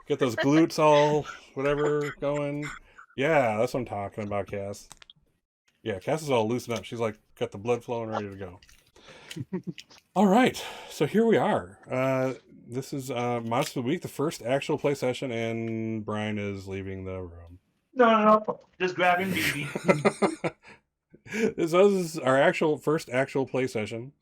Get those glutes all whatever going. Yeah, that's what I'm talking about, Cass. Yeah, Cass is all loosened up. She's like got the blood flowing, ready to go. All right, so here we are. This is Monster of the Week, the first actual play session, and Brian is leaving the room. No. Just grabbing BB. This is our first actual play session.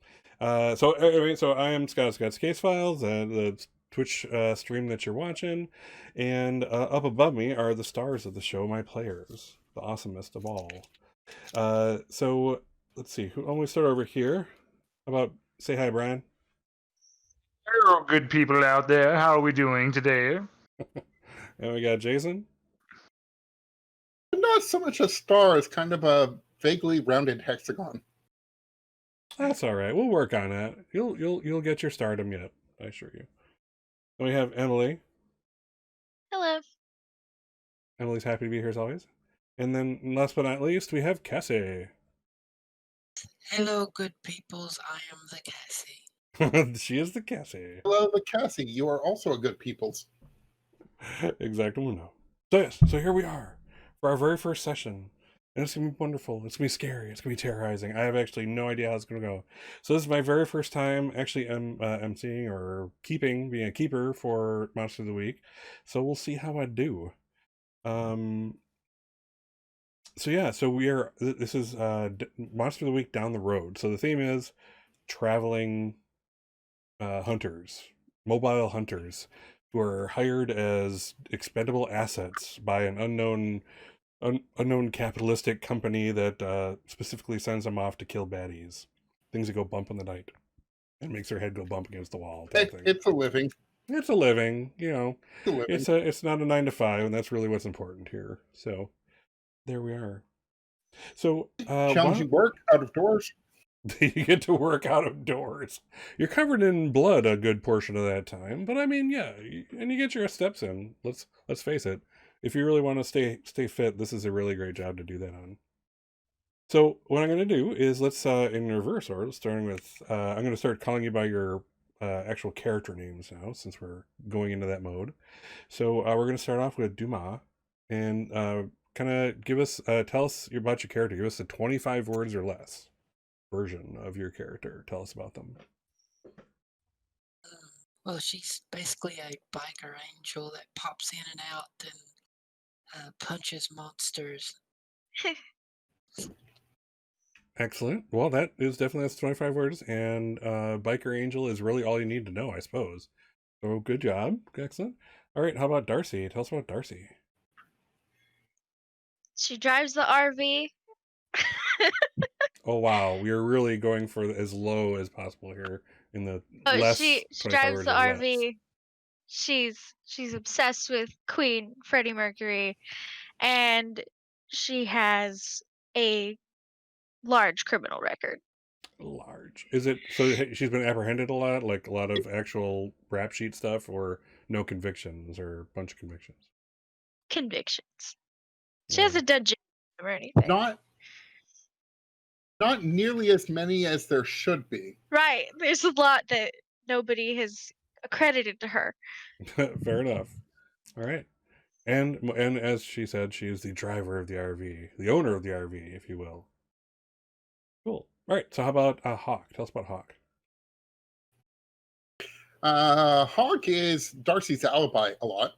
So anyway, so I am Scott's Case Files, the Twitch stream that you're watching, and up above me are the stars of the show, my players, the awesomest of all. So let's see, who? We start over here. How about say hi, Brian? Hello, good people out there. How are we doing today? And we got Jason. Not so much a star as kind of a vaguely rounded hexagon. That's all right. We'll work on that. You'll get your stardom yet, I assure you. And we have Emily. Hello. Emily's happy to be here as always. And then last but not least, we have Cassie. Hello, good peoples. I am the Cassie. She is the Cassie. Hello, the Cassie. You are also a good peoples. Exactamundo. So yes, so here we are for our very first session. And it's going to be wonderful. It's going to be scary. It's going to be terrorizing. I have actually no idea how it's going to go. So this is my very first time actually emceeing or being a keeper for Monster of the Week. So we'll see how I do. So yeah, so this is Monster of the Week down the road. So the theme is traveling hunters, mobile hunters, who are hired as expendable assets by an unknown capitalistic company that specifically sends them off to kill baddies, things that go bump in the night, and makes their head go bump against the wall. It's a living. It's a living, you know. It's a living. It's not a 9 to 5, and that's really what's important here. So there we are. So challenging work out of doors. You get to work out of doors. You're covered in blood a good portion of that time, but I mean, yeah, and you get your steps in. Let's face it. If you really want to stay fit, this is a really great job to do that on. So what I'm going to do is let's in reverse order, starting with I'm going to start calling you by your actual character names now, since we're going into that mode. So we're going to start off with Dumas, and kind of give us tell us about your character. Give us a 25 words or less version of your character. Tell us about them. Well, she's basically a biker angel that pops in and out and punches monsters. Excellent. Well, that's 25 words, and biker angel is really all you need to know, I suppose. So good job. Excellent. All right, how about Darcy? Tell us about Darcy. She drives the RV. Oh wow, we are really going for as low as possible here in the she drives the RV. She's obsessed with Queen Freddie Mercury, and she has a large criminal record. Large. Is it so she's been apprehended a lot, like a lot of actual rap sheet stuff, or no convictions, or a bunch of convictions? Convictions. She hasn't done jail or anything. Not nearly as many as there should be. Right. There's a lot that nobody has accredited to her. Fair enough. All right. And as she said, she is the driver of the RV, the owner of the RV, if you will. Cool. All right. So how about Hawk? Tell us about Hawk. Hawk is Darcy's alibi a lot.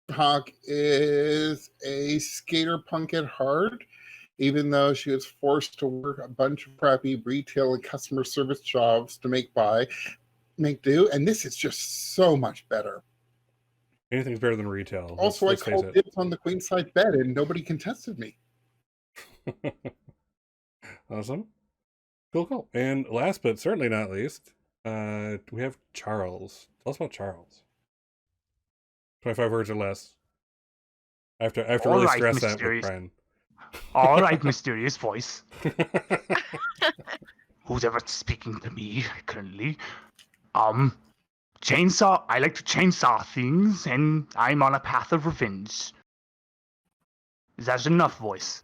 Hawk is a skater punk at heart, even though she was forced to work a bunch of crappy retail and customer service jobs to make do, and this is just so much better. Anything's better than retail. Also, I called dibs on the queenside bed, and nobody contested me. Awesome. Cool. And last but certainly not least, we have Charles. Tell us about Charles. 25 words or less. I have to really stress that with Brian. All right, mysterious voice. Who's ever speaking to me currently? Chainsaw. I like to chainsaw things, and I'm on a path of revenge. Is that enough, voice?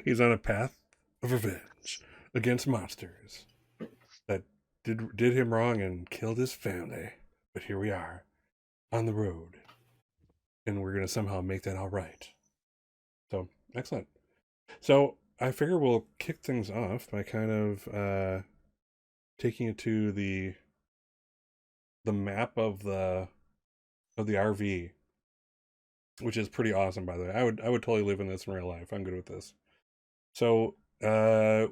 He's on a path of revenge against monsters that did him wrong and killed his family. But here we are, on the road, and we're gonna somehow make that all right. So excellent. So I figure we'll kick things off by kind of taking it to the map of the RV, which is pretty awesome, by the way. I would totally live in this in real life. I'm good with this. So so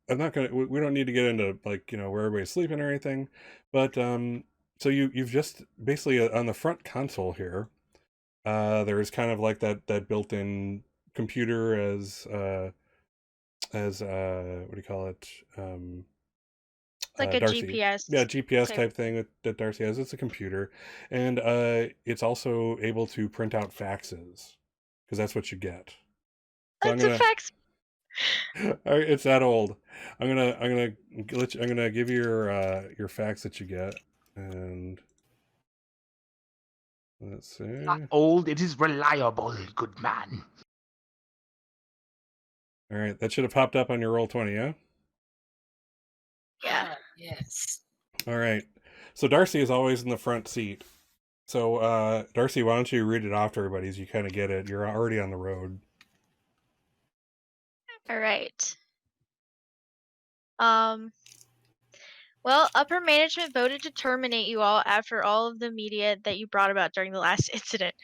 I'm not gonna. We don't need to get into like where everybody's sleeping or anything, but so you've just basically on the front console here, there's kind of like that built-in computer as what do you call it? Like a Darcy. GPS. Yeah, GPS type. type thing that Darcy has. It's a computer, and it's also able to print out faxes because that's what you get. So That's a fax. it's that old. I'm gonna give you your fax that you get, and let's see. Not old, it is reliable, good man. All right, that should have popped up on your Roll20, yeah. Yeah. Yes. All right. So Darcy is always in the front seat. So Darcy, why don't you read it off to everybody as you kind of get it? You're already on the road. All right. Well, upper management voted to terminate you all after all of the media that you brought about during the last incident.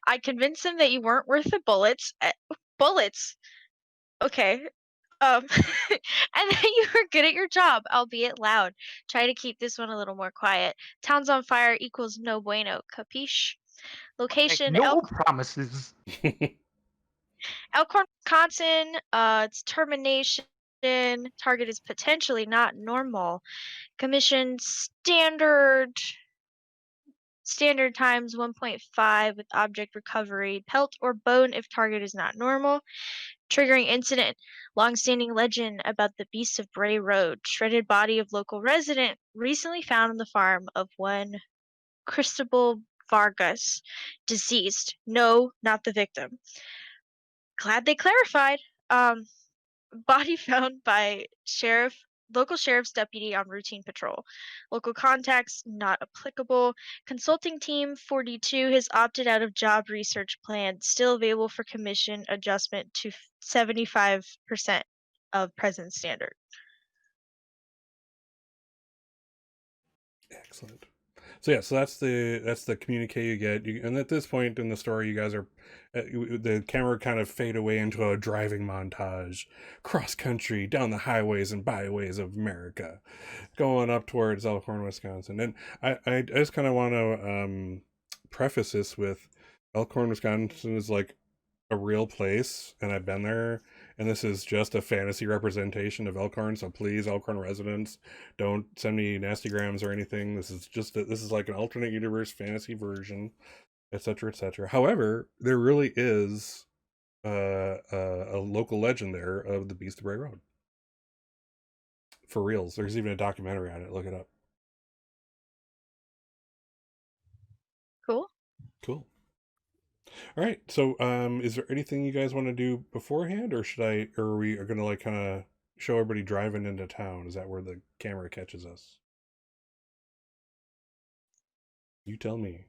I convinced them that you weren't worth the bullets. Bullets. Okay. And that you were good at your job, albeit loud. Try to keep this one a little more quiet. Towns on fire equals no bueno. Capiche? Make Location: no promises. Elkhorn, Wisconsin. It's termination. Target is potentially not normal. Commission standard times 1.5 with object recovery. Pelt or bone if target is not normal. Triggering incident: long-standing legend about the Beast of Bray Road. Shredded body of local resident recently found on the farm of one Cristobal Vargas. Deceased. No, not the victim. Glad they clarified. Body found by local sheriff's deputy on routine patrol. Local contacts not applicable. Consulting team 42 has opted out of job research plan. Still available for commission adjustment to 75% of present standard. Excellent. So yeah, so that's the communique you get. And at this point in the story, you guys are the camera kind of fade away into a driving montage, cross country down the highways and byways of America, going up towards Elkhorn, Wisconsin. And I just kind of want to preface this with Elkhorn, Wisconsin is like a real place, and I've been there. And this is just a fantasy representation of Elkhorn, so please, Elkhorn residents, don't send me nasty grams or anything. This is just this is like an alternate universe fantasy version, etc., etc. However, there really is a local legend there of the Beast of Bray Road. For reals, there's even a documentary on it. Look it up. Cool. Cool. All right. So, is there anything you guys want to do beforehand, or are we gonna like kind of show everybody driving into town? Is that where the camera catches us? You tell me.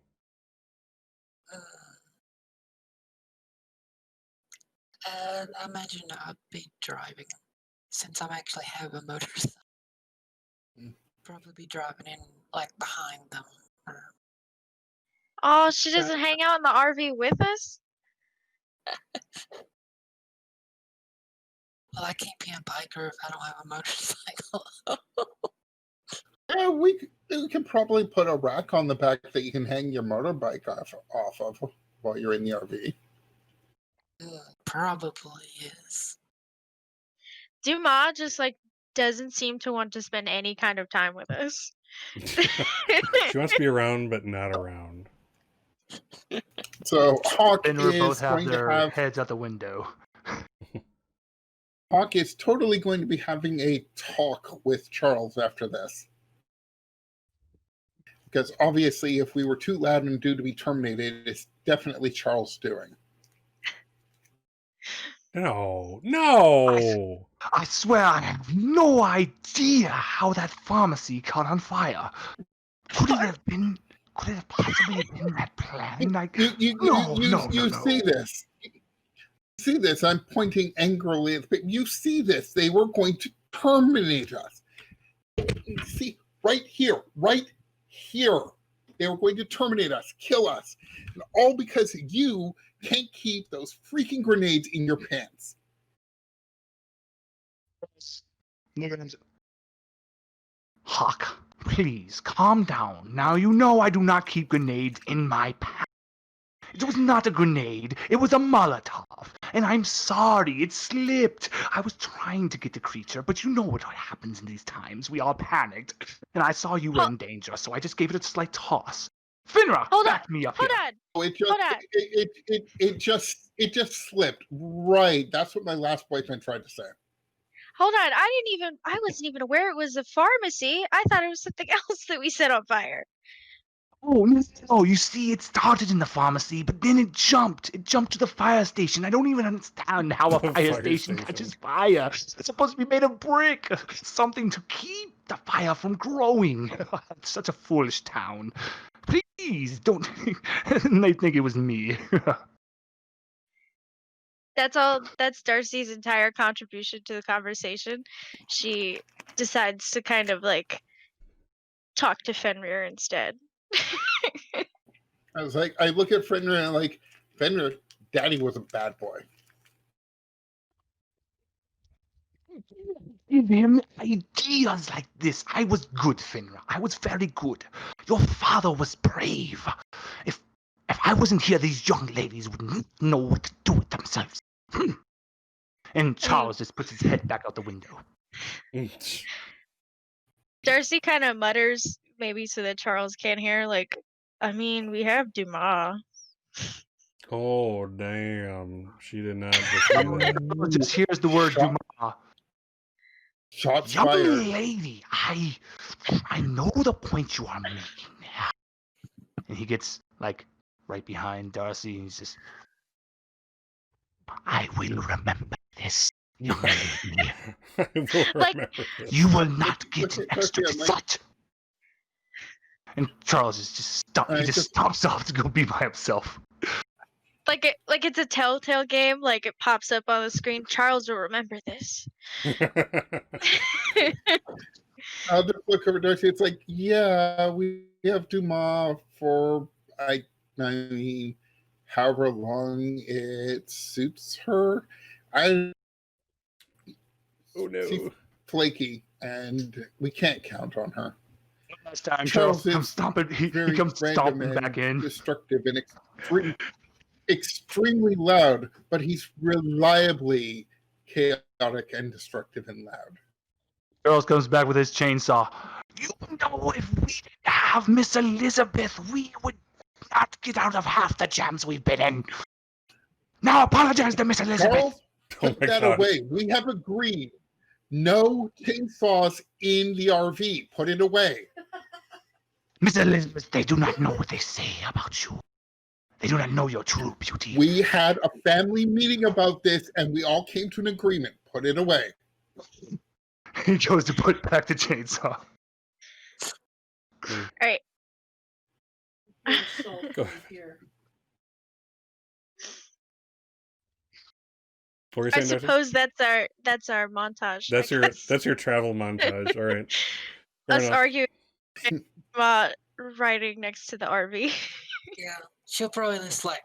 I imagine I'd be driving, since I actually have a motorcycle. Probably be driving in like behind them. Oh, she doesn't hang out in the RV with us? Well, I can't be a biker if I don't have a motorcycle. Yeah, we could probably put a rack on the back that you can hang your motorbike off of while you're in the RV. Probably is. Dumas just like doesn't seem to want to spend any kind of time with us. She wants to be around, but not around. So Hawk Then we both is have going their to have heads out the window. Hawk is totally going to be having a talk with Charles after this. Because obviously, if we were too loud and due to be terminated, it's definitely Charles doing. No. I swear I have no idea how that pharmacy caught on fire. Could it have possibly been that plan? Like, You no. see this. See this. I'm pointing angrily at the people. You see this. They were going to terminate us. See, right here. They were going to terminate us, kill us. And all because you can't keep those freaking grenades in your pants. Hawk, please calm down. Now you know I do not keep grenades in my pants. It was not a grenade. It was a Molotov. And I'm sorry, it slipped. I was trying to get the creature, but you know what happens in these times. We all panicked. And I saw you were in danger, so I just gave it a slight toss. Finra, back me up here. It just slipped. Right. That's what my last boyfriend tried to say. Hold on. I wasn't even aware it was a pharmacy. I thought it was something else that we set on fire. Oh, no, you see, it started in the pharmacy, but then it jumped. It jumped to the fire station. I don't even understand how a fire station catches fire. It's supposed to be made of brick. Something to keep the fire from growing. It's such a foolish town. Please, don't. They think it was me. That's Darcy's entire contribution to the conversation. She decides to kind of like talk to Fenrir instead. I was like, I look at Fenrir and I'm like, Fenrir, Daddy was a bad boy. Give him ideas like this. I was good, Fenrir. I was very good. Your father was brave. If I wasn't here, these young ladies wouldn't know what to do with themselves. And Charles just puts his head back out the window. Darcy kind of mutters, maybe so that Charles can't hear, like, I mean, we have Dumas. Oh, damn. She did not just say that. Just hears the word Dumas. Shots Young fired. lady, I know the point you are making there. And he gets, like, right behind Darcy, and he's just, I will remember this, young lady. I will remember this. You will not get an extra foot. And Charles is just stomps off to go be by himself. Like it's a telltale game. Like it pops up on the screen. Charles will remember this. I'll just look over Darcy. It's like, yeah, we have Dumas for I mean, however long it suits her. Oh She's no. flaky, and we can't count on her. Last time Charles comes stomping. He comes stomping back in. Destructive and extremely loud, but he's reliably chaotic and destructive and loud. Charles comes back with his chainsaw. You know, if we didn't have Miss Elizabeth, we would not get out of half the jams we've been in. Now apologize to Miss Elizabeth. Charles, put that away. We have agreed. No chainsaws in the RV. Put it away. Miss Elizabeth, they do not know what they say about you. They do not know your true beauty. We had a family meeting about this, and we all came to an agreement. Put it away. He goes to put back the chainsaw. All right. Go ahead. What were you I saying, Darcy? suppose that's our montage. That's your travel montage. All right. Fair Us enough. arguing about riding next to the RV. Yeah, she'll probably just like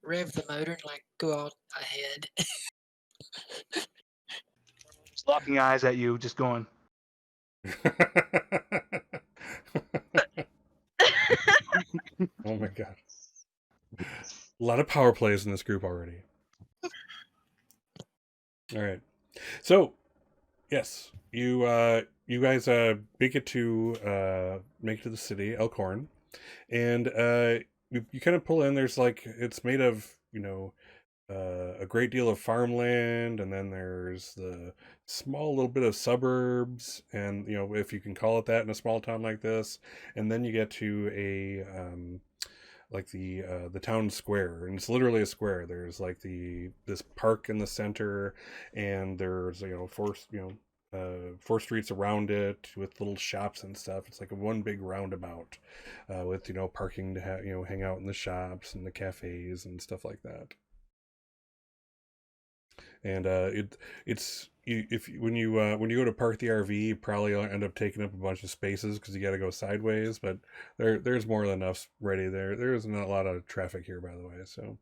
rev the motor and like go out ahead. Just locking eyes at you, just going. Oh my god. A lot of power plays in this group already. All right. So, yes, you guys make it to the city, Elkhorn, and you kind of pull in. There's like, it's made of, a great deal of farmland, and then there's the small little bit of suburbs, and if you can call it that in a small town like this, and then you get to the town square, and it's literally a square. There's like this park in the center, and there's four streets around it with little shops and stuff. It's like a one big roundabout with parking to hang out in the shops and the cafes and stuff like that. And when you go to park the RV, you probably end up taking up a bunch of spaces because you got to go sideways. But there's more than enough ready there. There's not a lot of traffic here, by the way. So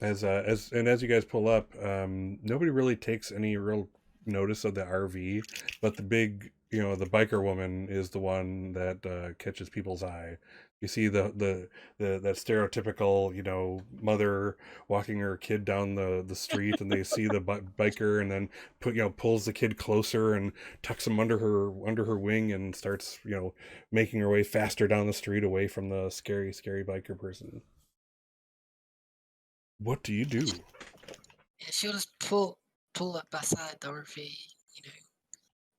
as you guys pull up, nobody really takes any real notice of the RV, but the big the biker woman is the one that catches people's eye. You see that stereotypical mother walking her kid down the street, and they see the biker, and then pulls the kid closer and tucks him under her wing and starts making her way faster down the street away from the scary biker person. What do you do? Yeah, she'll just pull up beside the RV,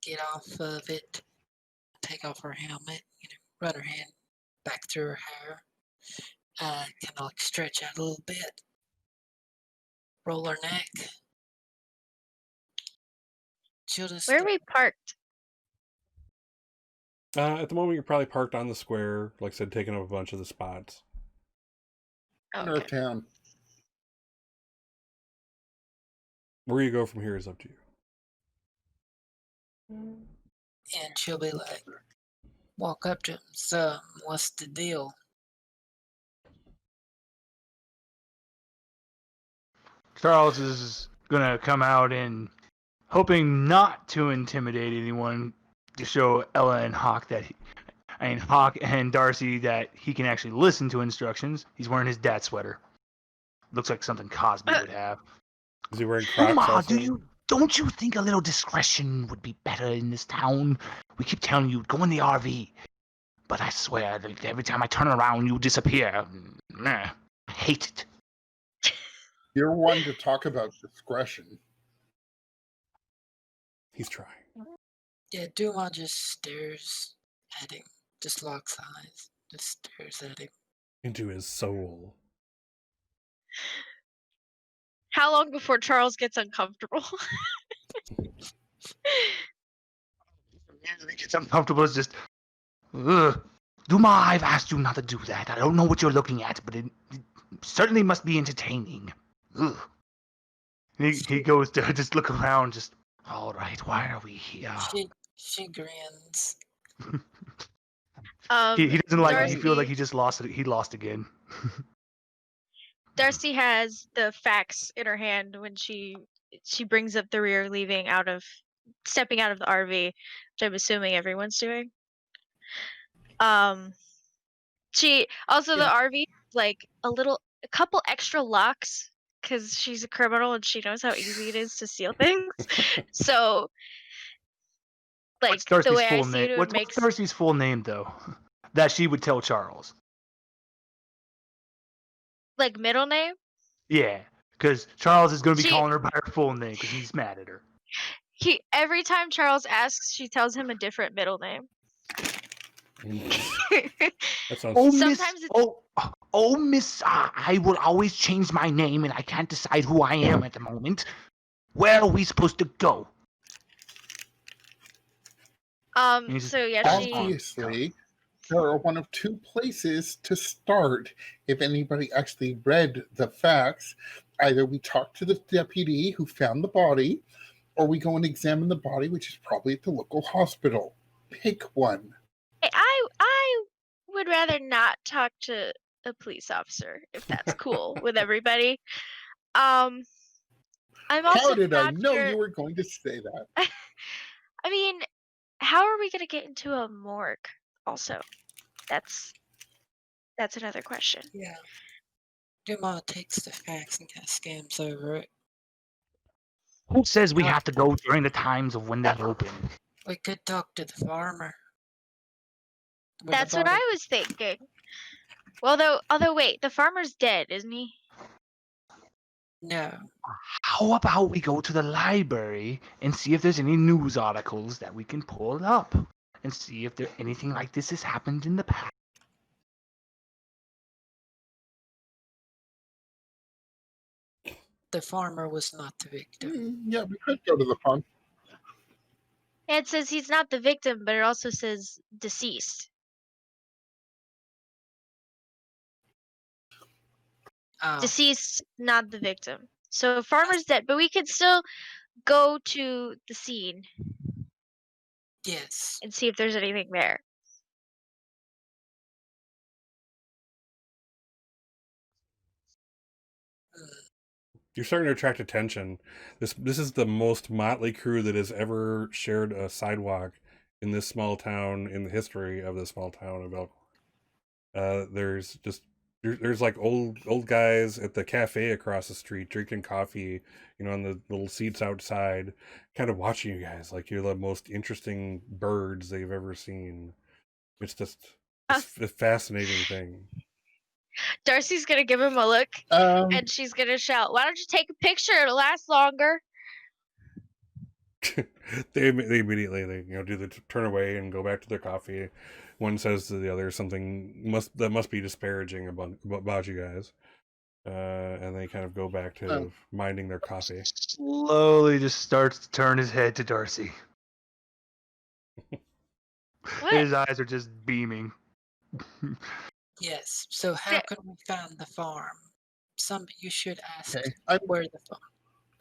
get off of it, take off her helmet, run her hand back through her hair, kind of like stretch out a little bit, roll her neck. She'll just. Where are we parked? At the moment, you're probably parked on the square, like I said, taking up a bunch of the spots. North town. Where you go from here is up to you. And she'll be like, walk up to him. So, what's the deal? Charles is gonna come out and, hoping not to intimidate anyone, to show Ella and Hawk Hawk and Darcy that he can actually listen to instructions. He's wearing his dad sweater. Looks like something Cosby would have. Is he wearing Crocs? Ma, also? don't you think a little discretion would be better in this town? We keep telling you, go in the RV. But I swear that every time I turn around, you disappear. I hate it. You're one to talk about discretion. He's trying. Yeah, Duma just stares at him, just locks eyes, just stares at him. Into his soul. How long before Charles gets uncomfortable? It's uncomfortable. It's just, ugh. Duma, I've asked you not to do that. I don't know what you're looking at, but it certainly must be entertaining. Ugh. He goes to just look around, just, all right, why are we here? She grins. He doesn't like it. He Darcy- feels like he just lost it. He lost again. Darcy has the fax in her hand when she brings up the rear, stepping out of the RV, which I'm assuming everyone's doing. She also the RV like a couple extra locks because she's a criminal and she knows how easy it is to steal things. So, like What's Darcy's the way I full see name? it, What's Darcy's full name though? That she would tell Charles. like middle name. Yeah, because Charles is going to be calling her by her full name because he's mad at her. Every time Charles asks, she tells him a different middle name. That sounds. Oh, Sometimes Miss, I will always change my name, and I can't decide who I am at the moment. Where are we supposed to go? So yeah, Obviously, there are one of two places to start. If anybody actually read the facts, either we talk to the deputy who found the body, or we go and examine the body, which is probably at the local hospital. Pick one. I would rather not talk to a police officer if that's cool with everybody. I'm also How did I not know sure. you were going to say that? I mean, how are we gonna get into a morgue? Also, that's another question. Yeah. Duma takes the facts and kind of skims over it. Who says we have to go during the times of when they're open? We could talk to the farmer. That's what I was thinking. Well, although wait, the farmer's dead, isn't he? No. How about we go to the library and see if there's any news articles that we can pull up and see if anything like this has happened in the past? the farmer was not the victim. Yeah, we could go to the farm. It says he's not the victim, but it also says deceased. Oh, Deceased, not the victim. So farmer's dead, but we could still go to the scene yes. and see if there's anything there. You're starting to attract attention. This is the most motley crew that has ever shared a sidewalk in this small town in the history of the small town of Elkhorn. There's like old guys at the cafe across the street drinking coffee, on the little seats outside, kind of watching you guys like you're the most interesting birds they've ever seen. It's just a fascinating thing. Darcy's gonna give him a look, and she's gonna shout, "Why don't you take a picture? It'll last longer." they immediately do the turn away and go back to their coffee. One says to the other something that must be disparaging about you guys, and they kind of go back to minding their coffee. Slowly just starts to turn his head to Darcy. His eyes are just beaming. Yes. So how could we find the farm? You should ask where the farm.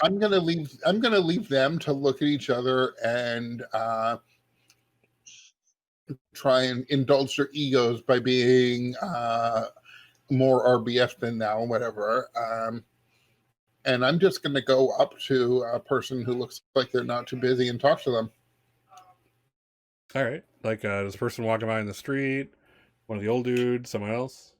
I'm gonna leave them to look at each other and try and indulge their egos by being more RBF than now, whatever. And I'm just gonna go up to a person who looks like they're not too busy and talk to them. All right, like this person walking by in the street, one of the old dudes, someone else.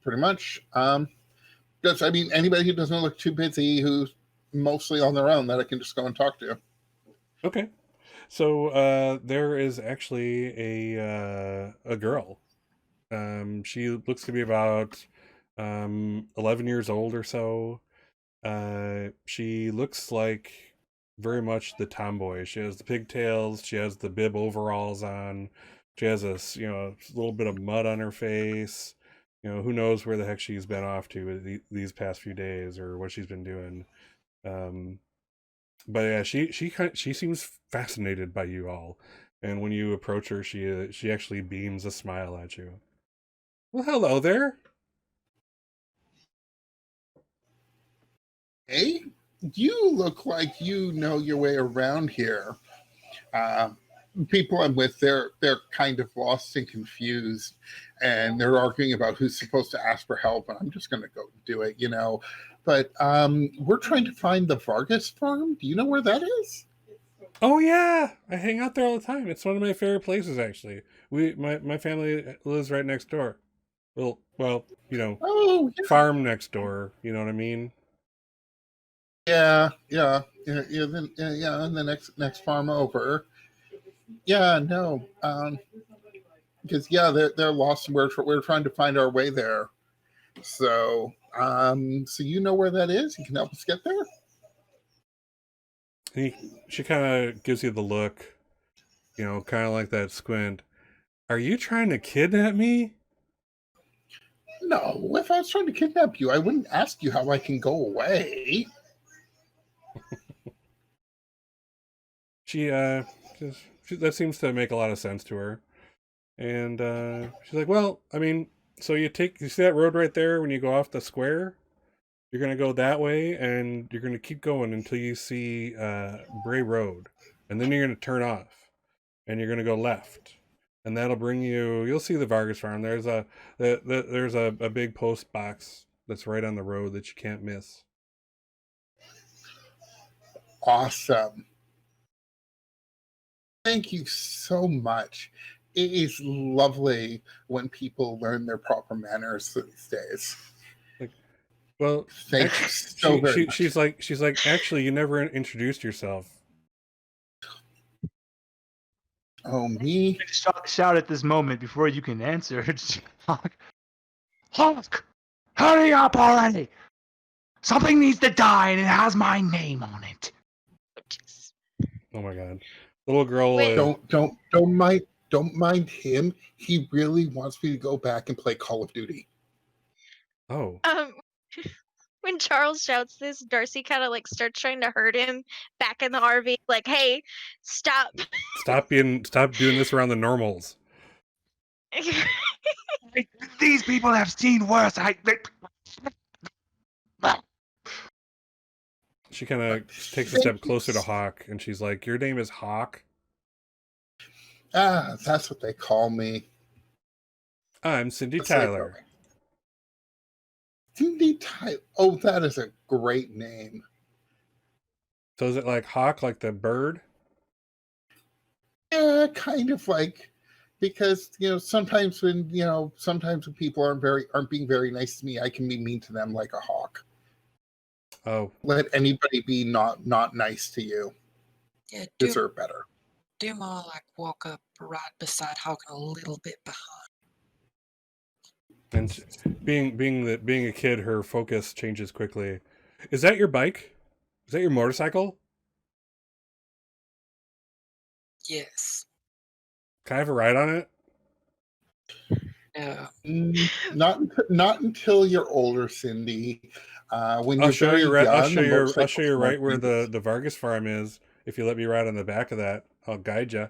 Pretty much. Anybody who doesn't look too busy, who's mostly on their own, that I can just go and talk to. Okay, so there is actually a girl. She looks to be about 11 years old or so. She looks like very much the tomboy. She has the pigtails. She has the bib overalls on. She has a little bit of mud on her face. Who knows where the heck she's been off to these past few days or what she's been doing. But yeah, she seems fascinated by you all, and when you approach her, she actually beams a smile at you. Well, hello there. Hey, you look like you know your way around here. People I'm with, they're kind of lost and confused, and they're arguing about who's supposed to ask for help, and I'm just going to go do it, But we're trying to find the Vargas farm. Do you know where that is? Oh yeah, I hang out there all the time. It's one of my favorite places, actually. My family lives right next door. Well, Oh, yeah. farm next door. You know what I mean? Yeah. And the next farm over. Yeah, no. Because they're lost, and we're trying to find our way there. So, so you know where that is? You can help us get there. She kind of gives you the look, kind of like that squint. Are you trying to kidnap me? No, if I was trying to kidnap you, I wouldn't ask you how I can go away. That seems to make a lot of sense to her. And she's like, well, so you see that road right there when you go off the square? You're going to go that way, and you're going to keep going until you see Bray Road. And then you're going to turn off, and you're going to go left. And that'll bring you'll see the Vargas farm. There's a big post box that's right on the road that you can't miss. Awesome. Thank you so much. It is lovely when people learn their proper manners these days. Well, thank you so very much. She's like, actually, you never introduced yourself. Oh, me? Shout at this moment before you can answer. Hawk, hurry up already! Something needs to die, and it has my name on it. Oh my god, little girl! Don't mind him. He really wants me to go back and play Call of Duty. Oh, When Charles shouts this, Darcy kind of like starts trying to hurt him back in the RV. Like, hey, stop. stop doing this around the normals. These people have seen worse. She kind of takes a step closer to Hawk, and she's like, "Your name is Hawk? That's what they call me. I'm Cindy That's what they call Tyler." me. Cindy Tyler. Oh, that is a great name. So is it like Hawk, like the bird? Yeah, kind of like, because sometimes when people aren't being very nice to me, I can be mean to them like a hawk. Oh, Let anybody be not nice to you. Yeah, Deserve better. Duma like walk up right beside Hawk and a little bit behind. and being a kid, her focus changes quickly. Is that your bike? Is that your motorcycle? Yes. Can I have a ride on it? No. Not until you're older, Cindy. When I'll you're show very you. young, I'll show you. I'll motorcycles show you are right where dangerous. the Vargas farm is. If you let me ride on the back of that, I'll guide you.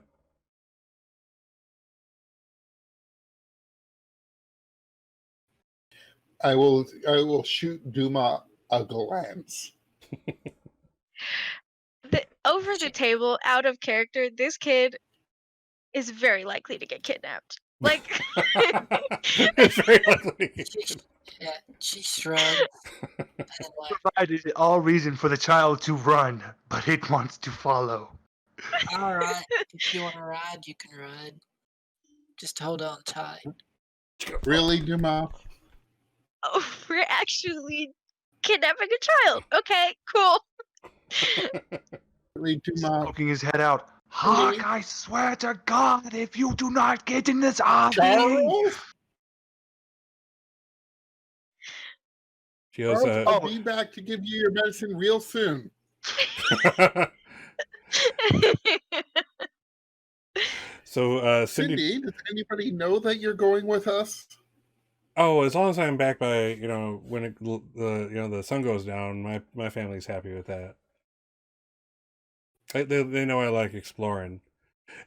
I will shoot Duma a glance. Over the table, out of character, this kid is very likely to get kidnapped. Like, It's very likely. She shrugs and like, Provided all reason for the child to run, but it wants to follow. all right, if you want to ride, you can ride. Just hold on tight. Really, Duma? oh, we're actually kidnapping a child. Okay, cool. Really, Duma? Poking his head out. Hawk, I swear to God, if you do not get in this RV. Charles? She goes, Charles, I'll be back to give you your medicine real soon. So Cindy, does anybody know that you're going with us? Oh, as long as I'm back by when the sun goes down, my family's happy with that. They know I like exploring,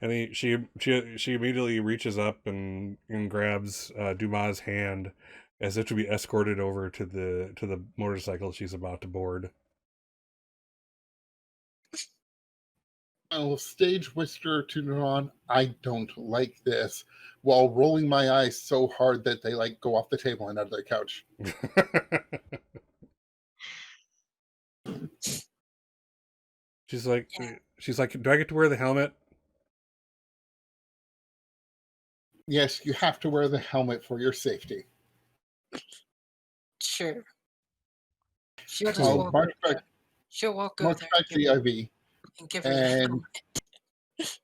and she immediately reaches up and grabs Dumas' hand as if to be escorted over to the motorcycle she's about to board. I will stage whisper to Nuran, I don't like this, while rolling my eyes so hard that they go off the table and out of the couch. She's like, do I get to wear the helmet? Yes, you have to wear the helmet for your safety. Sure. She'll just walk over there. She'll walk over there back to the IV. And give her the helmet.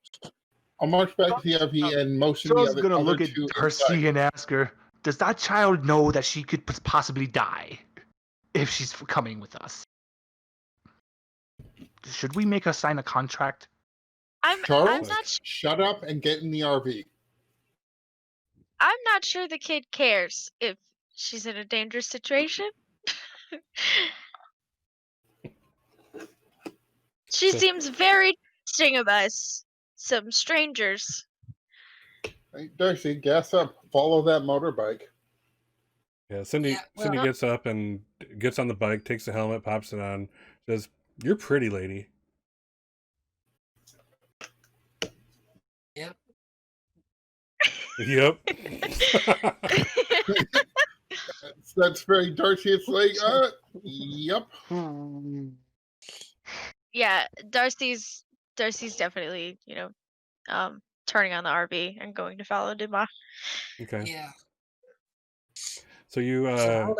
I'll march back to the IV and motion Joe's the gonna other look at two Darcy inside. and ask her, does that child know that she could possibly die if she's coming with us? Should we make her sign a contract? Charles, shut up and get in the RV. I'm not sure the kid cares if she's in a dangerous situation. She seems very trusting of us, some strangers. Hey, Darcy, gas up. Follow that motorbike. Yeah, Cindy gets up and gets on the bike, takes the helmet, pops it on, says, "You're pretty, lady." Yep. Yep. That's very Darcy. It's like, yep. Yeah, Darcy's definitely, turning on the RV and going to follow Duma. Okay. Yeah. So you So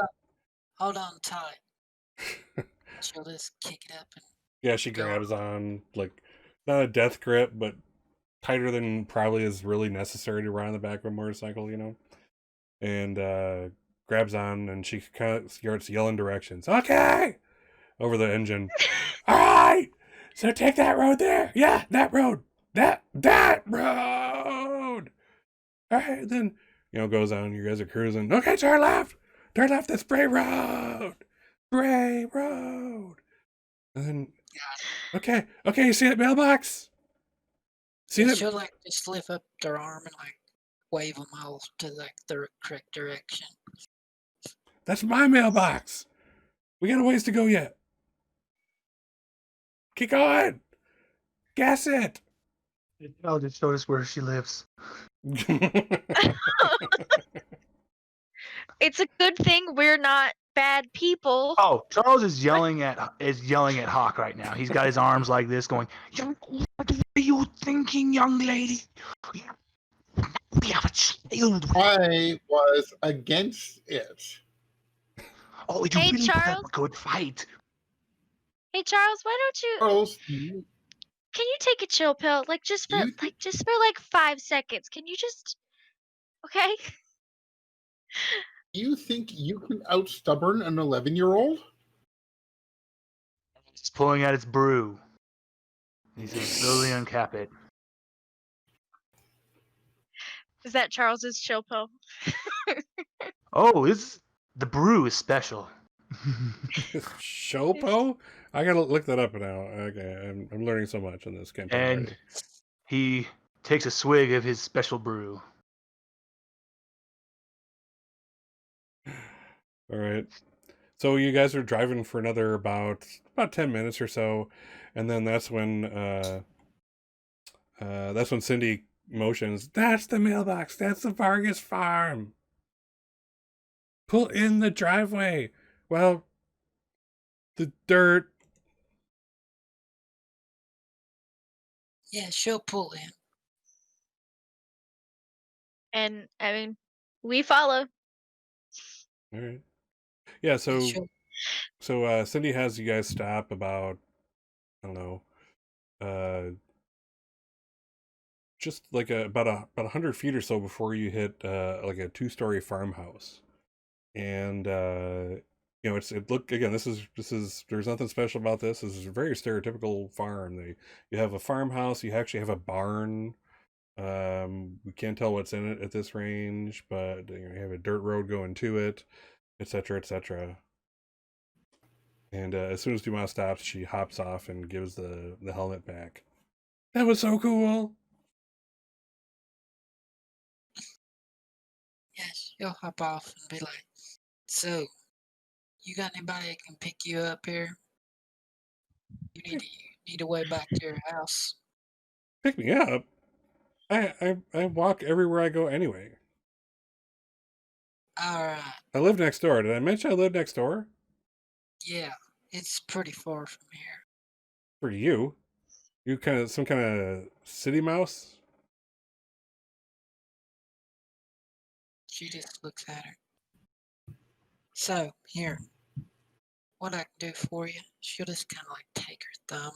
hold on tight. She'll just kick it up and yeah, she grabs on, like, not a death grip, but tighter than probably is really necessary to ride on the back of a motorcycle, and grabs on, and she kind of starts yelling directions. Okay, over the engine. All right, so take that road there. Yeah, that road. That road. All right, then goes on. You guys are cruising. Okay, turn left. Turn left, that's Bray Road! Bray Road! And then, okay, you see that mailbox? See Yeah, that? she'll like just lift up their arm and like wave them all to like the correct direction. That's my mailbox. We got a ways to go yet. Keep going. Gas it. I'll just show us where she lives. It's a good thing we're not bad people. Oh, Charles is yelling at Hawk right now. He's got his arms like this, going, "What are you thinking, young lady? We have a child." I was against it. Oh, you Hey, really put up Charles? a good fight. Hey Charles, why don't you Charles, can you take a chill pill? Just for You- 5 seconds. Can you just okay? you think you can out-stubborn an 11-year-old? It's pulling out its brew. He's gonna slowly uncap it. Is that Charles's chill pill? Oh, the brew is special. Shopo? I gotta look that up now. Okay, I'm learning so much in this campaign. And already. he takes a swig of his special brew. All right. So you guys are driving for another about 10 minutes or so, and then that's when Cindy motions. That's the mailbox. That's the Vargas farm. Pull in the driveway. Well, the dirt. Yeah, she'll pull in. And I mean, we follow. All right. Yeah. So She'll Cindy has you guys stop about, I don't know, just like about 100 feet or so before you hit like a 2-story farmhouse, and this is there's nothing special about this. This is a very stereotypical farm. You have a farmhouse. You actually have a barn. We can't tell what's in it at this range, but you have a dirt road going to it, etc., etc. And as soon as Dumas stops, she hops off and gives the helmet back. That was so cool. Yes, she'll hop off and be like, "So, you got anybody that can pick you up here? You need a way back to your house." Pick me up. I walk everywhere I go anyway. All right. I live next door. Did I mention I live next door? Yeah, it's pretty far from here. For you? You some kind of city mouse? She just looks at her. So, here. What I can do for you, she'll just kind of like take her thumb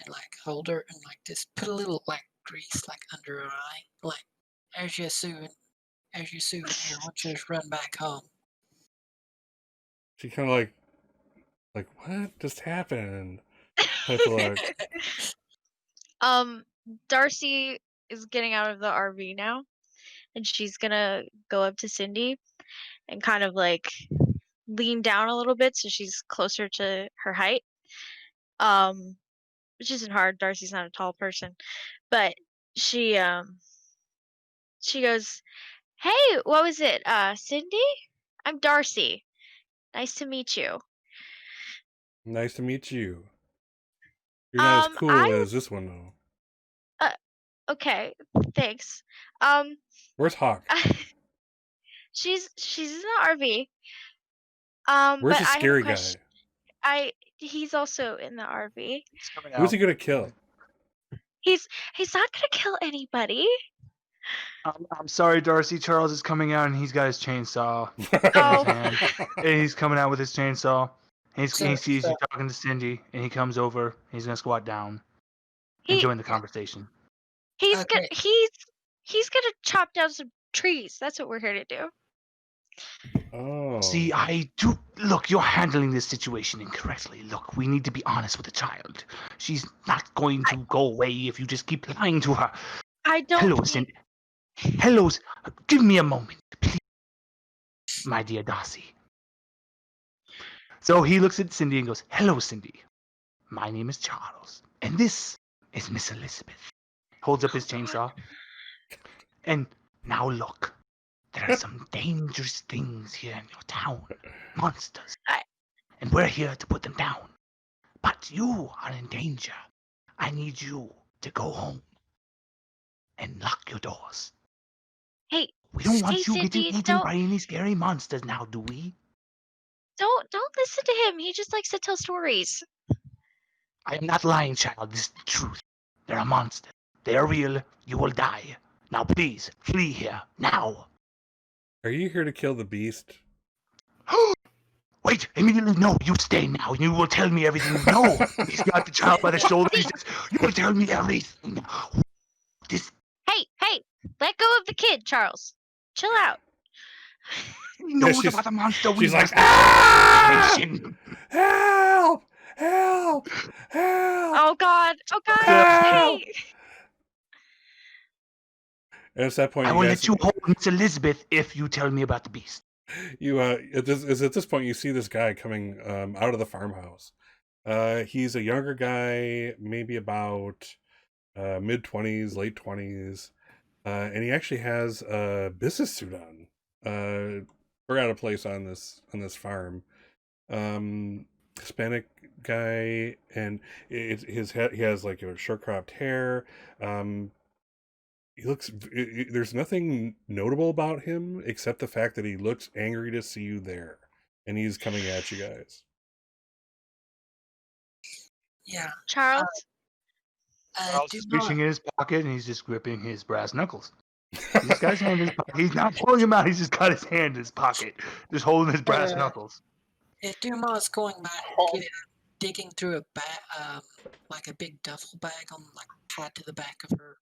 and like hold her and like just put a little like grease like under her eye. Like, as your souvenir, once you just run back home. She kind of like what just happened? Type of like, Darcy is getting out of the RV now, and she's gonna go up to Cindy and kind of like lean down a little bit so she's closer to her height. Which isn't hard. Darcy's not a tall person, but she goes, "Hey, what was it? Cindy? I'm Darcy. Nice to meet you." nice to meet you. You're not as cool as this one though. Okay, thanks. Where's Hawk? She's in the RV. Where's but the I have a scary guy? question. He's also in the RV. He's coming out. Who's he gonna kill? He's not gonna kill anybody. I'm sorry, Darcy. Charles is coming out and he's got his chainsaw Oh. in his hand. And he's coming out with his chainsaw. And he sees So- you talking to Cindy, and he comes over. He's gonna squat down and He join the conversation. he's Okay. he's gonna chop down some trees. That's what we're here to do. Oh. See, I do. Look, you're handling this situation incorrectly. Look, we need to be honest with the child. She's not going to go away if you just keep lying to her. I don't. Hello, Cindy. Hello. Give me a moment, please. my dear Darcy. So he looks at Cindy and goes, "Hello, Cindy. My name is Charles, and this is Miss Elizabeth." Holds up his chainsaw. And now look, there are some dangerous things here in your town. Monsters. And we're here to put them down. But you are in danger. I need you to go home and lock your doors. Hey, We don't want you Cindy, getting eaten by any scary monsters now, do we? Don't listen to him. He just likes to tell stories. I am not lying, child. This is the truth. There are monsters. They are real. You will die. Now please, flee here, now. Are you here to kill the beast? Wait, immediately, no, you stay now. You will tell me everything you know. He's got the child by the shoulder. He says, you will tell me everything. Hey, let go of the kid, Charles. Chill out. He knows she's- about the monster. She's like, must "Ah! information." Help! Help! Help! Oh God. Help! Hey. And at that point, I you will guys, let you hold Miss Elizabeth if you tell me about the beast. at this point you see this guy coming out of the farmhouse. He's a younger guy, maybe about mid-20s, late 20s, and he actually has a business suit on. We're out of place on this farm. Hispanic guy, and his head, he has like a short cropped hair. He looks, there's nothing notable about him except the fact that he looks angry to see you there, and he's coming at you guys. Yeah. Charles. Charles Do is not, reaching in his pocket and he's just gripping his brass knuckles. He's got his hand in his pocket. He's not pulling him out. He's just got his hand in his pocket, just holding his brass knuckles. if Dumas going back, Oh. digging through a bag, like a big duffel bag on, like, tied to the back of her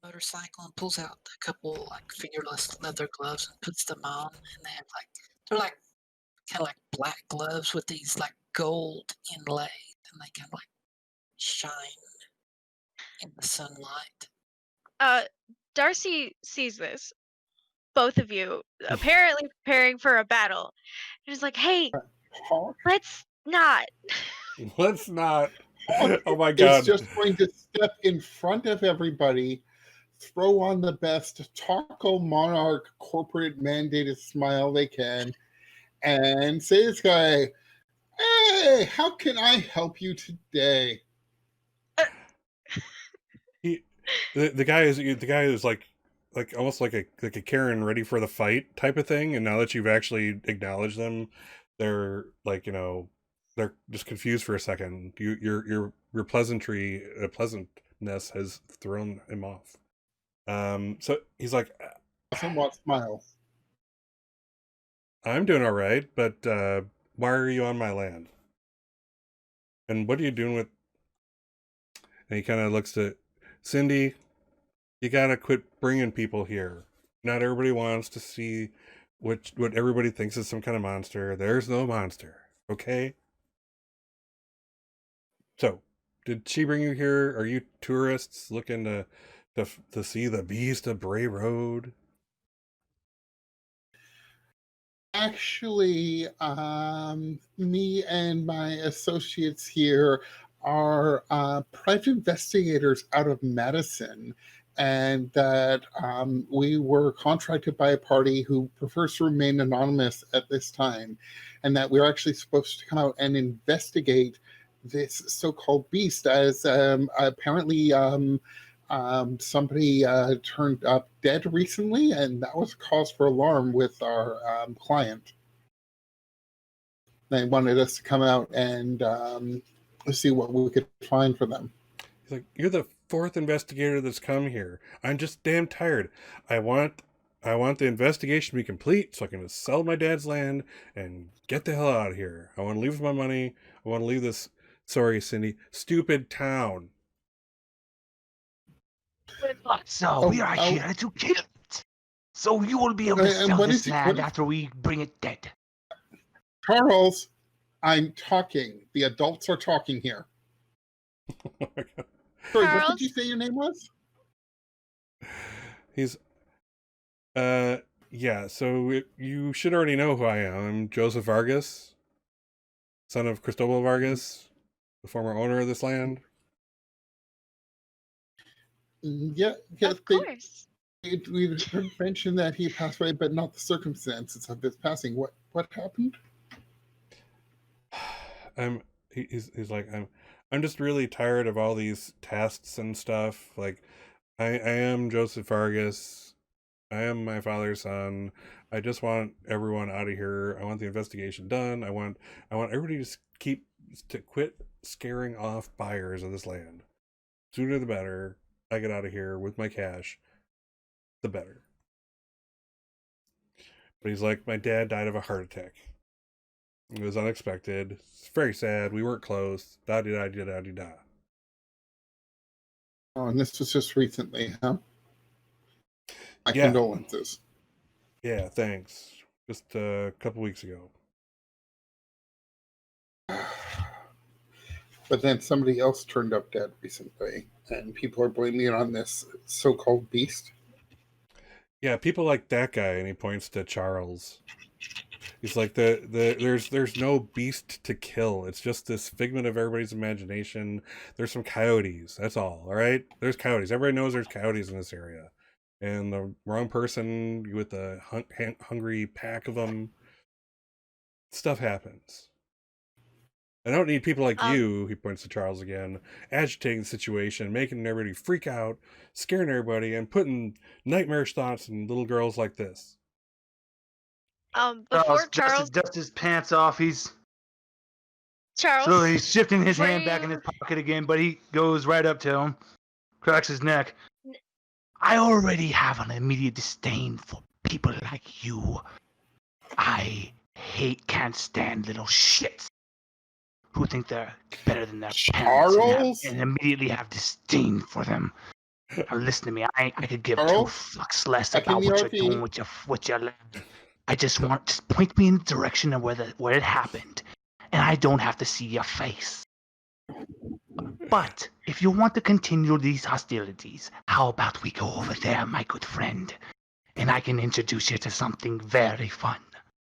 motorcycle, and pulls out a couple like fingerless leather gloves and puts them on, and they have like they're like kind of like black gloves with these like gold inlay, and they kind of like shine in the sunlight. Darcy sees this. Both of you apparently preparing for a battle. He's like, "Hey, Hawk let's not." Let's not. Oh my is god! just going to step in front of everybody, throw on the best Taco Monarch corporate mandated smile they can, and say to this guy, "Hey, how can I help you today?" The guy is like almost like a Karen ready for the fight type of thing, and now that you've actually acknowledged them, they're like, they're just confused for a second. Your pleasantness has thrown him off. So he's like, Somewhat smile. I'm doing all right, but why are you on my land? And what are you doing with? And he kind of looks at Cindy. You gotta quit bringing people here. Not everybody wants to see what everybody thinks is some kind of monster. There's no monster, okay? So, did she bring you here? Are you tourists looking to see the Beast of Bray Road? Actually, me and my associates here are private investigators out of Madison, and that we were contracted by a party who prefers to remain anonymous at this time, and that we're actually supposed to come out and investigate this so-called beast, as apparently somebody turned up dead recently, and that was a cause for alarm with our client. They wanted us to come out and see what we could find for them. He's like, you're the fourth investigator that's come here. I'm just damn tired. I want the investigation to be complete so I can just sell my dad's land and get the hell out of here. I want to leave with my money. I want to leave this, sorry, Cindy, stupid town. So we are here to kill it. So you will be able to And sell what this is it- land what is- after we bring it dead. Charles, I'm talking. The adults are talking here. Oh my God. Sorry, what Charles? did you say your name was? He's Yeah, so you should already know who I am. I'm Joseph Vargas, son of Cristobal Vargas, the former owner of this land. Yeah, Of course. we've heard mention that he passed away, but not the circumstances of his passing. What happened? He's like I'm just really tired of all these tests and stuff. Like I am Joseph Vargas. I am my father's son. I just want everyone out of here. I want the investigation done. I want everybody to quit scaring off buyers of this land. Sooner the better. I get out of here with my cash, the better. But he's like, my dad died of a heart attack. It was unexpected. It's very sad. We weren't close. Da da da da da da. Oh, and this was just recently, huh? My Yeah. condolences. Yeah, thanks. Just a couple weeks ago. But then somebody else turned up dead recently, and people are blaming it on this so-called beast. Yeah, people like that guy, and he points to Charles. He's like there's no beast to kill. It's just this figment of everybody's imagination. There's some coyotes. That's all right? There's coyotes. Everybody knows there's coyotes in this area. And the wrong person with a hungry pack of them, stuff happens. I don't need people like you, he points to Charles again, agitating the situation, making everybody freak out, scaring everybody, and putting nightmarish thoughts in little girls like this. Before Charles, dusts his pants off. He's Charles, slowly shifting his before hand back in you- his pocket again, but he goes right up to him, cracks his neck. I already have an immediate disdain for people like you. I can't stand little shits who think they're better than their parents Charles? and immediately have disdain for them. Now listen to me. I could give two Charles? fucks less Back in about the what RV. you're doing with your land. I just point me in the direction of where it happened, and I don't have to see your face. But if you want to continue these hostilities, how about we go over there, my good friend, and I can introduce you to something very fun.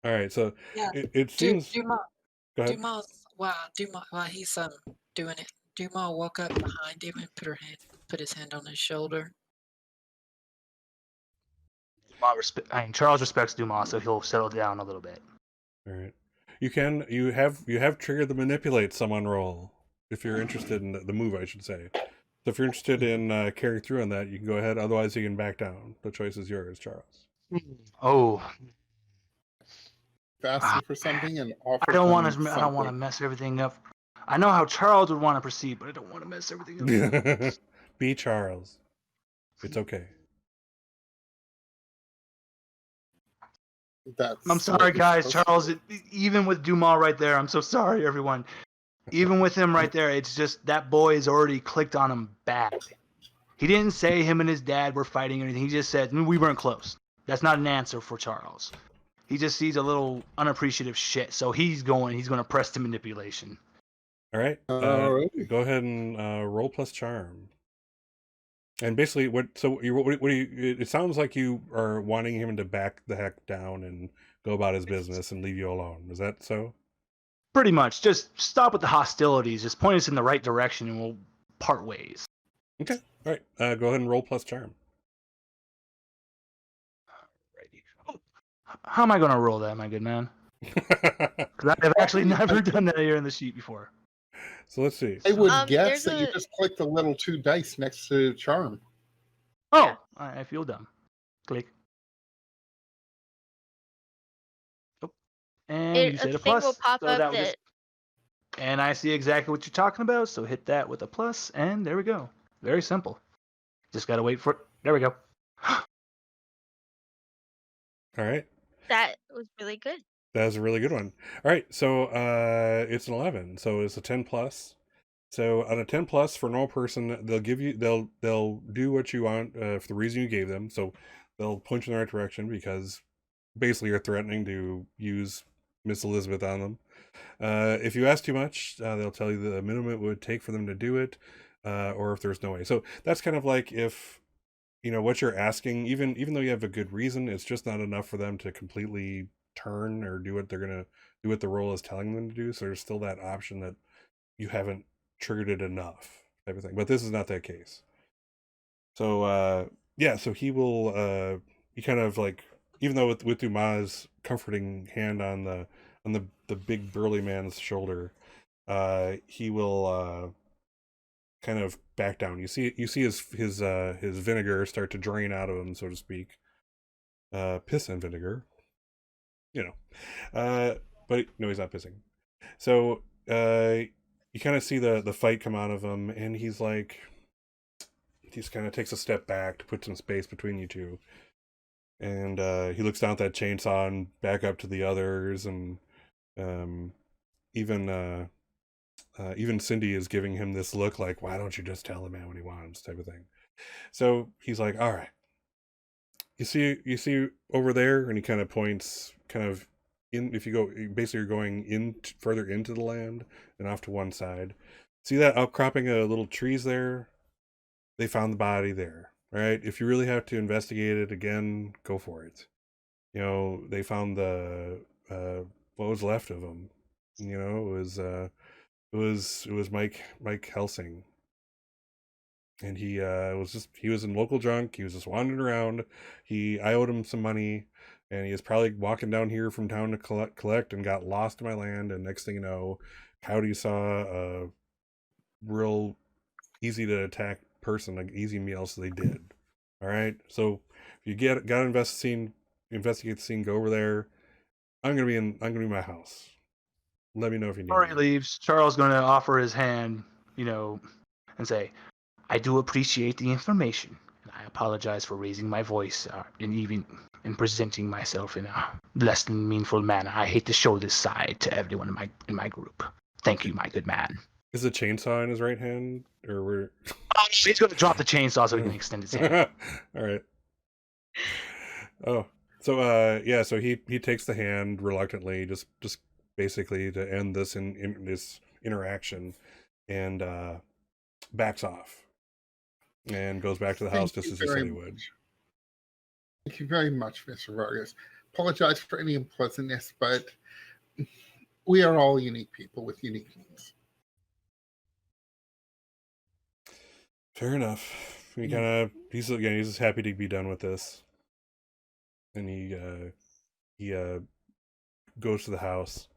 All right, so Yeah. it seems. Go ahead. While he's doing it, Duma walk up behind him and put his hand on his shoulder. Charles respects Dumas, so he'll settle down a little bit. All right, you have triggered the manipulate someone roll if you're interested in the move, I should say. So if you're interested in carrying through on that, you can go ahead. Otherwise, you can back down. The choice is yours, Charles. Oh, Asking for something and offering I don't want to something. mess everything up. I know how Charles would want to proceed, but I don't want to mess everything up. Be Charles. It's okay. I'm sorry, guys. Charles, even with Dumas right there, I'm so sorry, everyone. Even with him right there, it's just that boy has already clicked on him bad. He didn't say him and his dad were fighting or anything. He just said, we weren't close. That's not an answer for Charles. He just sees a little unappreciative shit, so he's going to press to manipulation. All right. Alrighty. Go ahead and roll plus charm. And basically, what do you? It sounds like you are wanting him to back the heck down and go about his business and leave you alone. Is that so? Pretty much. Just stop with the hostilities. Just point us in the right direction, and we'll part ways. Okay. All right. Go ahead and roll plus charm. Alrighty. Oh, how am I going to roll that, my good man? Because I've actually never done that here in the sheet before. So let's see. I would there's guess that you just click the little two dice next to charm. Oh, I feel dumb. Click. Oh. And you said a thing plus. will pop so up that would that just... And I see exactly what you're talking about, so hit that with a plus, and there we go. Very simple. Just gotta wait for it. There we go. All right. that was really good. That was a really good one. All right, so it's an 11, so it's a 10 plus. So on a 10 plus for a normal person, they'll do what you want for the reason you gave them. So they'll point you in the right direction because basically you're threatening to use Miss Elizabeth on them. If you ask too much, they'll tell you the minimum it would take for them to do it, or if there's no way. So that's kind of like if what you're asking, even though you have a good reason, it's just not enough for them to completely turn or do what they're gonna do, what the role is telling them to do. So there's still that option that you haven't triggered it enough, type of thing. But this is not that case. So yeah, so he kind of like, even though with Dumas' comforting hand on the big burly man's shoulder, he will kind of back down. You see his vinegar start to drain out of him, so to speak. Piss and vinegar, you know. But no, he's not pissing. So you kind of see the fight come out of him, and he's kind of takes a step back to put some space between you two, and he looks down at that chainsaw and back up to the others, and even even Cindy is giving him this look like, why don't you just tell the man what he wants, type of thing. So he's like, all right, you see over there, and he kind of points kind of in, if you go, basically you're going in further into the land and off to one side. See that outcropping of little trees there? They found the body there. All right, if you really have to investigate it again, go for it. They found the what was left of him. It was Mike Helsing, and he was in local drunk. He was just wandering around. I owed him some money, and he was probably walking down here from town to collect and got lost in my land. And next thing you know, Coyote saw a real easy to attack person, like easy meal, so they did. All right, so if you gotta investigate the scene, go over there. I'm gonna be in my house. Let me know if you need Before he me. leaves, Charles going to offer his hand, and say, I do appreciate the information, and I apologize for raising my voice and even in presenting myself in a less than meaningful manner. I hate to show this side to everyone in my group. Thank you, my good man. Is the chainsaw in his right hand, or where? He's going to drop the chainsaw so he can extend his hand. All right. Oh, so yeah, so he takes the hand reluctantly, just basically to end this in this interaction, and backs off and goes back to the house just as he said he would. Thank you very much, Mr. Vargas. Apologize for any unpleasantness, but we are all unique people with unique needs. Fair enough. He's just happy to be done with this, and he goes to the house,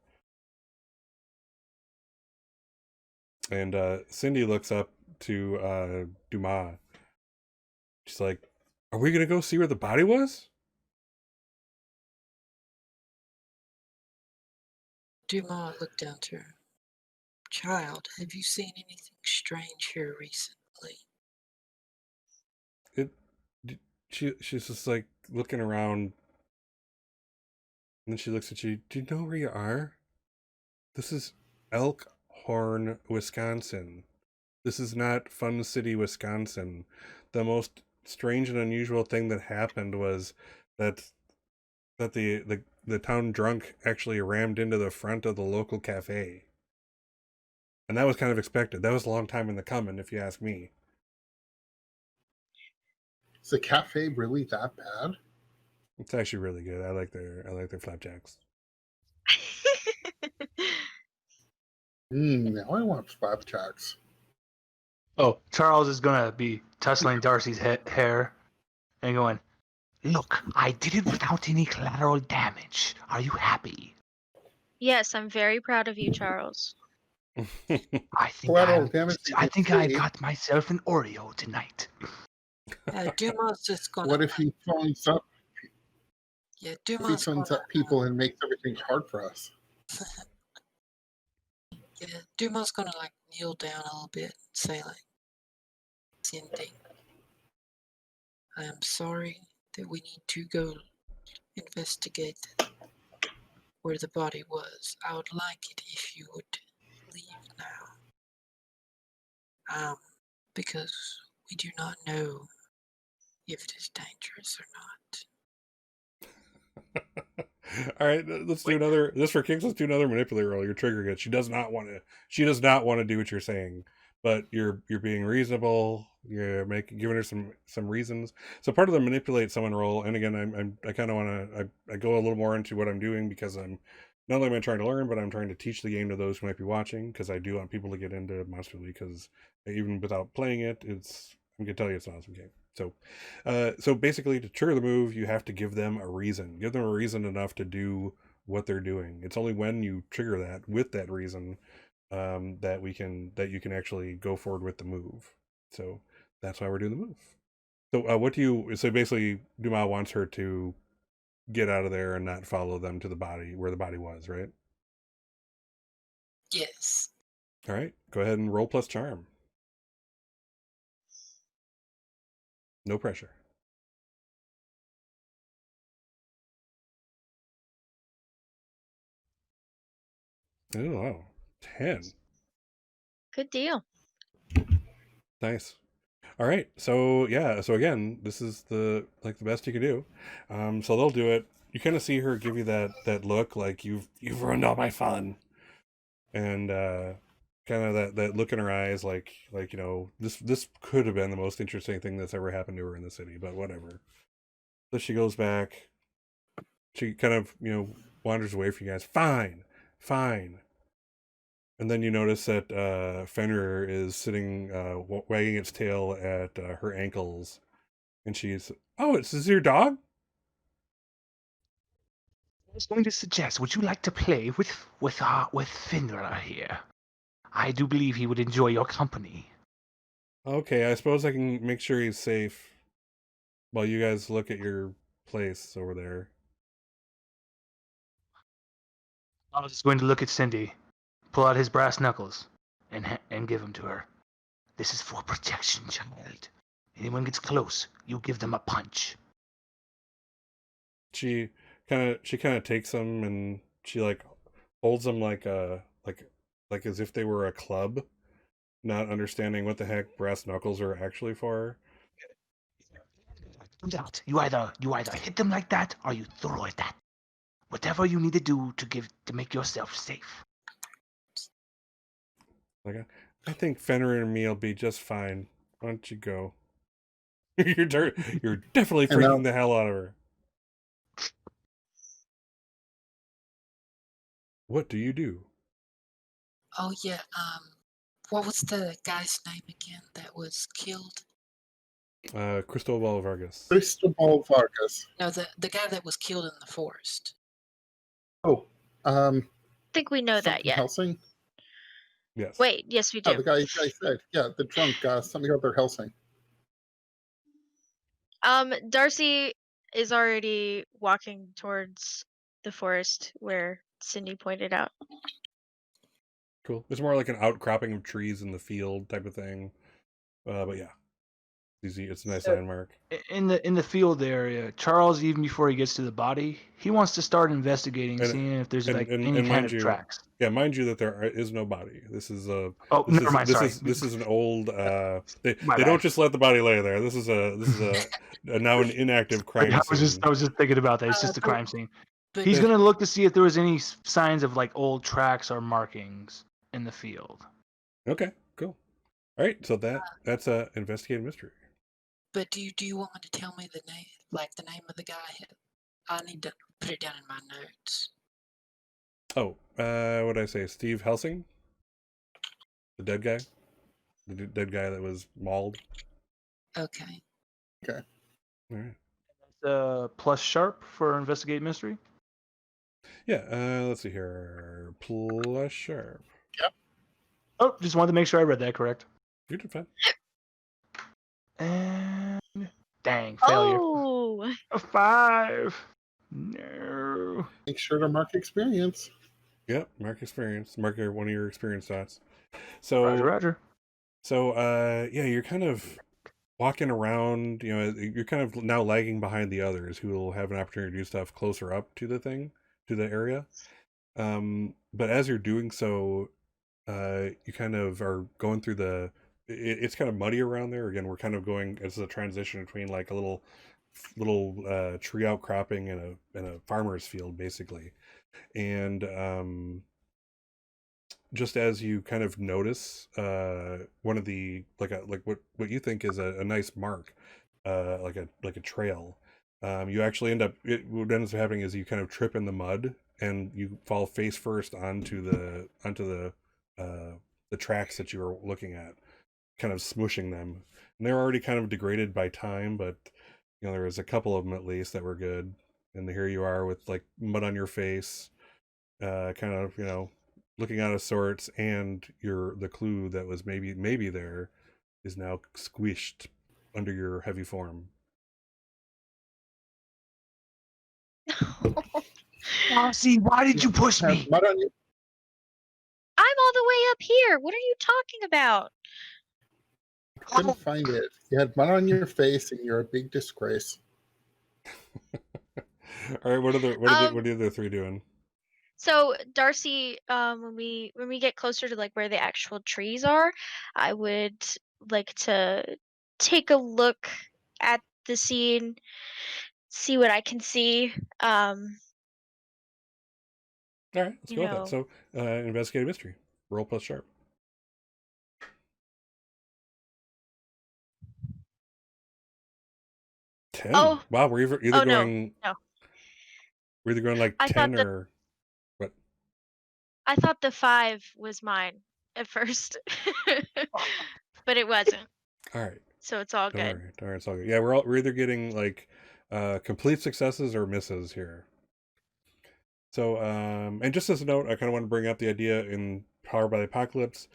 and Cindy looks up to Dumas. She's like, "Are we gonna go see where the body was?" Dumas looked down to her. Child, have you seen anything strange here recently? She's just like looking around, and then she looks at you. Do you know where you are? This is Elkhorn, Wisconsin. This is not Fun City, Wisconsin. The most strange and unusual thing that happened was that the town drunk actually rammed into the front of the local cafe. And that was kind of expected. That was a long time in the coming, if you ask me. Is the cafe really that bad? It's actually really good. I like their flapjacks. Now I want flapjacks. Oh, Charles is going to be tussling Darcy's hair and going, look, I did it without any collateral damage. Are you happy? Yes, I'm very proud of you, Charles. I think I got myself an Oreo tonight. Dumas just gonna. What if he phones up? Yeah, Dumas phones up people and makes everything hard for us. Yeah, Dumas gonna like kneel down a little bit and say like, Cindy, I am sorry that we need to go investigate where the body was. I would like it if you would leave now. Because we do not know if it is dangerous or not. All right, let's do another. This for kicks. Let's do another manipulator roll. Your trigger gets. She does not want to do what you're saying, but you're being reasonable. You're giving her some reasons. So part of the manipulate someone role, and again, I kind of want to I go a little more into what I'm doing because I'm not only am I trying to learn, but I'm trying to teach the game to those who might be watching because I do want people to get into Monster League because even without playing it, I can tell you it's an awesome game. So basically, to trigger the move, you have to give them a reason. Give them a reason enough to do what they're doing. It's only when you trigger that with that reason that you can actually go forward with the move. So that's why we're doing the move. So so basically Duma wants her to get out of there and not follow them to the body where the body was, right? Yes. All right, go ahead and roll plus charm. No pressure. Oh wow. 10. Good deal. Nice. All right. So yeah. So again, this is the best you can do. So they'll do it. You kind of see her give you that look like you've ruined all my fun, and kind of that look in her eyes like this could have been the most interesting thing that's ever happened to her in the city, but whatever. So she goes back. She kind of wanders away from you guys. Fine, fine. And then you notice that Fenrir is sitting, wagging its tail at her ankles, and she's, "Oh, this is your dog." I was going to suggest, would you like to play with Finra here? I do believe he would enjoy your company. Okay, I suppose I can make sure he's safe while you guys look at your place over there. I was just going to look at Cindy, pull out his brass knuckles, and give them to her. This is for protection, child. Anyone gets close, you give them a punch. She kind of takes them and she holds them like as if they were a club, not understanding what the heck brass knuckles are actually for. Out. You either hit them like that or you throw it at. Whatever you need to do to make yourself safe. Like, I think Fenrir and me will be just fine. Why don't you go? you're definitely And freaking the hell out of her. What do you do? Oh yeah. What was the guy's name again that was killed? Cristobal Vargas. Cristobal Vargas. No, the guy that was killed in the forest. Oh, I think we know that something yet. Helsing. Yes. Wait, yes, we Oh, do. the guy said, yeah, the drunk something about their Helsing. Darcy is already walking towards the forest where Cindy pointed out. Cool. It's more like an outcropping of trees in the field type of thing. But yeah, easy. It's a nice landmark. In the field area, Charles, even before he gets to the body, he wants to start investigating, seeing if there's any kind mind of you, tracks. Yeah, mind you that there is no body. This is a. Oh, this never is, mind. This Sorry. is an old. They My don't bad. just let the body lay there. This is a now an inactive crime I scene. was just thinking about that. It's just a crime scene. But He's gonna look to see if there was any signs of like old tracks or markings in the field. Okay, cool. All right, so that's a investigative mystery. But do you want me to tell me the name, like the name of the guy? I need to put it down in my notes. Oh, what did I say? Steve Helsing, the dead guy, dead guy that was mauled. Okay. Okay. All right. Plus sharp for investigate mystery. Yeah. Let's see here. Plus sharp. Oh, just wanted to make sure I read that correct. You did fine. And dang, failure. Oh, A 5. No. Make sure to mark experience. Yep. Mark experience. Mark one of your experience dots. So Roger. So yeah, you're kind of walking around. You're kind of now lagging behind the others who will have an opportunity to do stuff closer up to the area. But as you're doing so, you kind of are going through it's kind of muddy around there. Again, we're kind of going as a transition between like a little tree outcropping and a farmer's field basically. And just as you kind of notice one of the like what you think is a nice mark, like a trail, you actually end up what ends up happening is you kind of trip in the mud and you fall face first onto the tracks that you were looking at, kind of smushing them. And they're already kind of degraded by time, but there was a couple of them at least that were good. And here you are with like mud on your face, kind of looking out of sorts, and the clue that was maybe there is now squished under your heavy form. Darcy, why did you push Have me? mud on your I'm all the way up here. What are you talking about? couldn't find it. You had mud on your face, and you're a big disgrace. All right, what are the other three doing? So Darcy, when we get closer to like where the actual trees are, I would like to take a look at the scene, see what I can see. All right, let's You go with that. know, So, investigate a mystery. Roll plus sharp. 10. Oh, Wow, we're either oh no, going no. we're either going like I 10 thought the or what? I thought the 5 was mine at first, but it wasn't. All right, So it's all don't good. worry. All right, it's all good. Yeah, we're either getting like complete successes or misses here. So, and just as a note, I kind of want to bring up the idea in Power by the Apocalypse.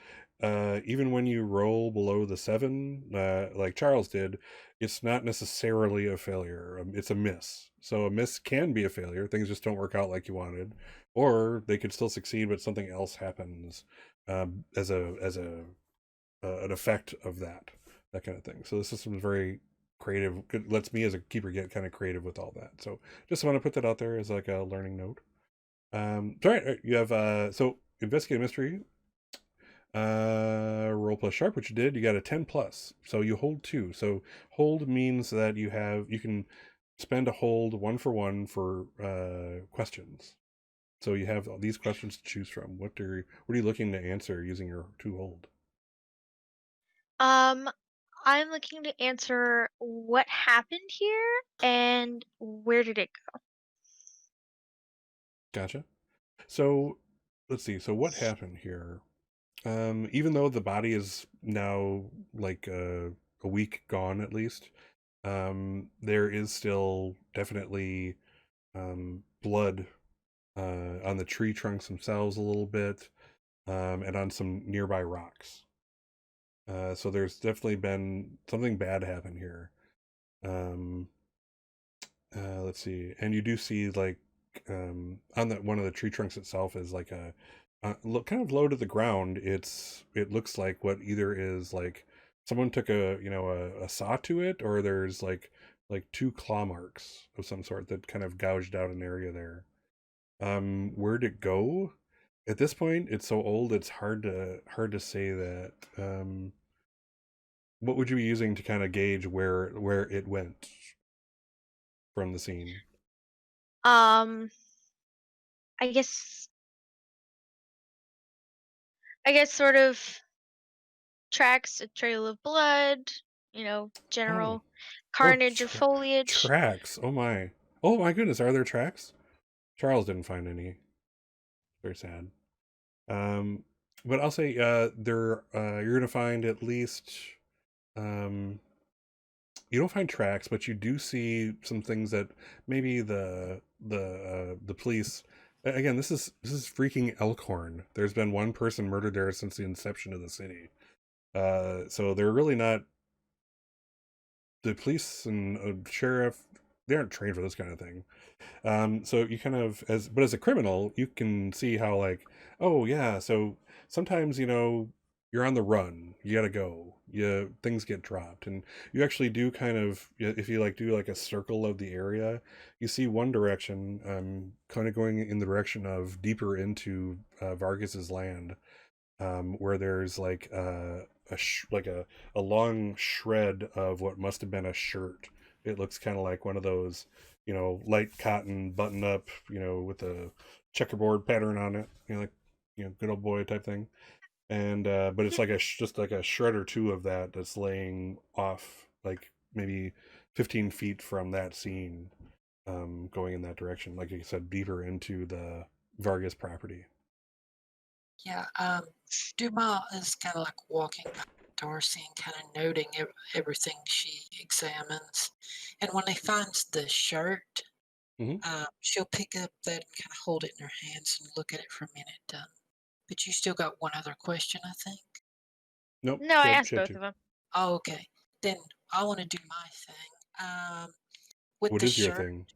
Even when you roll below the 7, like Charles did, it's not necessarily a failure. It's a miss. So a miss can be a failure. Things just don't work out like you wanted, or they could still succeed, but something else happens as an effect of that kind of thing. So the system is very creative. Lets me as a keeper get kind of creative with all that. So just want to put that out there as like a learning note. So all right, you have so investigate a mystery. Roll plus sharp, which you did. You got a 10 plus, so you hold 2. So hold means that you can spend a hold 1 for 1 for questions. So you have these questions to choose from. What are you looking to answer using your 2 hold? Um, I'm looking to answer what happened here and where did it go? Gotcha. So let's see. So what happened here? Even though the body is now like a week gone at least, there is still definitely blood on the tree trunks themselves a little bit, and on some nearby rocks. So there's definitely been something bad happen here. Um, let's see, and you do see like on the one of the tree trunks itself is like a kind of low to the ground. It looks like what either is like someone took a saw to it, or there's like 2 claw marks of some sort that kind of gouged out an area there. Where'd it go? At this point, it's so old it's hard to say that. What would you be using to kind of gauge where it went from the scene? Um, I guess sort of tracks, a trail of blood, Oh, general oh, carnage of foliage. tracks. Oh my goodness, are there tracks? Charles didn't find any. Very sad. Um, but I'll say you're gonna find at least um you don't find tracks, but you do see some things that maybe the police. Again, this is freaking Elkhorn. There's been one person murdered there since the inception of the city. So they're really not the police and sheriff. They aren't trained for this kind of thing. So you kind of as a criminal, you can see how like, oh yeah, so sometimes you're on the run, you gotta go, things get dropped, and you actually do kind of, if you like do like a circle of the area, you see one direction, kind of going in the direction of deeper into Vargas's land, where there's like like a long shred of what must have been a shirt. It looks kind of like one of those, light cotton button up, with a checkerboard pattern on it. Like good old boy type thing. And but it's like just like a shred or two of that that's laying off, like maybe 15 feet from that scene, going in that direction, like you said, deeper into the Vargas property. Yeah, Dumas is kind of like walking by Darcy and kind of noting everything she examines. And when they finds the shirt, Hmm. she'll pick up that and kind of hold it in her hands and look at it for a minute. But you still got one other question, I think. Nope, No, I asked she had both two. of them. Oh, okay. Then I want to do my thing. With What the is your shirt, thing?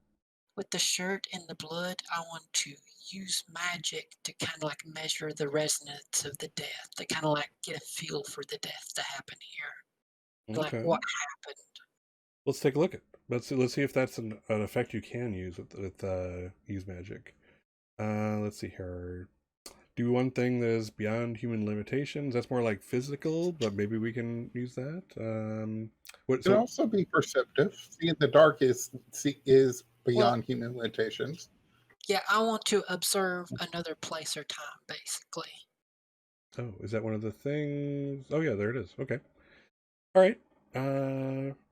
with the shirt and the blood, I want to use magic to kind of like measure the resonance of the death, to kind of like get a feel for the death to happen here, like Okay, what happened. let's take a look at. Let's see if that's an effect you can use with use magic. Let's see here. Do one thing that is beyond human limitations. That's more like physical, but maybe we can use that. What? It can So also be perceptive. See in the dark is Well, beyond human limitations. yeah, I want to observe another place or time, basically. oh, is that one of the things? Oh yeah, there it is. Okay. All right.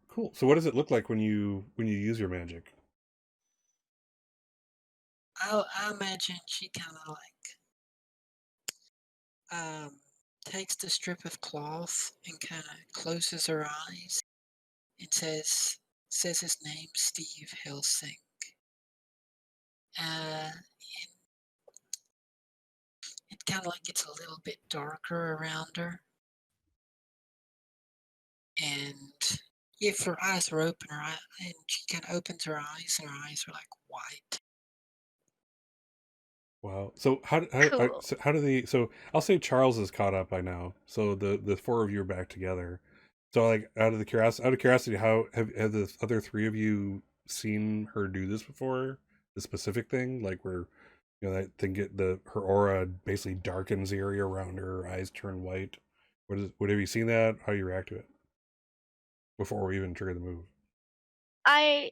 Cool. So what does it look like when you use your magic? I imagine she kind of like takes the strip of cloth and kind of closes her eyes and says his name, Steve Helsing. And it kind of like gets a little bit darker around her. And if her eyes are open, and she kind of opens her eyes, and her eyes are like white. Wow. So Cool. how do they? So I'll say Charles is caught up by now. So the four of you are back together. So like out of curiosity, how have the other three of you seen her do this before? The specific thing, like where that thing get her aura basically darkens the area around her, her eyes turn white. What have you seen that? How do you react to it before we even trigger the move? I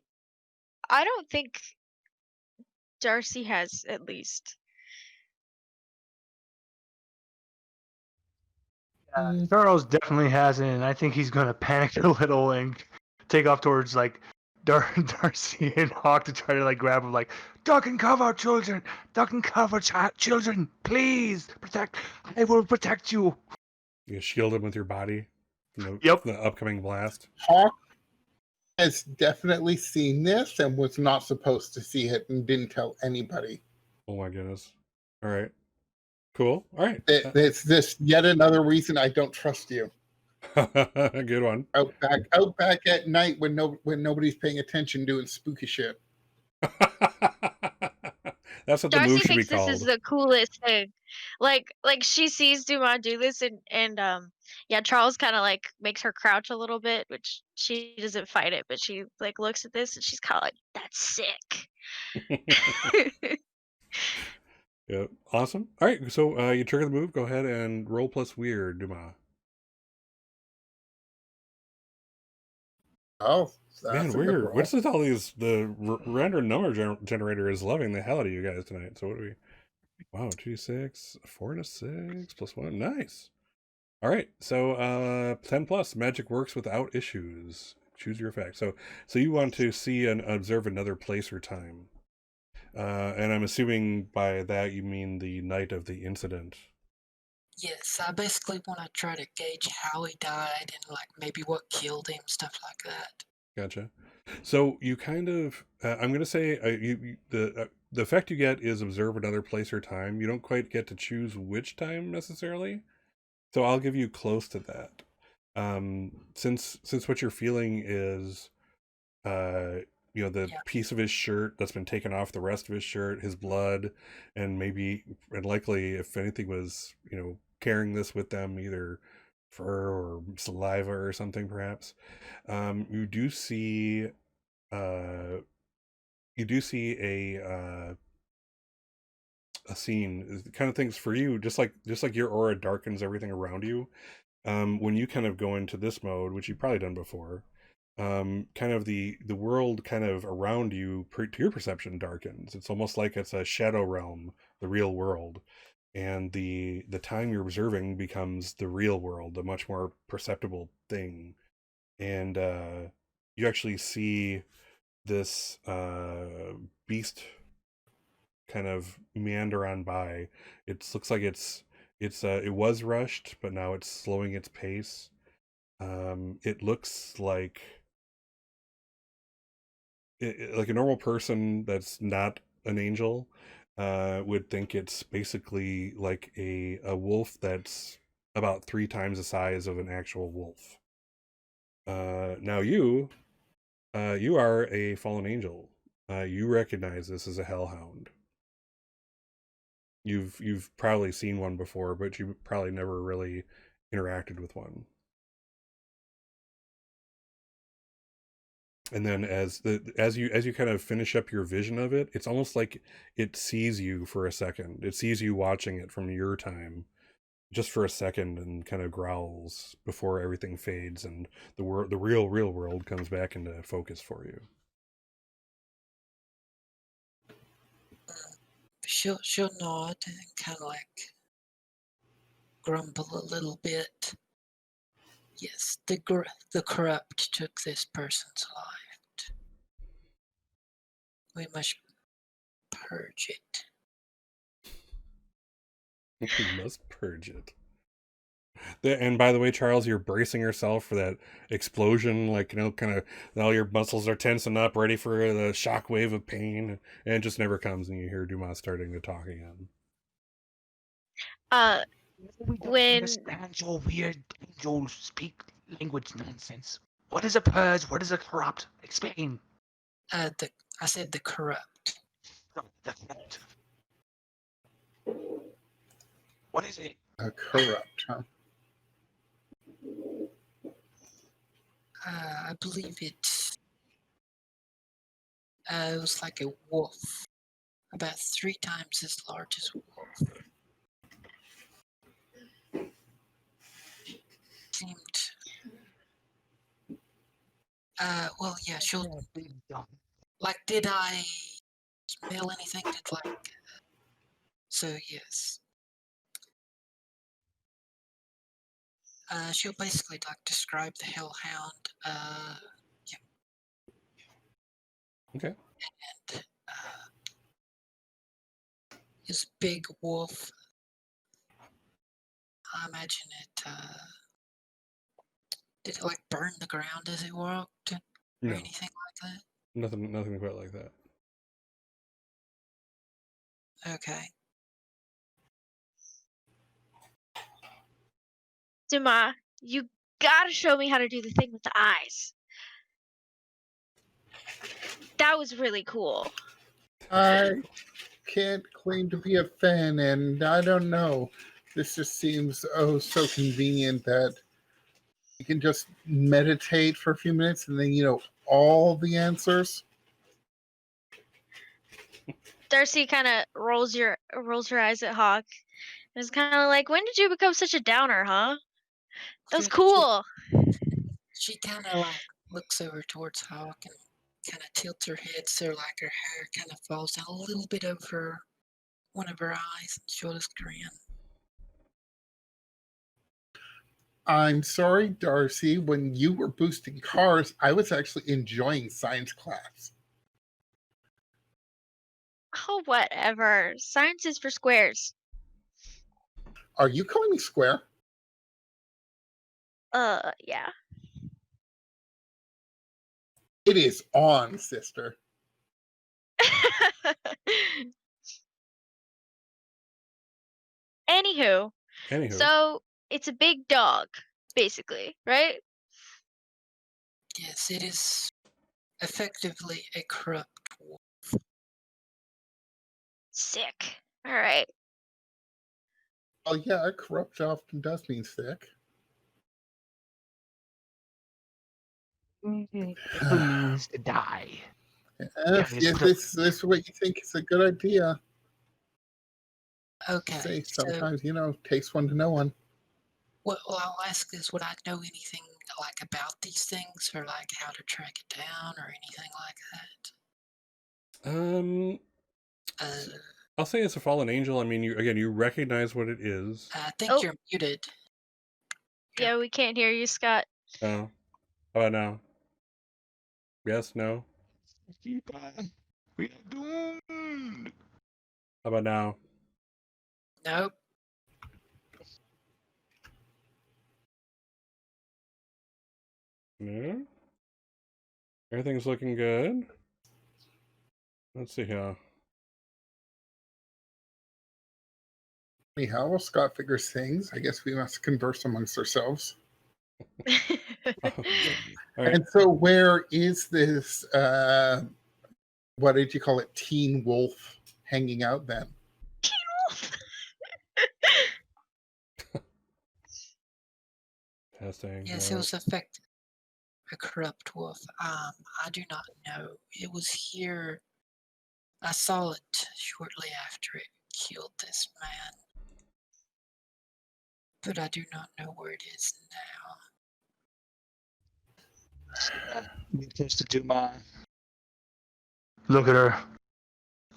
I don't think Darcy has, at least. Charles definitely hasn't, and I think he's gonna panic a little and take off towards like Darcy and Hawk to try to like grab him, like duck and cover, children, duck and cover, children, please protect. I will protect you. You shield him with your body Yep. from the upcoming blast. Hawk has definitely seen this and was not supposed to see it and didn't tell anybody. Oh my goodness! All right, cool. All right, It's this yet another reason I don't trust you. good one. Out back at night when nobody's paying attention doing spooky shit. That's what the move Darcy should be thinks this is called. the coolest thing. Like she sees Dumas do this, and yeah, Charles kind of like makes her crouch a little bit, which she doesn't fight it, but she like looks at this and she's kind of like, "That's sick." Yeah, awesome. All right, so you trigger the move. Go ahead and roll plus weird, Dumas. Oh, Man, that's a good weird. roll. What's with all these? The random number generator is loving the hell out of you guys tonight. So what do we? Wow, 2d6, 4 and a 6 plus 1. Nice. All right, so 10 plus magic works without issues. Choose your effect. So you want to see and observe another place or time. And I'm assuming by that you mean the night of the incident. Yes, I basically want to try to gauge how he died and like maybe what killed him, stuff like that. Gotcha. So you kind of, I'm going to say, the effect you get is observe another place or time. You don't quite get to choose which time necessarily. So I'll give you close to that. Since what you're feeling is, uh, the Yeah, piece of his shirt that's been taken off the rest of his shirt, his blood, and likely, if anything was, carrying this with them, either fur or saliva or something, perhaps. You do see, uh, a scene, kind of things for you, just like your aura darkens everything around you. When you kind of go into this mode, which you've probably done before, kind of the world kind of around you to your perception darkens. It's almost like it's a shadow realm, the real world. and the time you're observing becomes the real world, a much more perceptible thing. And you actually see this beast kind of meander on by. It looks like it was rushed, but now it's slowing its pace. It looks like a normal person that's not an angel would think it's basically like a wolf that's about 3 times the size of an actual wolf. Now you are a fallen angel. You recognize this as a hellhound. You've probably seen one before, but you probably never really interacted with one. And then as you kind of finish up your vision of it, it's almost like it sees you for a second. It sees you watching it from your time just for a second and kind of growls before everything fades and the real world comes back into focus for you. She'll nod and kind of like grumble a little bit. Yes, the corrupt took this person's life. We must purge it. We must purge it. And by the way, Charles, you're bracing yourself for that explosion, like, kind of all your muscles are tensing up, ready for the shockwave of pain, and it just never comes, and you hear Dumas starting to talk again. We don't When understand your weird angel speak language nonsense. What is a purge? What is a corrupt? Explain. I said the corrupt. The corrupt. What is it? Corrupt, huh? I believe it was like a wolf, about 3 times as large as a wolf. Seemed. Well, yeah, she'll. Like, did I smell anything? So yes. She'll basically like describe the hellhound. Yeah. Okay. And his big wolf. I imagine it. Did it like burn the ground as it walked, or No, anything like that? nothing quite like that. Okay. Dumas, you gotta show me how to do the thing with the eyes. That was really cool. I can't claim to be a fan, and I don't know. This just seems so convenient that you can just meditate for a few minutes and then all the answers. Darcy kind of rolls her eyes at Hawk. And it's kind of like, when did you become such a downer, huh? That was cool. She kind of like looks over towards Hawk and kind of tilts her head so like her hair kind of falls down a little bit over one of her eyes, and she'll just grin. I'm sorry, Darcy. When you were boosting cars, I was actually enjoying science class. Oh, whatever. Science is for squares. Are you calling me square? Yeah. It is on, sister. Anywho, so it's a big dog, basically, right? Yes, it is effectively a corrupt wolf. Sick. All right. Oh yeah, corrupt often does mean sick. It means to die. If this is what you think is a good idea. Okay. Say sometimes, takes one to know one. Well, I'll ask this: would I know anything like about these things, or like how to track it down, or anything like that? I'll say it's a fallen angel. I mean, you recognize what it is. I think Oh. you're muted. Yeah, we can't hear you, Scott. Oh, how about now? Yes, no. We are doomed. How about now? Nope. No. Everything's looking good. Let's see here. Anyhow, while Scott figures things, I guess we must converse amongst ourselves. Oh, all right. And so, where is this? What did you call it? Teen wolf hanging out then? Testing. Yes, it was affected. A corrupt wolf. I do not know. It was here. I saw it shortly after it killed this man. But I do not know where it is now. Get close to Duma. Look at her.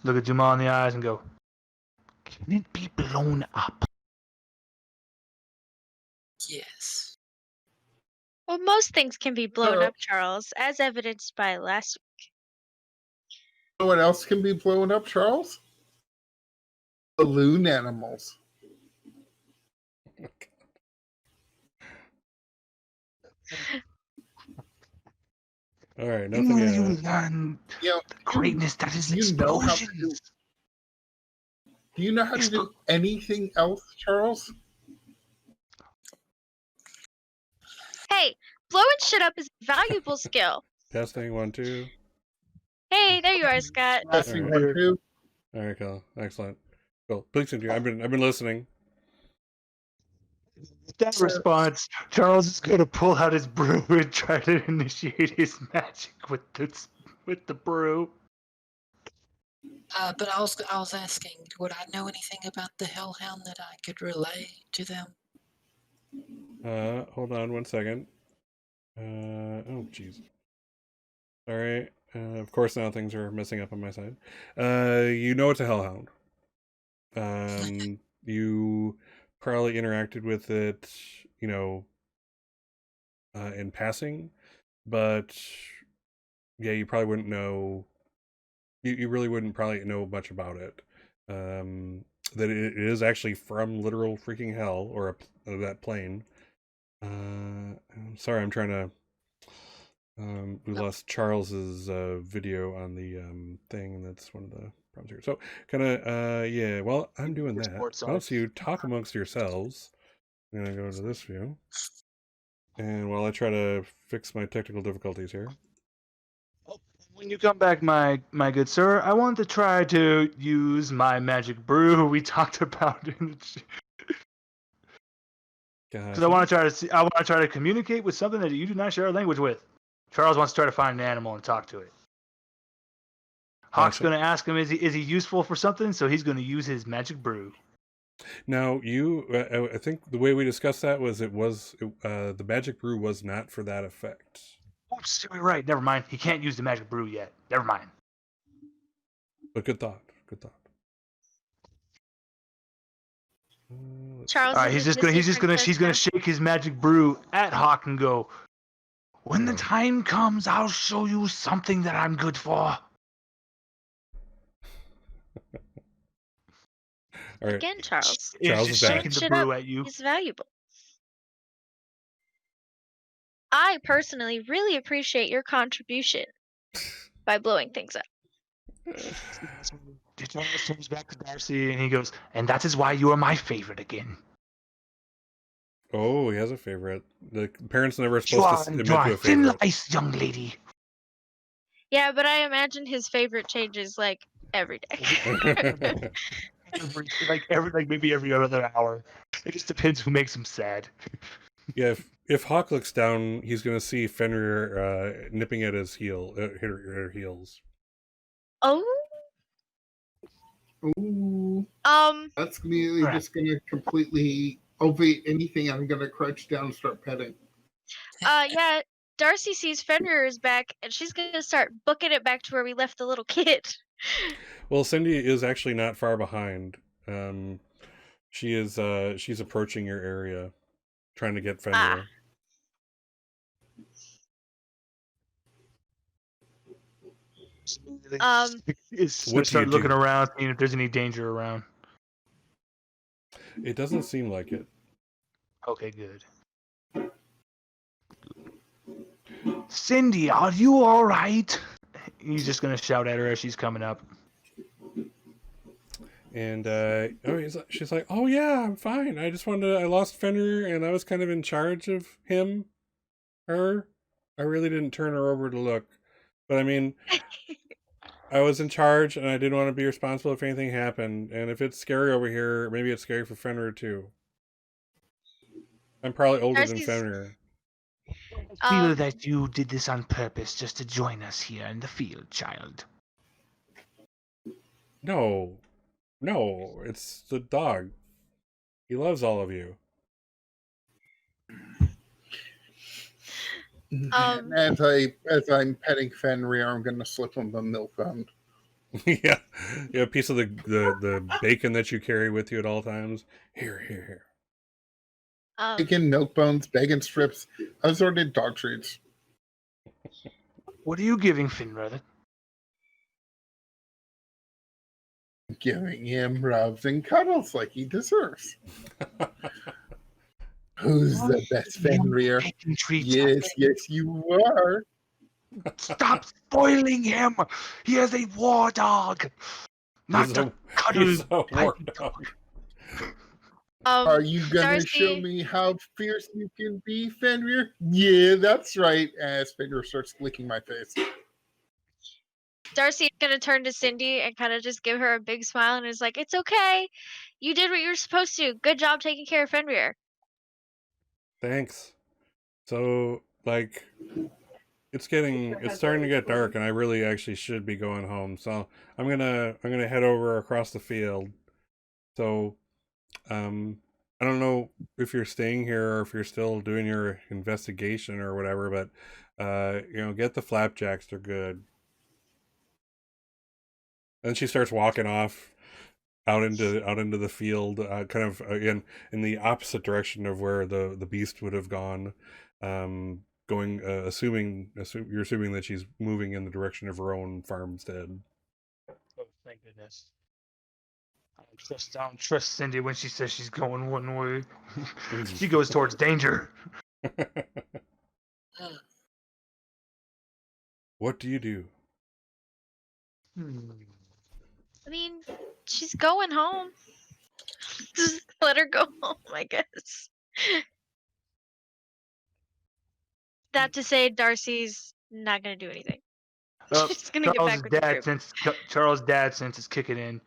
Look at Duma in the eyes and go, can it be blown up? Yes. Well, most things can be blown Sure. up, Charles, as evidenced by last week. You know what else can be blown up, Charles? Balloon animals. All right, When nothing will you yet. learn You know, the greatness that is you know how to explosions? do you know how to do anything else, Charles? Hey, blowing shit up is a valuable skill. Testing 1, 2. Hey, there you are, Scott. Testing Alright. 1, 2. All right, cool. Excellent. Cool. Please continue. I've been listening. With that response, Charles is going to pull out his brew and try to initiate his magic with the brew. But I was asking, would I know anything about the hellhound that I could relay to them? Hold on 1 second. Oh, jeez. Sorry. Of course, now things are messing up on my side. You know it's a hellhound. You probably interacted with it, in passing, but yeah, you probably wouldn't know. You really wouldn't probably know much about it. That it is actually from literal freaking hell or that plane. I'm sorry, I'm trying to. We lost Charles's video on the thing, and that's one of the problems here. So, kind of, yeah. Well, I'm doing that. Sports Well, so you talk amongst yourselves. I'm gonna go to this view, and while I try to fix my technical difficulties here. When you come back, my good sir, I want to try to use my magic brew we talked about in the because I want to try to communicate with something that you do not share a language with. Charles wants to try to find an animal and talk to it. Hawk's Gotcha. going to ask him, is he useful for something? So he's going to use his magic brew. Now, I think the way we discussed that was the magic brew was not for that effect. Oops, you're right. Never mind. He can't use the magic brew yet. Never mind. But good thought. Good thought. Charles, All right, he's gonna shake his magic brew at Hawk and go, when the time comes, I'll show you something that I'm good for. All right. Again, Charles. Charles is back. Shaking the Shit brew up. at you. He's valuable. I personally really appreciate your contribution by blowing things up. Charles turns back to Darcy and he goes, and that is why you are my favorite again. Oh, he has a favorite. The parents never You supposed to are admit to a thin favorite. ice, young lady. Yeah, but I imagine his favorite changes like every day. Maybe every other hour. It just depends who makes him sad. Yeah, if Hawk looks down, he's gonna see Fenrir nipping at his her heels. Oh. Ooh, that's immediately Right. just going to completely obviate anything. I'm going to crouch down and start petting. Yeah. Darcy sees Fenrir is back, and she's gonna start booking it back to where we left the little kid. Well, Cindy is actually not far behind. She's approaching your area, trying to get Fenrir. Is What do start you looking do? around, seeing if there's any danger around. It doesn't seem like it. Okay, good. Cindy, are you all right? He's just gonna shout at her as she's coming up. And she's like, "Oh yeah, I'm fine. I lost Fenrir, and I was kind of in charge of her. I really didn't turn her over to look, but I mean, I was in charge, and I didn't want to be responsible if anything happened. And if it's scary over here, maybe it's scary for Fenrir too. I'm probably older than Fenrir." I feel that you did this on purpose just to join us here in the field, child. No, it's the dog. He loves all of you. As I'm petting Fenrir, I'm going to slip him a milk bone. Yeah, a piece of the bacon that you carry with you at all times. Here. Bacon, milk bones, bacon strips, assorted dog treats. What are you giving Fenrir? Giving him rubs and cuddles like he deserves. Who's the best Fenrir? Yes, you are. Stop spoiling him! He is a war dog, not a cuddle war dog. Are you gonna show me how fierce you can be, Fenrir? Yeah, that's right. As Fenrir starts licking my face. Darcy's gonna turn to Cindy and kind of just give her a big smile and is like, "It's okay. You did what you were supposed to. Good job taking care of Fenrir." Thanks. So, like, it's starting to get dark, and I really actually should be going home. So I'm gonna head over across the field. So, I don't know if you're staying here or if you're still doing your investigation or whatever, but get the flapjacks. They're good. And she starts walking off out into the field, kind of in the opposite direction of where the beast would have gone. Going, you're assuming that she's moving in the direction of her own farmstead. Oh, thank goodness. I don't trust Cindy when she says she's going one way. She goes towards danger. What do you do? I mean, she's going home. Just let her go home, I guess. That to say, Darcy's not gonna do anything. She's gonna get back with the group. Charles' dad sense is kicking in.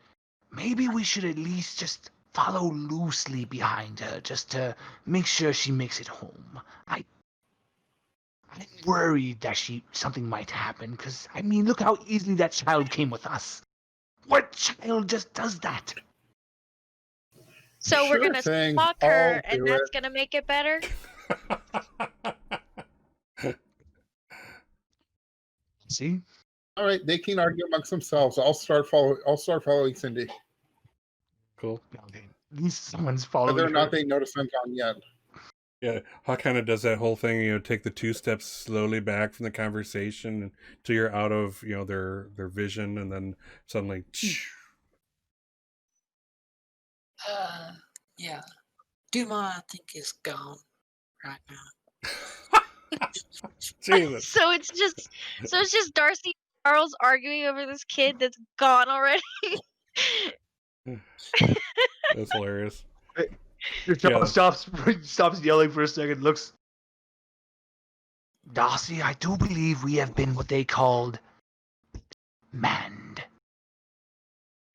Maybe we should at least just follow loosely behind her, just to make sure she makes it home. I'm worried that something might happen, because, I mean, look how easily that child came with us. What child just does that? So we're gonna stalk her, and that's gonna make it better? See? All right, they can argue amongst themselves. I'll start following Cindy. Cool. Okay. At least someone's following Whether or her. not they notice I'm gone yet. Yeah, Hawk kind of does that whole thing, take the 2 steps slowly back from the conversation until you're out of, their vision, and then suddenly. Yeah. Duma, I think, is gone right now. Jesus. So it's just Darcy and Charles arguing over this kid that's gone already. That's hilarious. Charles stops yelling for a second, looks. Darcy, I do believe we have been what they called manned.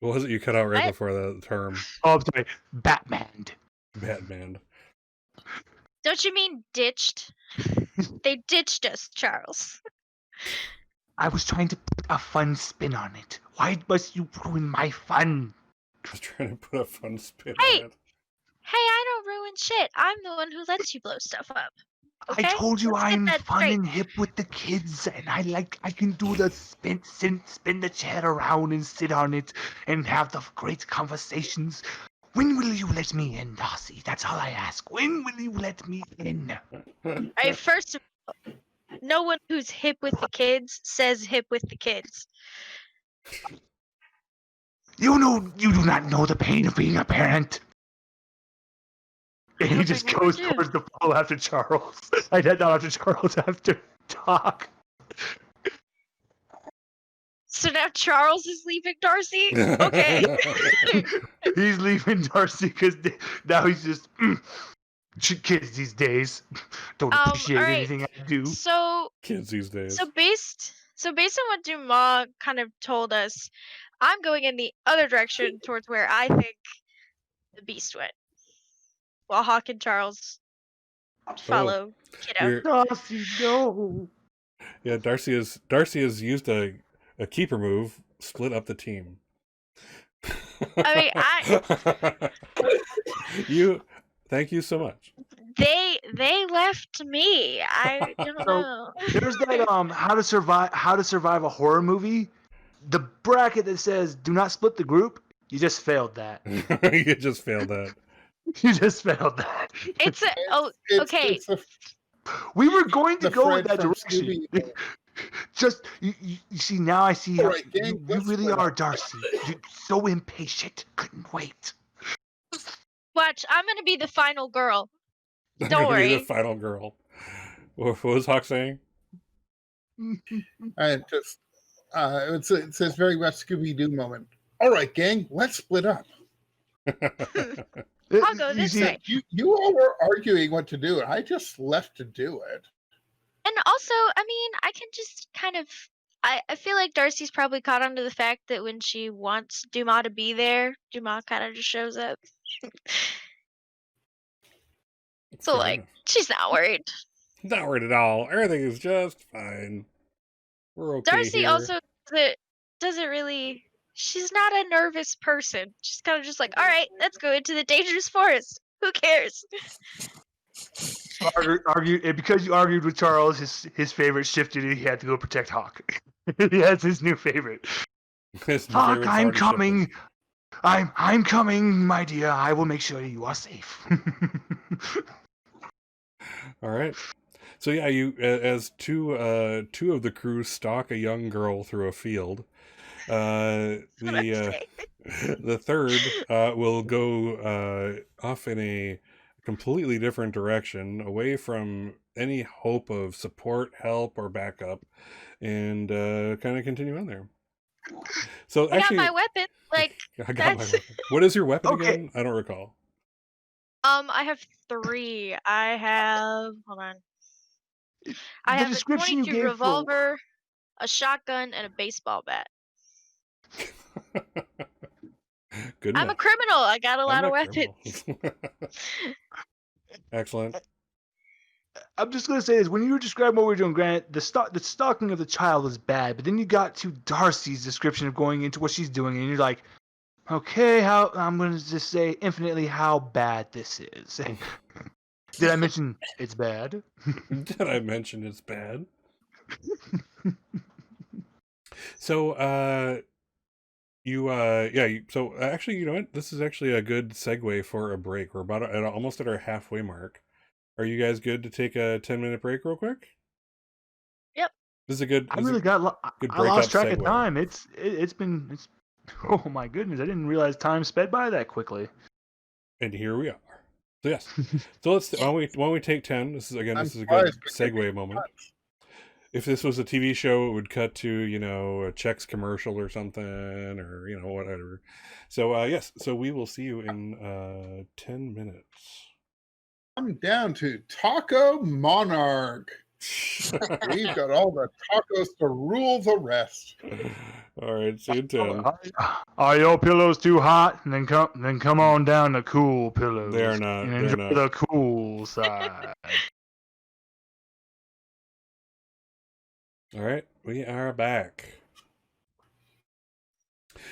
What was it you cut out right before the term? Oh, I'm sorry. Batman. Batman. Don't you mean ditched? They ditched us, Charles. I was trying to put a fun spin on it. Why must you ruin my fun? I was trying to put a fun spin Hey! on it. Hey, I don't ruin shit. I'm the one who lets you blow stuff up. Okay, I told you let's get I'm that fun straight. and hip with the kids, and I can do the spin the chair around and sit on it and have the great conversations. When will you let me in, Darcy? That's all I ask. When will you let me in? All right, first of all, no one who's hip with the kids says hip with the kids. You do not know the pain of being a parent. And he hope I just never goes do. towards the pole after Charles. I did not after Charles after Doc. So now Charles is leaving Darcy? Okay. He's leaving Darcy because now he's just kids these days don't appreciate Alright. anything I do. So Kids these days. based on what Dumas kind of told us, I'm going in the other direction towards where I think the beast went. While Hawk and Charles follow Kiddo. You're- Darcy, no. yeah, Darcy has used a keeper move, split up the team. I mean, Thank you so much. they left me. I don't So, know. There's that how to survive a horror movie. The bracket that says do not split the group. You just failed that. You just failed that. You just failed that. It's a okay. It's the, We were going to the go in Fred that from direction. Scooby. Just you see now I see All right, gang, you let's really split are up. Darcy. You're so impatient. Couldn't wait. Watch, I'm gonna be the final girl. I'm Don't gonna be the worry. final girl. What was Hawk saying? I just it's a very much Scooby Doo moment. All right, gang, let's split up. I'll go You this see, way. You all were arguing what to do, and I just left to do it. And also, I mean, I can just kind of. I feel like Darcy's probably caught on to the fact that when she wants Dumas to be there, Dumas kind of just shows up. So, Fair like, enough. she's not worried. Not worried at all. Everything is just fine. We're okay Darcy here. also doesn't really. She's not a nervous person. She's kind of just like, all right, let's go into the dangerous forest. Who cares? because you argued with Charles, his favorite shifted. He had to go protect Hawk. That's his new favorite. His new Hawk, favorite's I'm already coming. shifted. I'm coming, my dear. I will make sure you are safe. All right. So yeah, you as two of the crew stalk a young girl through a field. The third will go off in a completely different direction, away from any hope of support, help, or backup, and kind of continue on there. So I actually, got my weapon. Like, I got my that's. weapon. What is your weapon Okay. again? I don't recall. I have 3. I have. Hold on. I The have a description you 22 gave for revolver, a shotgun, and a baseball bat. Good I'm a enough. criminal. I got a I'm lot of not weapons. criminal. Excellent. I'm just gonna say this: when you were describing what we were doing, Grant, the stalking of the child was bad, but then you got to Darcy's description of going into what she's doing, and you're like, okay, how I'm gonna just say infinitely how bad this is. Did I mention it's bad? Did I mention it's bad? So, so actually, you know what? This is actually a good segue for a break. We're about almost at our halfway mark. Are you guys good to take a 10-minute break real quick? Yep. This is a good. I really got. good I lost break-up track of segue. time. It's. Oh my goodness! I didn't realize time sped by that quickly. And here we are. So yes. So let's why don't we take 10? This is a good surprised. segue moment. If this was a TV show, it would cut to, you know, a Chex commercial or something, or, you know, whatever. So, yes. So we will see you in 10 minutes. I'm down to Taco Monarch. We've got all the tacos to rule the rest. All right. See you in 10. Are your pillows too hot? Then come on down to Cool Pillows. They are not. And They're enjoy not. the cool side. All right, we are back.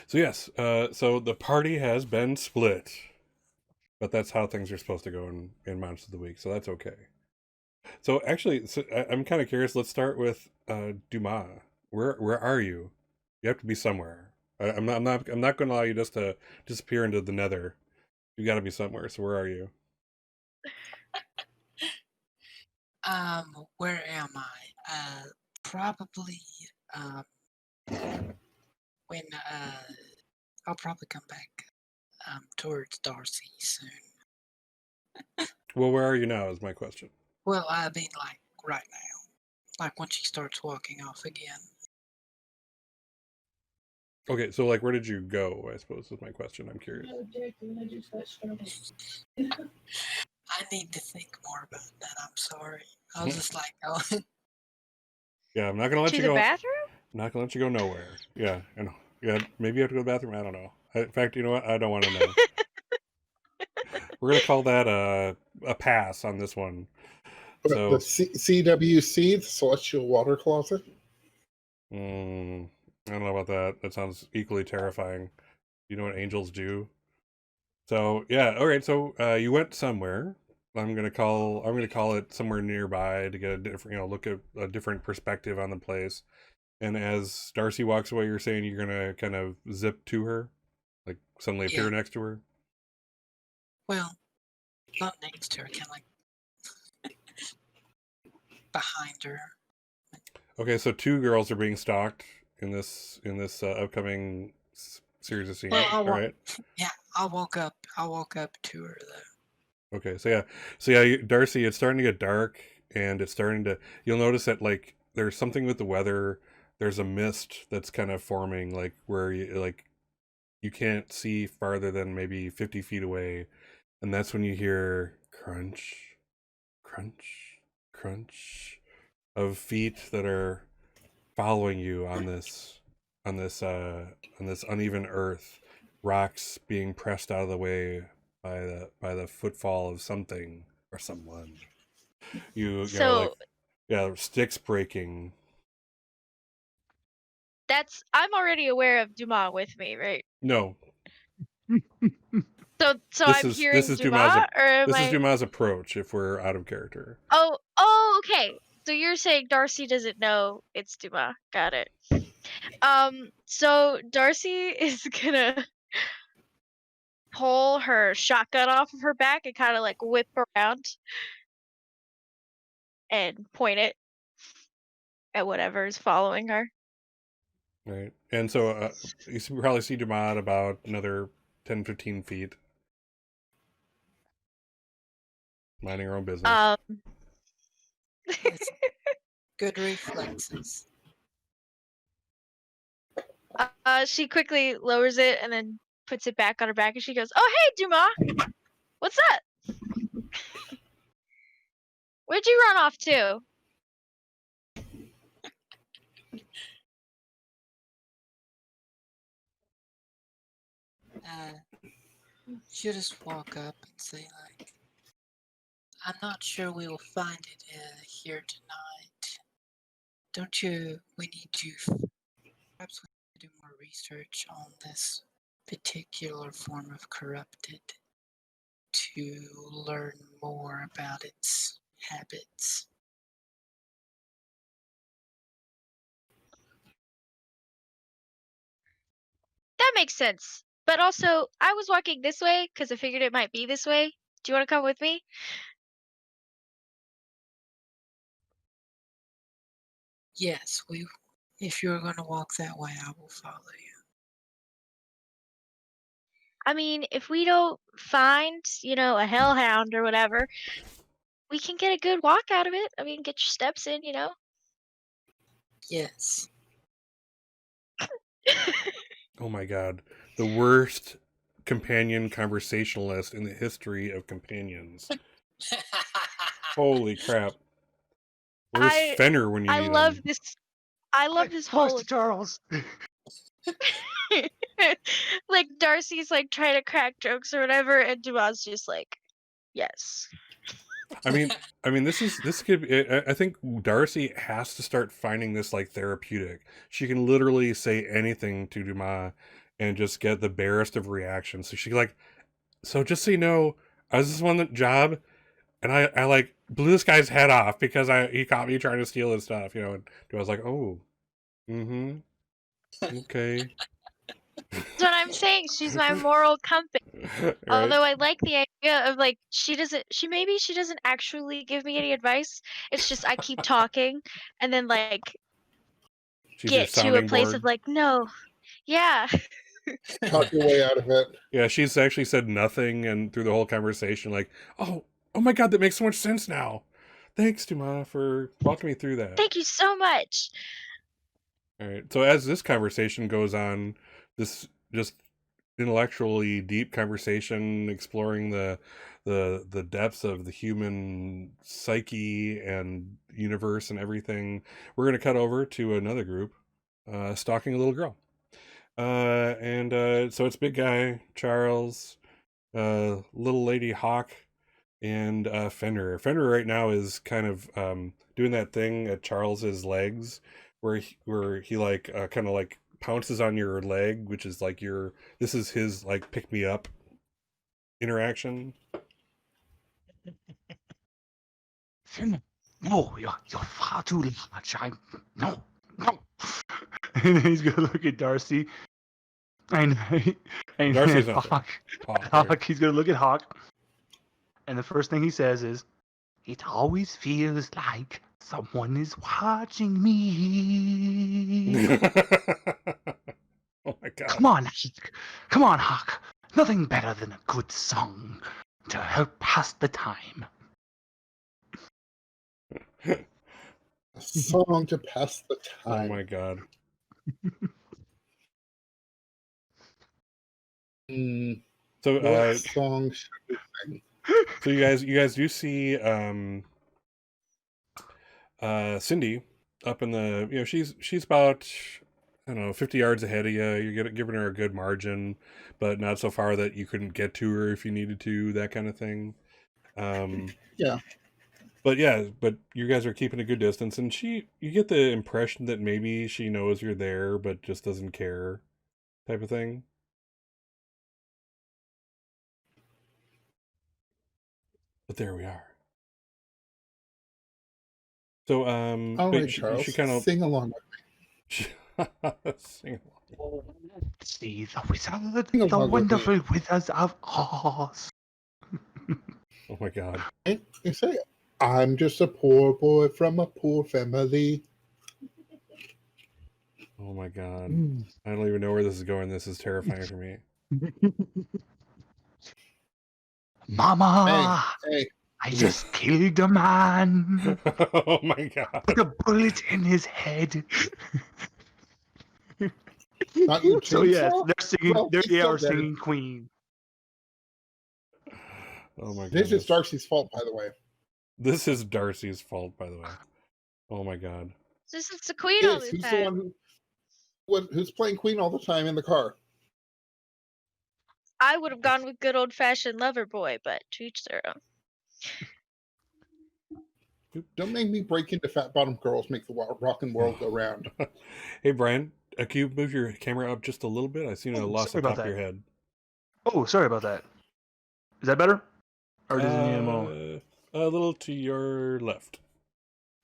So yes, so the party has been split, but that's how things are supposed to go in Monster of the Week, so that's okay. So actually, I'm kind of curious. Let's start with Dumas. Where are you? You have to be somewhere. I'm not going to allow you just to disappear into the nether. You got to be somewhere. So where are you? Where am I? Probably um when I'll probably come back towards Darcy soon. Well, where are you now? Is my question. Well, I mean, like right now, like when she starts walking off again. Okay, so like, where did you go? I suppose is my question. I'm curious. I need to think more about that. I'm sorry. I was just like, oh, Yeah, I'm not gonna let To you the go. bathroom? I'm not gonna let you go nowhere. Yeah, and yeah, maybe you have to go to the bathroom. I don't know. In fact, you know what? I don't want to know. We're gonna call that a pass on this one. But the So, CWC, the Celestial Water Closet. I don't know about that. That sounds equally terrifying. You know what angels do? So yeah, all right. So you went somewhere. I'm gonna call it somewhere nearby to get a different, look at a different perspective on the place. And as Darcy walks away, you're saying you're gonna kind of zip to her, like suddenly yeah. appear next to her. Well, not next to her, kind of like behind her. Okay, so two girls are being stalked in this upcoming series of scenes. Well, All right. yeah, I woke up to her though. Okay, so yeah, Darcy, it's starting to get dark, and it's starting to. You'll notice that like there's something with the weather. There's a mist that's kind of forming, like where you can't see farther than maybe 50 feet away, and that's when you hear crunch, crunch, crunch of feet that are following you on this uneven earth, rocks being pressed out of the way by the footfall of something or someone. You know, like, So yeah, sticks breaking. I'm already aware of Dumas with me, right? No, So I'm hearing Dumas, or am this is I? Dumas' approach if we're out of character. Oh, okay. So you're saying Darcy doesn't know it's Dumas. Got it. So Darcy is gonna pull her shotgun off of her back and kind of like whip around and point it at whatever is following her. Right. And so probably see Dumas at about another 10, 15 feet, minding her own business. It's good reflexes. She quickly lowers it and then puts it back on her back, and she goes, "Oh, hey, Dumas, what's up? Where'd you run off to?" She'll just walk up and say like, I'm not sure we will find it here tonight. Don't you? We need to. Perhaps we need to do more research on this particular form of corrupted to learn more about its habits. That makes sense. But also, I was walking this way because I figured it might be this way. Do you want to come with me? Yes, we. If you're going to walk that way, I will follow you. I mean, if we don't find, a hellhound or whatever, we can get a good walk out of it. I mean, get your steps in, Yes. Oh my god. The worst companion conversationalist in the history of companions. Holy crap. Where's I Fenner when you I need love him? this. I love this whole Master Charles. like Darcy's like trying to crack jokes or whatever, and Dumas just like, yes. I mean, this could be, I think Darcy has to start finding this like therapeutic. She can literally say anything to Dumas and just get the barest of reactions. So she like, so just so you know, I was just on the job and I like blew this guy's head off because he caught me trying to steal his stuff, and I was like, oh, okay. That's what I'm saying. She's my moral compass. Right? Although I like the idea of like she doesn't actually give me any advice. It's just I keep talking and then like She's your get to a sounding place board. of like, no. Yeah. Talk your way out of it. Yeah, she's actually said nothing, and through the whole conversation, like, oh my god, that makes so much sense now. Thanks, Tuma, for walking me through that. Thank you so much. All right. So as this conversation goes on, this just intellectually deep conversation exploring the depths of the human psyche and universe and everything, we're going to cut over to another group stalking a little girl. So it's big guy Charles, little lady Hawk, and Fenrir. Fenrir right now is kind of doing that thing at Charles's legs, where he like kind of like pounces on your leg, which is like this is his like pick me up interaction. No, you're far too large. No. And he's gonna look at Darcy. And Darcy's not Hawk. Hawk, Hawk. He's gonna look at Hawk. And the first thing he says is, "It always feels like someone is watching me." Oh my god. Come on, Hawk. Come on, Hawk. Nothing better than a good song to help pass the time. A song to pass the time. Oh my god. So What song should we sing? so you guys do see Cindy up in the, she's about, I don't know, 50 yards ahead of you. You're giving her a good margin, but not so far that you couldn't get to her if you needed to, that kind of thing. Yeah. But you guys are keeping a good distance, and you get the impression that maybe she knows you're there, but just doesn't care, type of thing. But there we are. So, All but right, Charles, she kind of sing along with sing See the wizard, Sing the along with wonderful wizards of Oz. Oh my god. me. You say, I'm just a poor boy from a poor family. Oh my god. I don't even know where this is going. This is terrifying for me. Mama, Hey, I just killed a man. Oh my god. Put a bullet in his head. not you, So yes, Chainsaw? they're singing. Well, he's They are still dead. singing Queen. Oh my god. This is Darcy's fault, by the way. This is Darcy's fault, by the way. Oh my god. This is the queen all Yes, the he's the time. one who's playing Queen all the time in the car. I would have gone with good old fashioned lover boy, but to each their own. Don't make me break into fat bottom girls, make the rockin' world go round. Hey Brian, can you move your camera up just a little bit? I seen a loss sorry the top about of your that. head. Oh, sorry about that. Is that better? Or does it need a moment? A little to your left.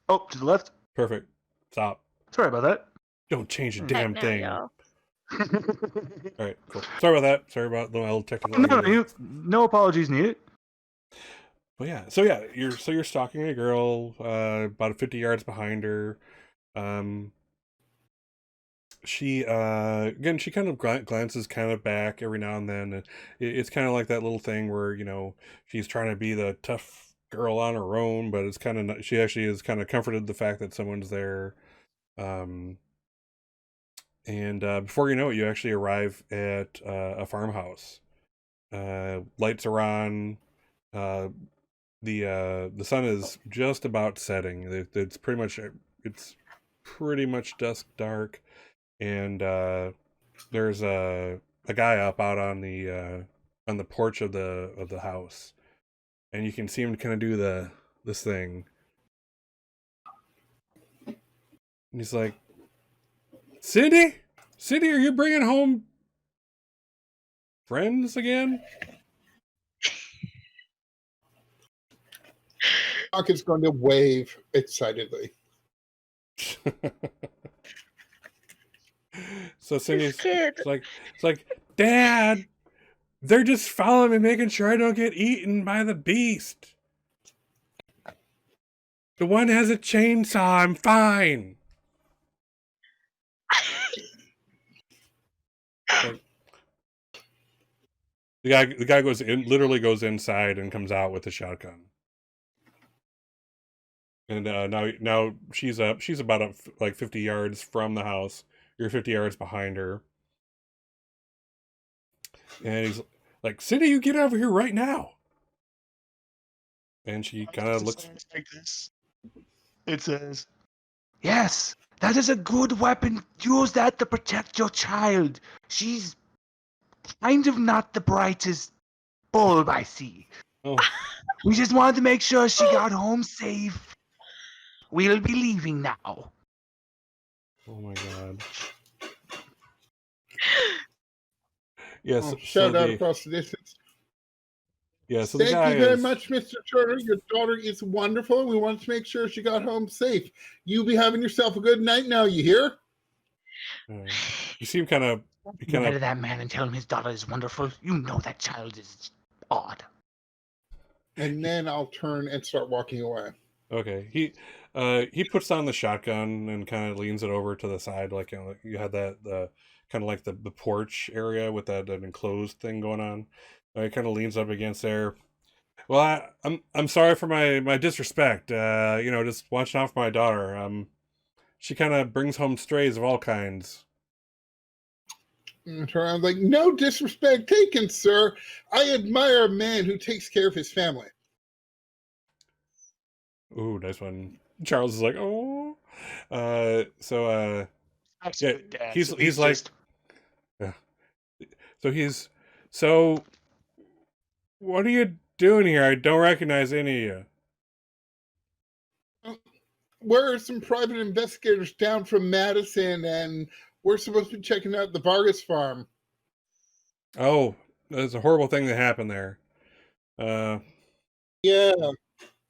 Oh, to the left? Perfect. Stop. Sorry about that. Don't change a Heck damn Now, thing. y'all. All right, cool. Sorry about that. Sorry about the little technical. No apologies needed. But yeah, you're stalking a girl, about 50 yards behind her. She again, she kind of glances kind of back every now and then. It's kind of like that little thing where she's trying to be the tough girl on her own, but it's kind of, she actually is kind of comforted the fact that someone's there. And before you know it, you actually arrive at a farmhouse. Lights are on. The sun is just about setting. It's pretty much dusk dark, and there's a guy up out on the porch of the house, and you can see him kind of do this thing, and he's like, Cindy, are you bringing home friends again? Hawk is going to wave excitedly. So Cindy's kid. it's like, Dad, they're just following me, making sure I don't get eaten by the beast. The one has a chainsaw. I'm fine. Like, the guy goes in, literally goes inside and comes out with a shotgun. And now she's about like 50 yards from the house. You're 50 yards behind her. And he's like, Cindy, you get over here right now. And she kind of looks. Like this. It says, "Yes, that is a good weapon. Use that to protect your child. She's kind of not the brightest bulb I see. Oh, We just wanted to make sure she got home safe. We'll be leaving now." oh my God. Yes. Shout out across the distance. Yeah, so the Thank guy you very is, much, Mr. Turner. Your daughter is wonderful. We wanted to make sure she got home safe. You be having yourself a good night now, you hear? you seem kind of, Get rid of that man and tell him his daughter is wonderful. You know that child is odd. And then I'll turn and start walking away. okay. He puts down the shotgun and kind of leans it over to the side, like, you know, you had the kind of like the porch area with that enclosed thing going on. He kind of leans up against there. Well, I'm sorry for my disrespect. You know, just watching out for my daughter. She kind of brings home strays of all kinds. And turn around like, no disrespect taken, sir. I admire a man who takes care of his family. Ooh, nice one. Charles is like, oh. Yeah, Dad, he's so like, just, yeah. So what are you doing here? I don't recognize any of you. We're some private investigators down from Madison, and we're supposed to be checking out the Vargas farm. Oh, there's a horrible thing that happened there. Yeah,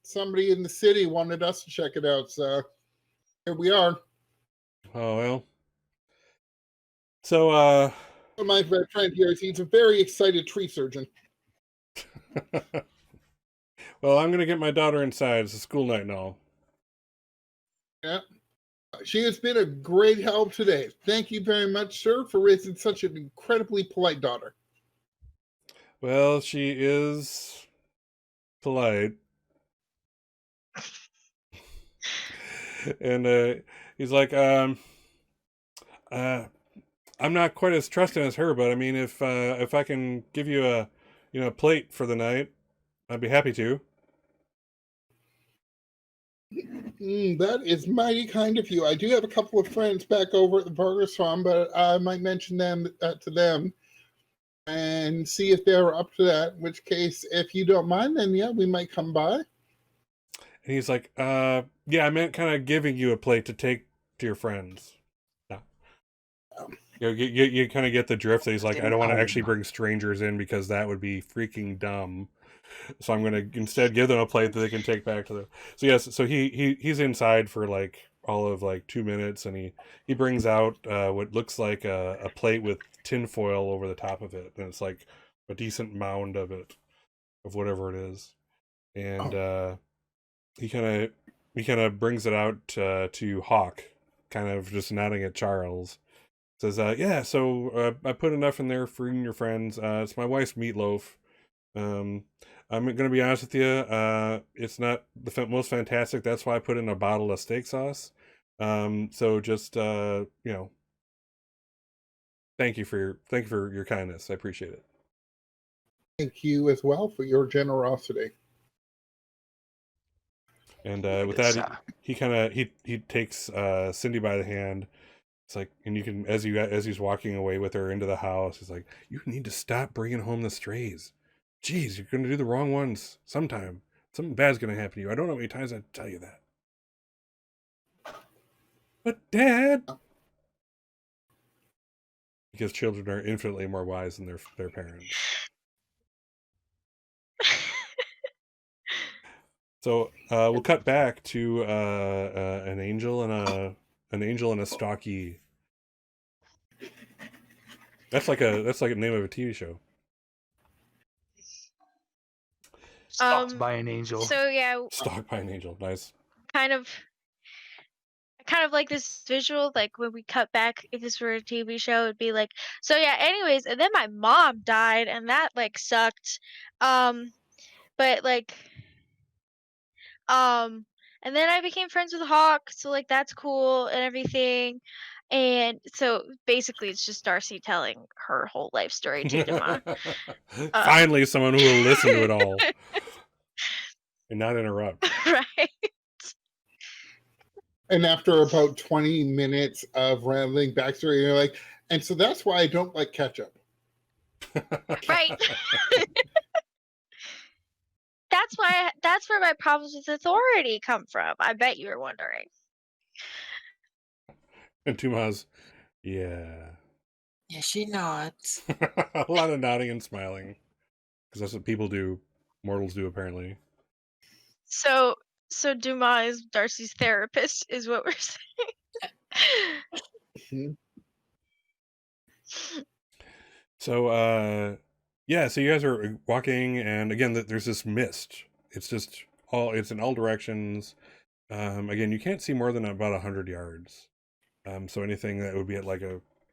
somebody in the city wanted us to check it out, so here we are. Oh well. So My friend here, he's a very excited tree surgeon. well, I'm gonna get my daughter inside. It's a school night and all. Yeah. She has been a great help today. Thank you very much, sir, for raising such an incredibly polite daughter. Well, she is polite. And he's like, I'm not quite as trusting as her, but I mean, if I can give you a plate for the night, I'd be happy to. That is mighty kind of you. I do have a couple of friends back over at the Vargas farm, but I might mention them to them and see if they're up to that. In which case, if you don't mind, then yeah, we might come by. And he's like, yeah, I meant kind of giving you a plate to take to your friends. No. You kind of get the drift that he's like, I don't want to actually bring strangers in because that would be freaking dumb. So I'm going to instead give them a plate that they can take back to them. So yes, so he's inside for like all of like 2 minutes, and he brings out what looks like a plate with tin foil over the top of it, and it's like a decent mound of it, of whatever it is. And he kind of brings it out to Hawk, kind of just nodding at Charles. Says, yeah, so I put enough in there for you and your friends. It's my wife's meatloaf. I'm going to be honest with you. It's not the most fantastic. That's why I put in a bottle of steak sauce. So just, you know, thank you for your kindness. I appreciate it. Thank you as well for your generosity. And with that, he kind of he takes Cindy by the hand. It's like, and you can as he's walking away with her into the house, he's like, you need to stop bringing home the strays. Jeez, you're going to do the wrong ones sometime. Something bad's going to happen to you. I don't know how many times I tell you that. But Dad, because children are infinitely more wise than their parents. So we'll cut back to an angel and a stocky. That's like a name of a TV show. Stalked by an angel. So yeah, Stalked by an angel. Nice. kind of like this visual, like when we cut back, if this were a TV show, it'd be like, so yeah, anyways, and then my mom died and that like sucked. But like and then I became friends with Hawk, so like that's cool and everything. And so basically it's just Darcy telling her whole life story to Dima. Finally, someone who will listen to it all and not interrupt. Right. And after about 20 minutes of rambling backstory, you're like, and so that's why I don't like ketchup. Right. That's where my problems with authority come from. I bet you were wondering. And Tuma's, yeah. Yeah, she nods. A lot of nodding and smiling. Because that's what people do. Mortals do, apparently. So Dumas is Darcy's therapist, is what we're saying. So, yeah, so you guys are walking, and again, there's this mist. It's just it's in all directions. Again, you can't see more than about 100 yards. So anything that would be at like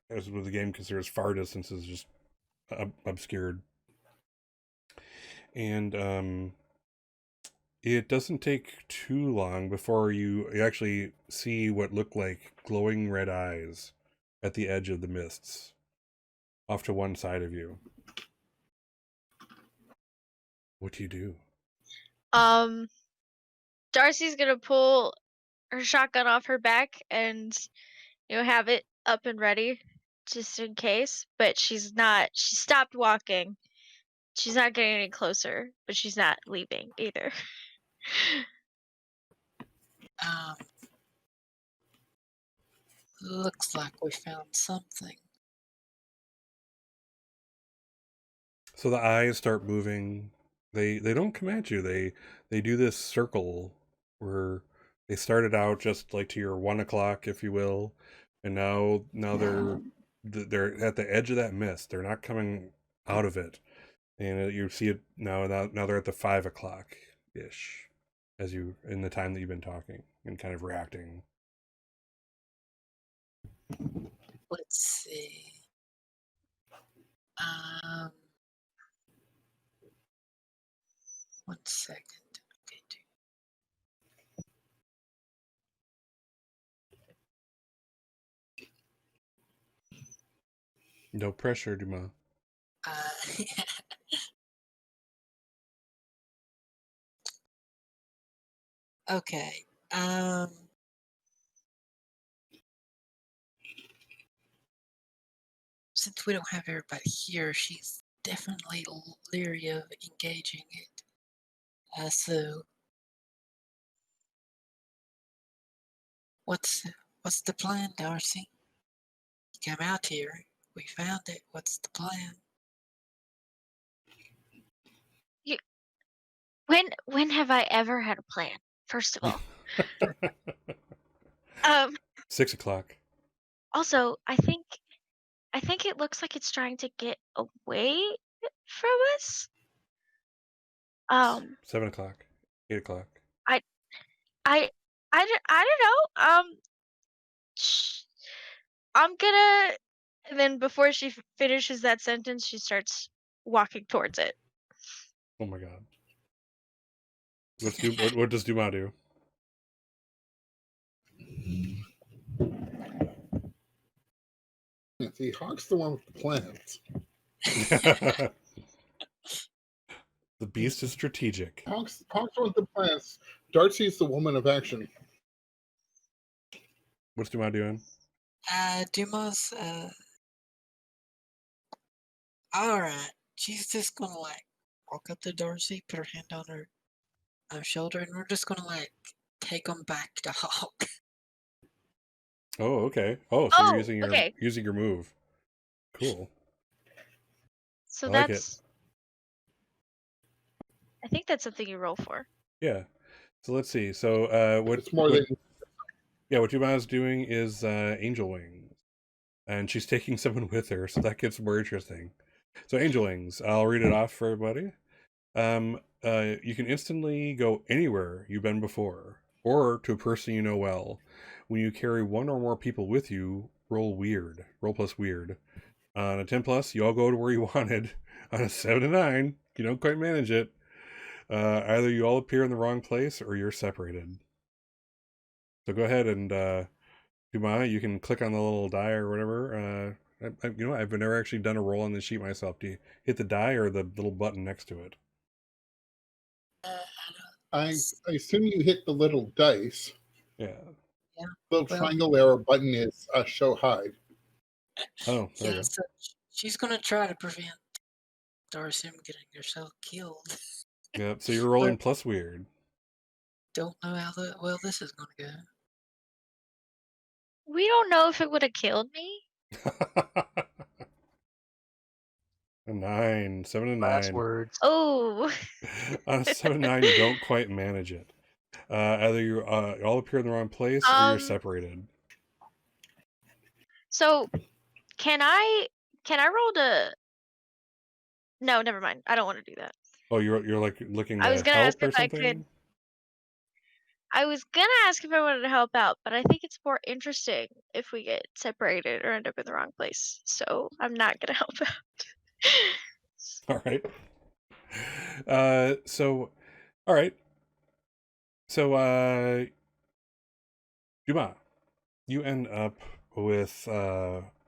as with the game considers far distance is just obscured. And it doesn't take too long before you actually see what look like glowing red eyes at the edge of the mists off to one side of you. What do you do? Darcy's gonna pull her shotgun off her back and have it up and ready just in case, but she stopped walking. She's not getting any closer, but she's not leaving either. Looks like we found something. So the eyes start moving. They don't come at you. They do this circle where they started out just like to your 1 o'clock, if you will, and now they're at the edge of that mist. They're not coming out of it, and you see it now. Now they're at the 5 o'clock ish, as you in the time that you've been talking and kind of reacting. Let's see. One second. Okay. No pressure, Duma. Okay. Since we don't have everybody here, she's definitely leery of engaging it. So, what's the plan, Darcy? You came out here. We found it. What's the plan? When have I ever had a plan? First of all. 6 o'clock. Also, I think it looks like it's trying to get away from us. 7 o'clock. 8 o'clock. I don't know. I'm gonna. And then before she finishes that sentence, she starts walking towards it. Oh my god. What does Duma do? See, Hawk's the one with the plans. The beast is strategic. Hawk's the one with the plans. Darcy's the woman of action. What's Duma doing? Dumas, alright. She's just gonna walk up to Darcy, put her hand on her shoulder, and we're just gonna take them back to Hawk. Oh, okay. Oh, so you're using your move. Cool. So I like it. I think that's something you roll for. Yeah. So let's see. So It's more than what Juma's doing is angel wings, and she's taking someone with her, so that gets more interesting. So angel wings, I'll read it off for everybody. You can instantly go anywhere you've been before, or to a person you know well. When you carry one or more people with you, roll weird. Roll plus weird. On a 10 plus, you all go to where you wanted. On a 7 to 9, you don't quite manage it. Either you all appear in the wrong place or you're separated. So go ahead and Duma, you can click on the little die or whatever. You know, I've never actually done a roll on the sheet myself. Do you hit the die or the little button next to it? I assume you hit the little dice. Yeah. Little Well- triangle there or button is show hide. Oh, there you Yeah, go. so she's gonna try to prevent Darcy from getting herself killed. Yep. So you're rolling plus weird. Don't know how well this is gonna go. We don't know if it would have killed me. A 9, 7 to 9. Last words. Oh, On a 7 to 9, you don't quite manage it. Either you all appear in the wrong place or you're separated. so can I roll to? No, never mind. I don't want to do that. Oh, you're like looking I was to gonna help ask or if I something? could. I was gonna ask if I wanted to help out, but I think it's more interesting if we get separated or end up in the wrong place. So I'm not gonna help out. All right. All right. So, Duma, you end up with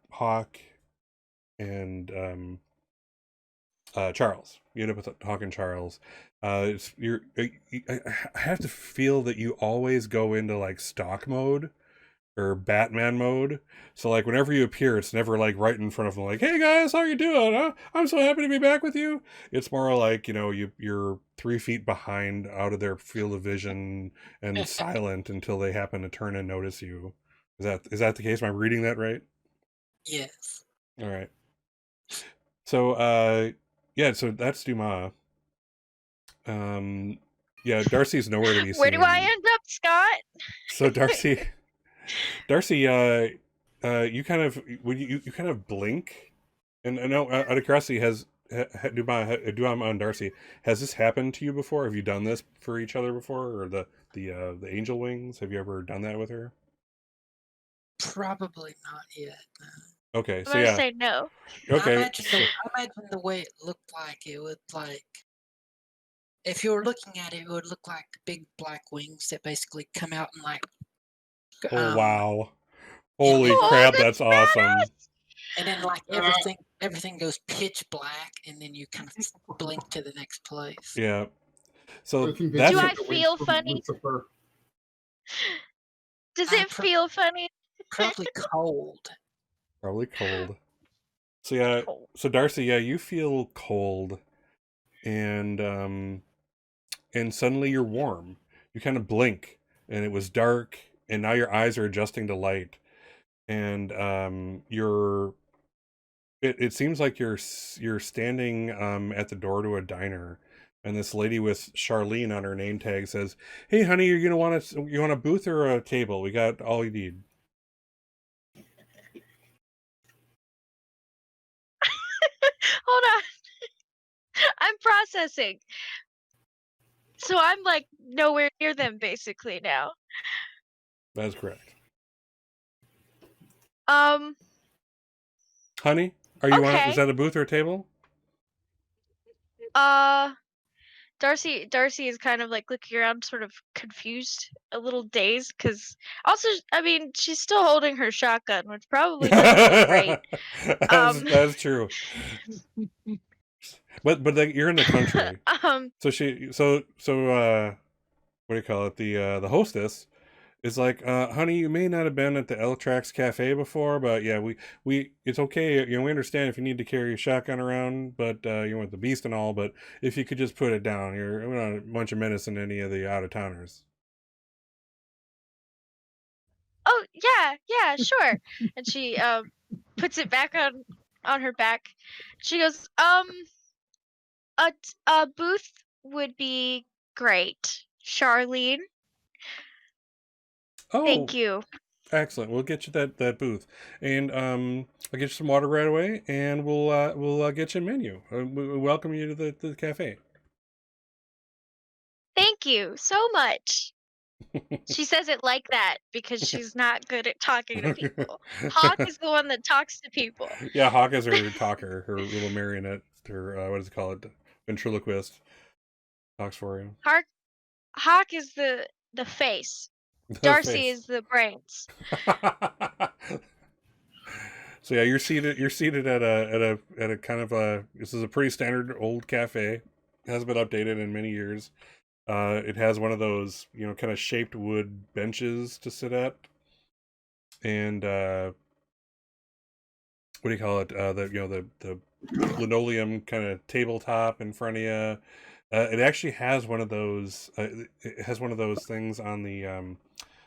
Hawk and Charles. You end up with Hawk and Charles. I have to feel that you always go into like stock mode or Batman mode. So like whenever you appear, it's never like right in front of them, like, "Hey guys, how you doing? Huh? I'm so happy to be back with you." It's more like, you know, you're 3 feet behind, out of their field of vision, and silent until they happen to turn and notice you. Is that the case? Am I reading that right? Yes. All right. So yeah, so that's Duma. Yeah, Darcy's nowhere to be seen. Where do I end up, Scott? So Darcy, you kind of when you kind of blink, and I know out of curiosity, Duma on Darcy, has this happened to you before? Have you done this for each other before, or the angel wings? Have you ever done that with her? Probably not yet. No. Okay, I'm so gonna yeah, say no. okay. I imagine the way it looked like it would like. If you were looking at it, it would look like big black wings that basically come out and like. Oh wow! Holy Oh, crap, that's that's awesome! And then like everything goes pitch black, and then you kind of blink to the next place. Yeah. So Do that's I feel funny? Lucifer. Does it feel funny? Probably cold. probably cold. So yeah, Cold. so Darcy, yeah, you feel cold, and suddenly you're warm. You kind of blink, and it was dark, and now your eyes are adjusting to light, and it seems like you're standing at the door to a diner, and this lady with Charlene on her name tag says, "Hey, honey, you want a booth or a table? We got all you need." Hold on. I'm processing. So I'm like nowhere near them basically now. That is correct. Honey, are you on? Okay. Is that a booth or a table? Darcy is kind of like looking around, sort of confused, a little dazed, because also, I mean, she's still holding her shotgun, which probably doesn't look great. That's true. But like, you're in the country. So what do you call it? The hostess is like, honey, you may not have been at the Eltrax Cafe before, but yeah, we it's okay. You know, we understand if you need to carry your shotgun around, but you want the beast and all, but if you could just put it down, we're not a bunch of menace in any of the out of towners. Oh yeah, sure. And she puts it back on her back. She goes, a booth would be great. Charlene, Oh, thank you. excellent. We'll get you that booth, and I'll get you some water right away, and we'll get you a menu. We welcome you to the cafe. Thank you so much. She says it like that because she's not good at talking to people. Hawk is the one that talks to people. Yeah, Hawk is her talker, her little marionette, her what does it call it, ventriloquist, talks for you. Hawk is the face. The Darcy face. is the brains. So yeah, you're seated at a kind of a, this is a pretty standard old cafe. It hasn't been updated in many years. It has one of those, kind of shaped wood benches to sit at, and what do you call it? The linoleum kind of tabletop in front of you. It actually has one of those. It has one of those things on the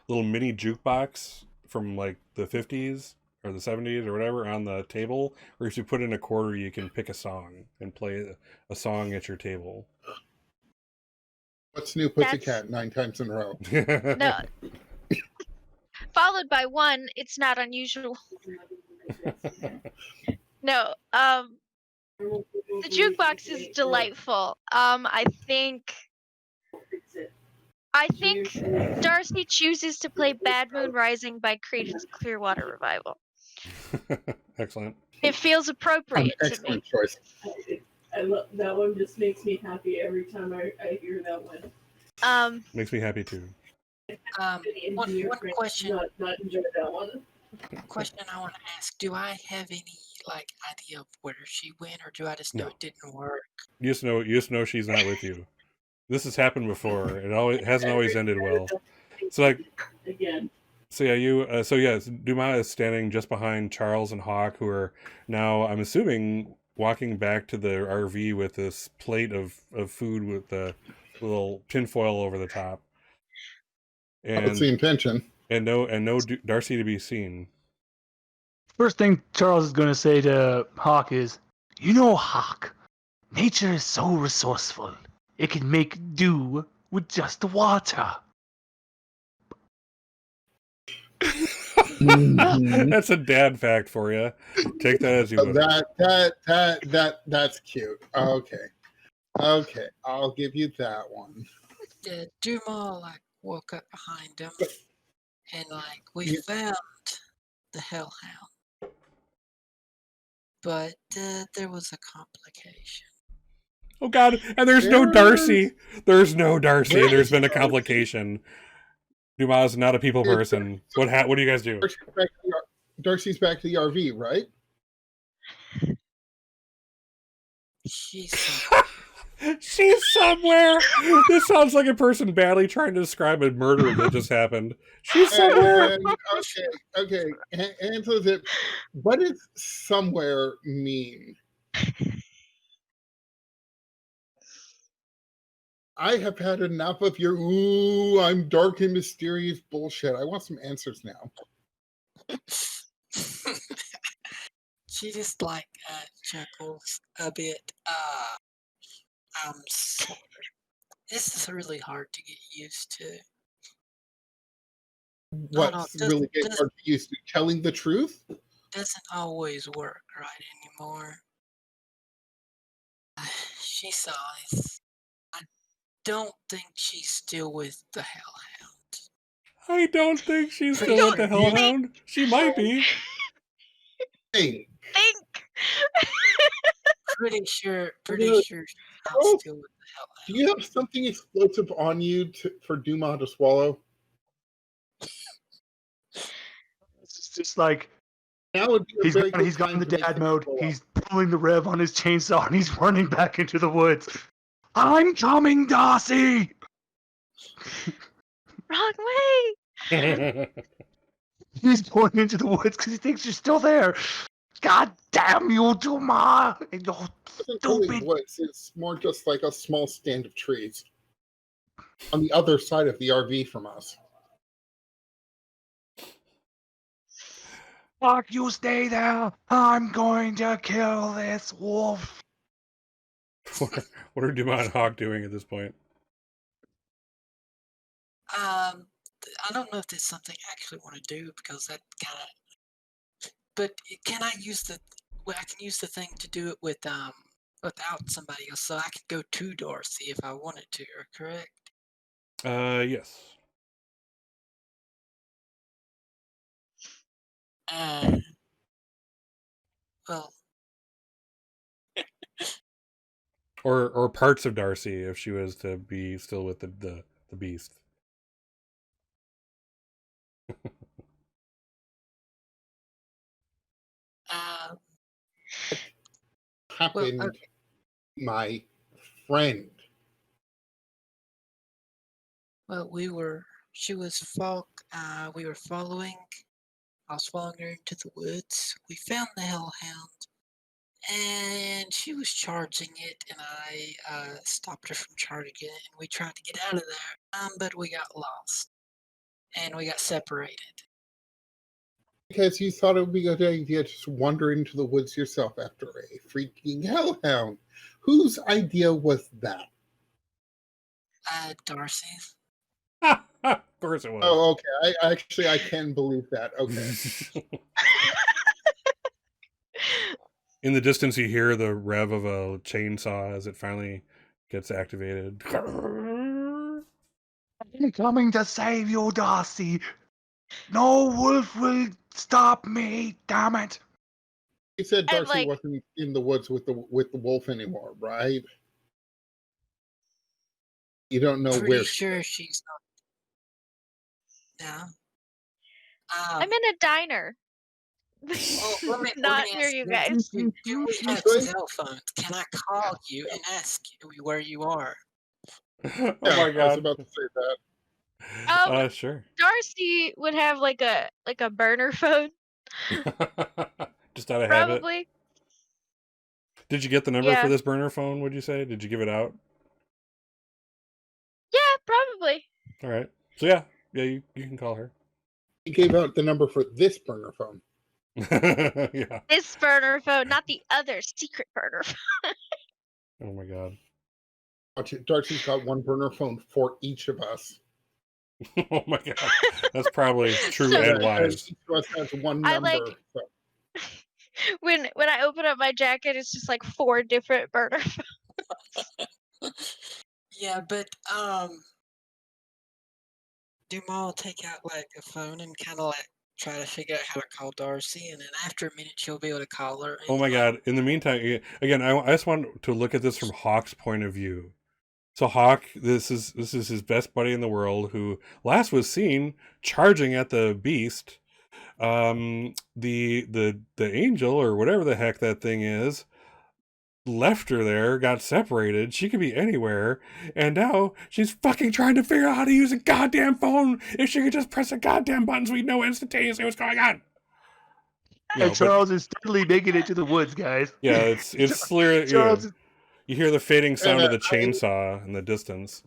little mini jukebox from like the 50s or the 70s or whatever on the table, where if you put in a quarter, you can pick a song and play a song at your table. What's new, Pussycat? 9 times in a row. No. Followed by one, it's not unusual. No, the jukebox is delightful. I think Darcy chooses to play Bad Moon Rising by Creedence Clearwater Revival. Excellent. It feels appropriate to me. Excellent choice. I love that one. Just makes me happy every time I hear that one. Makes me happy too. One question. Not enjoy that one. Question I want to ask: do I have any idea of where she went, or do I just know it didn't work? You just know she's not with you. This has happened before. It hasn't always ended well. So again. So yeah, Dumas is standing just behind Charles and Hawk, who are now, I'm assuming, walking back to the RV with this plate of food with the little tinfoil over the top. And That's the intention. And no Darcy to be seen. First thing Charles is going to say to Hawk is, Hawk, nature is so resourceful. It can make do with just water. That's a dad fact for you. Take that as you will. That's cute. Okay, I'll give you that one. Dumas woke up behind him, and we found the hellhound, but there was a complication. Oh God! And there's no Darcy. There's no Darcy. And there's been a complication. Dumas is not a people person. What do you guys do? Darcy's back to the RV, right? She's somewhere. This sounds like a person badly trying to describe a murder that just happened. She's somewhere. Okay. Answer it. What does somewhere mean? I have had enough of your I'm dark and mysterious bullshit. I want some answers now. She just chuckles a bit. I'm sorry. This is really hard to get used to. What's really getting hard to get used to? Telling the truth? Doesn't always work right anymore. She sighs. I don't think she's still with the hellhound. I don't think she's still with the hellhound. She might be. Think. Pretty sure she's still with the hellhound. Do you have something explosive on you for Dumas to swallow? It's just like now would be he's got in the dad mode. He's pulling the rev on his chainsaw and he's running back into the woods. I'm coming, Darcy! Wrong way! He's going into the woods because he thinks you're still there. God damn you, Dumas! You stupid! Woods. It's more just like a small stand of trees on the other side of the RV from us. Fuck, you stay there. I'm going to kill this wolf. What are Dumas and Hawk doing at this point? I don't know if there's something I actually want to do because that kind of. But can I use the? Well, I can use the thing to do it without somebody else, so I could go to Darcy if I wanted to. Correct? Yes. Uh, well, Or parts of Darcy if she was to be still with the beast. uh, Happened, okay. my friend. Well, she was we were following. I was following her into the woods. We found the hellhound, and she was charging it, and I stopped her from charging it, and we tried to get out of there, but we got lost, and we got separated. Because you thought it would be a good idea to just wander into the woods yourself after a freaking hellhound. Whose idea was that? Darcy's. Of course it was. Oh, okay. I can believe that. Okay. In the distance, you hear the rev of a chainsaw as it finally gets activated. I'm coming to save you, Darcy. No wolf will stop me, damn it. You said And, Darcy like- wasn't in the woods with the wolf anymore, right? You don't know Pretty where. sure she's not. No. I'm in a diner. Well, let me Not near ask you you, guys. do we have Good. cell phones? Can I call you and ask you where you are? Oh Yeah, my I was god. about to say that. Sure. Darcy would have like a burner phone, Just out of habit. probably. Did you get the number Yeah. for this burner phone, would you say? Did you give it out? Yeah, probably. All right. So yeah, you can call her. He gave out the number for this burner phone. Yeah. This burner phone, not the other secret burner phone. Oh my god. Darcy's got one burner phone for each of us. Oh my god. That's probably true So- and And wise. each of us has one I number. like- so. When I open up my jacket, it's just like 4 different burner phones. Yeah, but Dumas will take out like a phone and kind of like try to figure out how to call Darcy, and then after a minute she'll be able to call her. Oh my god. In the meantime, again, I just want to look at this from Hawk's point of view. So Hawk, this is his best buddy in the world who last was seen charging at the beast. The angel or whatever the heck that thing is left her there, got separated. She could be anywhere, and now she's fucking trying to figure out how to use a goddamn phone. If she could just press the goddamn buttons, we'd know instantaneously what's going on. You know, And Charles is steadily making it to the woods, guys. yeah, it's clear. Charles is You hear the fading sound of the chainsaw in the distance.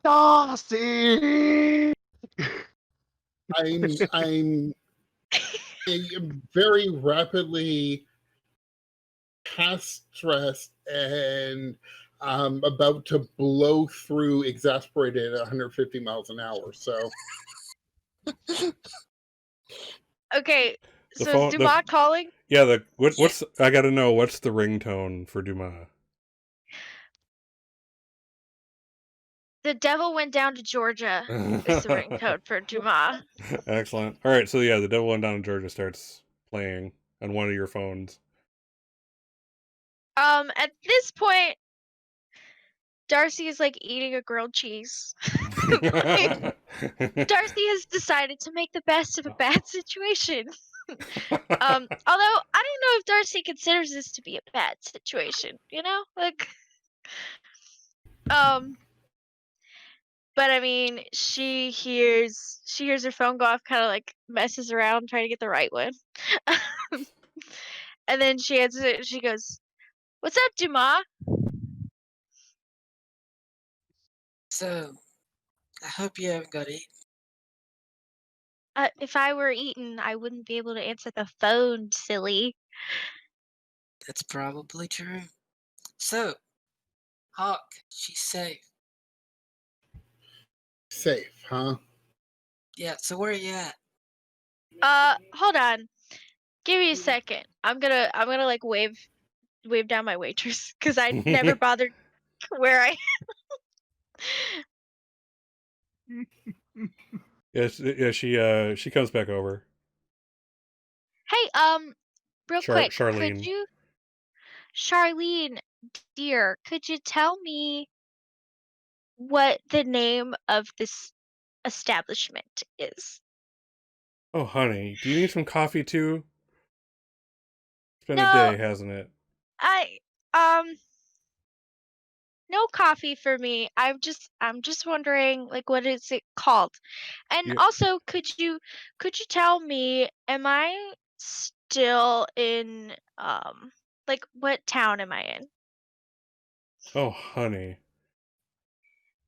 Darcy. I'm very rapidly past stressed and about to blow through exasperated at 150 miles an hour. So Okay, The so phone- is the- Dumas calling? Yeah, what's I got to know what's the ringtone for Dumas? The devil went down to Georgia. Is the ringtone for Dumas. Excellent. All right, so yeah, the devil went down in Georgia starts playing on one of your phones. At this point, Darcy is like eating a grilled cheese. Darcy has decided to make the best of a bad situation. Although I don't know if Darcy considers this to be a bad situation, you know? Like but I mean, she hears her phone go off, kind of like messes around trying to get the right one. And then she answers it and she goes, "What's up, Dumas?" So, I hope you haven't got eaten. If I were eaten, I wouldn't be able to answer the phone, silly. That's probably true. So, Hawk, she's safe. Safe, huh? Yeah, so where are you at? Hold on. Give me a second. I'm gonna like wave down my waitress because I never bothered where I. She comes back over. Hey, real quick, could Charlene. you, Charlene, dear, could you tell me what the name of this establishment is? Oh, honey, do you need some coffee too? It's been a No, day, hasn't it? I um no coffee for me. I'm just wondering like what is it called? And You, also could you tell me am I still in like what town am I in? oh, honey.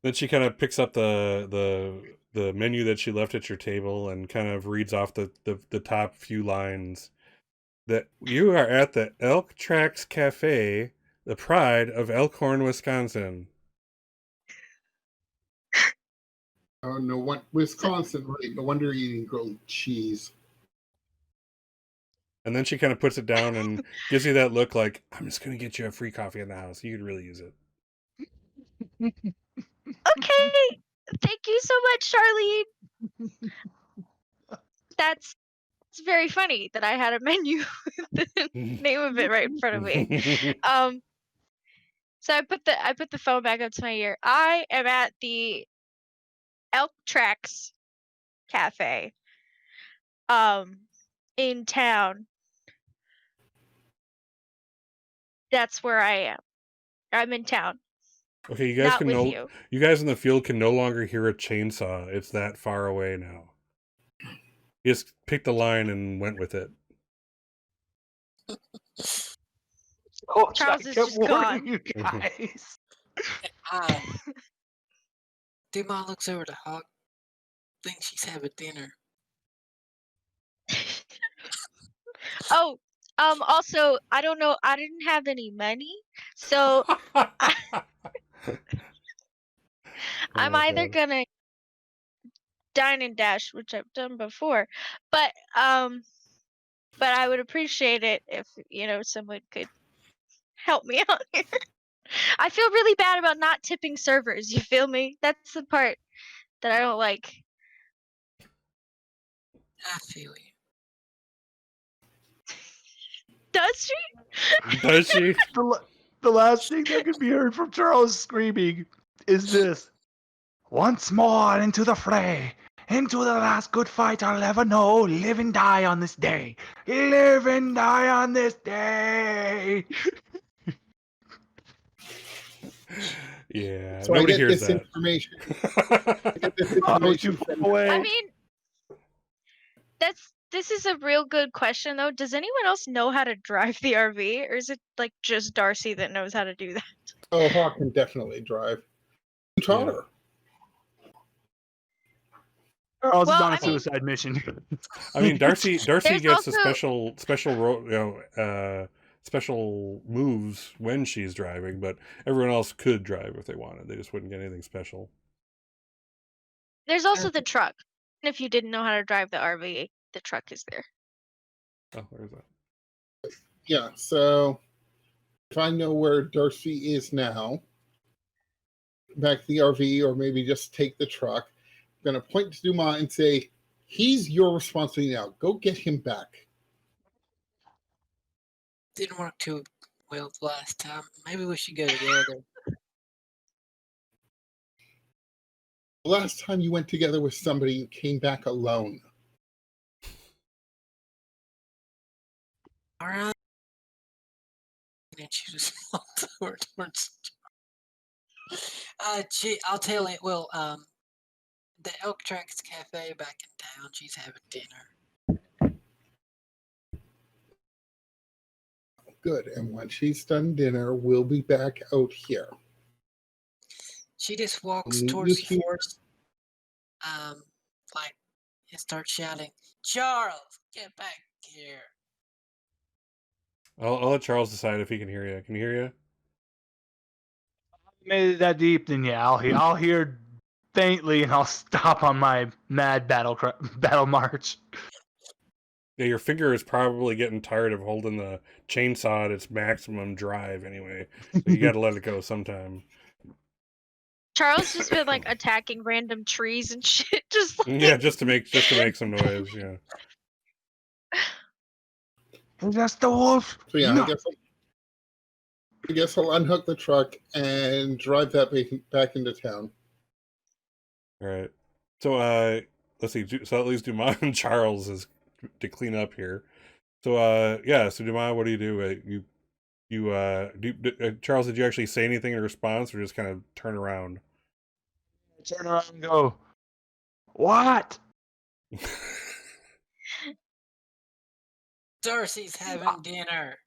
Then she kind of picks up the menu that she left at your table and kind of reads off the top few lines. That you are at the Elk Tracks Cafe, the pride of Elkhorn, Wisconsin. Oh, no one, Wisconsin, right? No wonder you're eating grilled cheese. And then she kind of puts it down and gives you that look like, I'm just going to get you a free coffee in the house. You could really use it. Okay. Thank you so much, Charlene. That's it's very funny that I had a menu with the name of it right in front of me. Um so I put the phone back up to my ear. I am at the Elk Tracks Cafe in town. That's where I am. I'm in town, Okay, not with you. you guys in the field can no longer hear a chainsaw. It's that far away now. You just picked a line and went with it. Oh, Charles I is kept just warning gone. you guys. Um, Dumont looks over to Hawk, thinks she's having dinner. Oh, also, I don't know, I didn't have any money, so I, Oh I'm my either god. gonna dine and dash, which I've done before, but I would appreciate it if someone could help me out here. I feel really bad about not tipping servers. You feel me? That's the part that I don't like. I feel you. Does she? Does she? The last thing that could be heard from Charles screaming is this. Once more into the fray. Into the last good fight I'll ever know. Live and die on this day. Live and die on this day. Yeah, So I nobody get hears this that. information. I get this Oh, too information far from away. I mean, this is a real good question though. Does anyone else know how to drive the RV, or is it like just Darcy that knows how to do that? Oh, Hawk can definitely drive. You taught Yeah. her. Charles is Well, on a I mean, suicide mission. I mean, Darcy there's gets a also special moves when she's driving, but everyone else could drive if they wanted. They just wouldn't get anything special. there's also the truck. And if you didn't know how to drive the RV, the truck is there. Oh, there's that. Yeah, so if I know where Darcy is now, back to the RV, or maybe just take the truck, I'm going to point to Dumont and say, he's your responsibility now. Go get him back. Didn't work too well the last time. Maybe we should go together. The last time you went together with somebody, you came back alone. All right. And she just walked over towards. I'll tell it. Well, the Elk Tracks Cafe back in town. She's having dinner. Good. And when she's done dinner, we'll be back out here. She just walks Meet towards you the here. forest, like, and starts shouting, "Charles, get back here!" I'll let Charles decide if he can hear you. Can you hear you? Made it that deep, then yeah, I'll hear faintly, and I'll stop on my mad battle march. Yeah, your finger is probably getting tired of holding the chainsaw at its maximum drive anyway. So you got to let it go sometime. Charles just been like attacking random trees and shit, just like Yeah, just to make some noise. Yeah. That's the wolf. So yeah, No. I guess I'll unhook the truck and drive that back into town. All right. So let's see. So at least Dumas and Charles is to clean up here. So yeah. So Dumas, what do? Charles, did you actually say anything in response, or just kind of turn around? Turn around and go, what? Darcy's having dinner.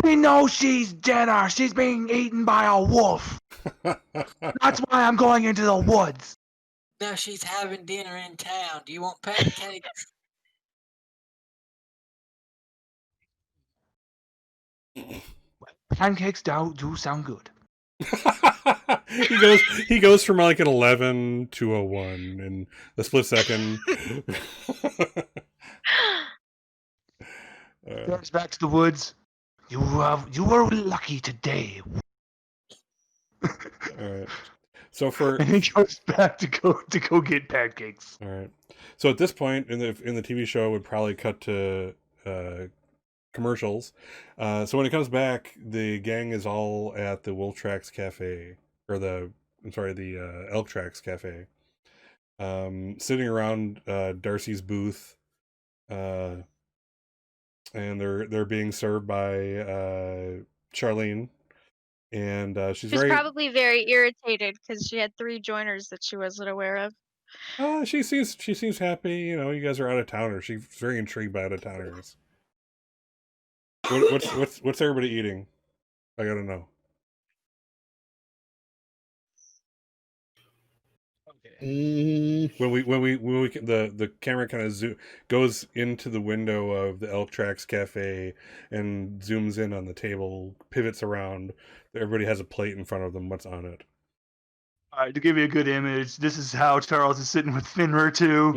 We know she's dinner. She's being eaten by a wolf. That's why I'm going into the woods. No, she's having dinner in town. Do you want pancakes? Pancakes do sound good. he goes from like an 11 to a 1 in the split second. Goes back to the woods. You were lucky today. All right. So for And he goes back to go get pancakes. all right. So at this point in the TV show, it would probably cut to commercials. So when it comes back, the gang is all at the Wolf Tracks Cafe, or the Elk Tracks Cafe, sitting around Darcy's booth, and they're being served by Charlene, and she's very probably very irritated because she had 3 joiners that she wasn't aware of. she seems happy. You know, you guys are out of towners. She's very intrigued by out of towners. What's everybody eating? I gotta know. Okay. When we the camera kind of goes into the window of the Elk Tracks Cafe and zooms in on the table, pivots around. Everybody has a plate in front of them. What's on it? All right, to give you a good image, this is how Charles is sitting with Finra too.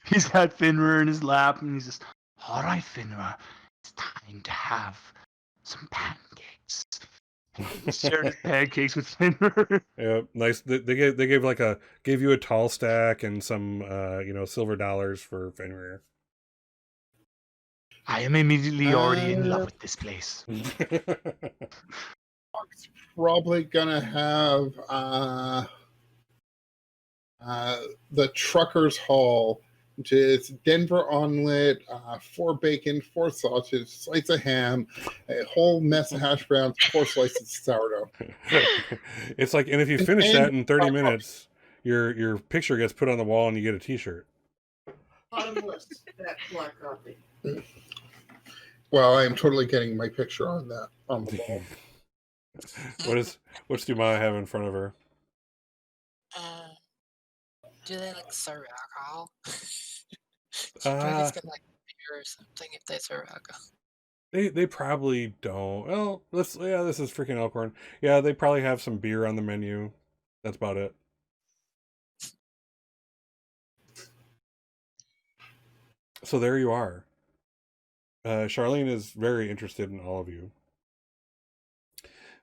He's got Finra in his lap, and he's just, all right, Finra, it's time to have some pancakes. He's sharing his pancakes with Finra. Yeah, nice. They gave you a tall stack and some silver dollars for Fenrir. I am immediately already in love with this place. Mark's probably gonna have the Truckers Hall, which is Denver omelet, 4 bacon, 4 sausage, slice of ham, a whole mess of hash browns, 4 slices of sourdough. It's like, and if you finish that in 30 minutes, your picture gets put on the wall and you get a T-shirt. Bottomless, that black coffee. Well, I am totally getting my picture on the wall. What's Dumas have in front of her? Do they like serve alcohol? She probably just get like beer or something if they serve alcohol. They probably don't. Well, this is freaking Elkhorn. Yeah, they probably have some beer on the menu. That's about it. So there you are. Charlene is very interested in all of you.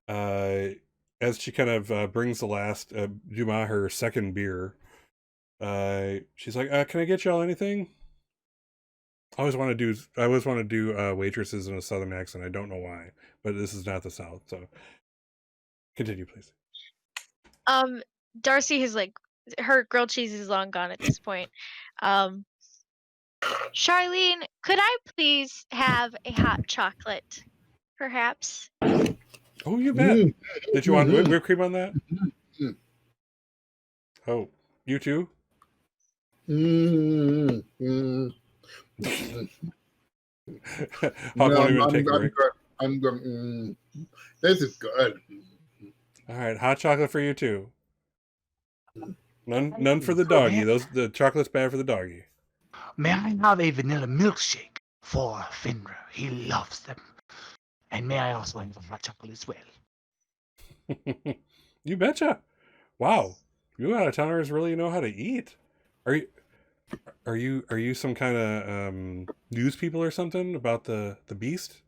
As she kind of brings the last Dumas her second beer, she's like, "Can I get y'all anything?" I always want to do waitresses in a southern accent. I don't know why, but this is not the South. So continue, please. Darcy has her grilled cheese is long gone at this point. Charlene, could I please have a hot chocolate, perhaps? Oh, you bet. Did you want whipped cream on that? Oh, you too? Hawk won't even take a drink. I'm good. This is good. All right, hot chocolate for you too. None for the doggy. The chocolate's bad for the doggy. May I have a vanilla milkshake for Finra? He loves them. And may I also have a hot chocolate as well? You betcha. Wow, you out of towners really know how to eat. Are you are you some kind of news people or something about the beast?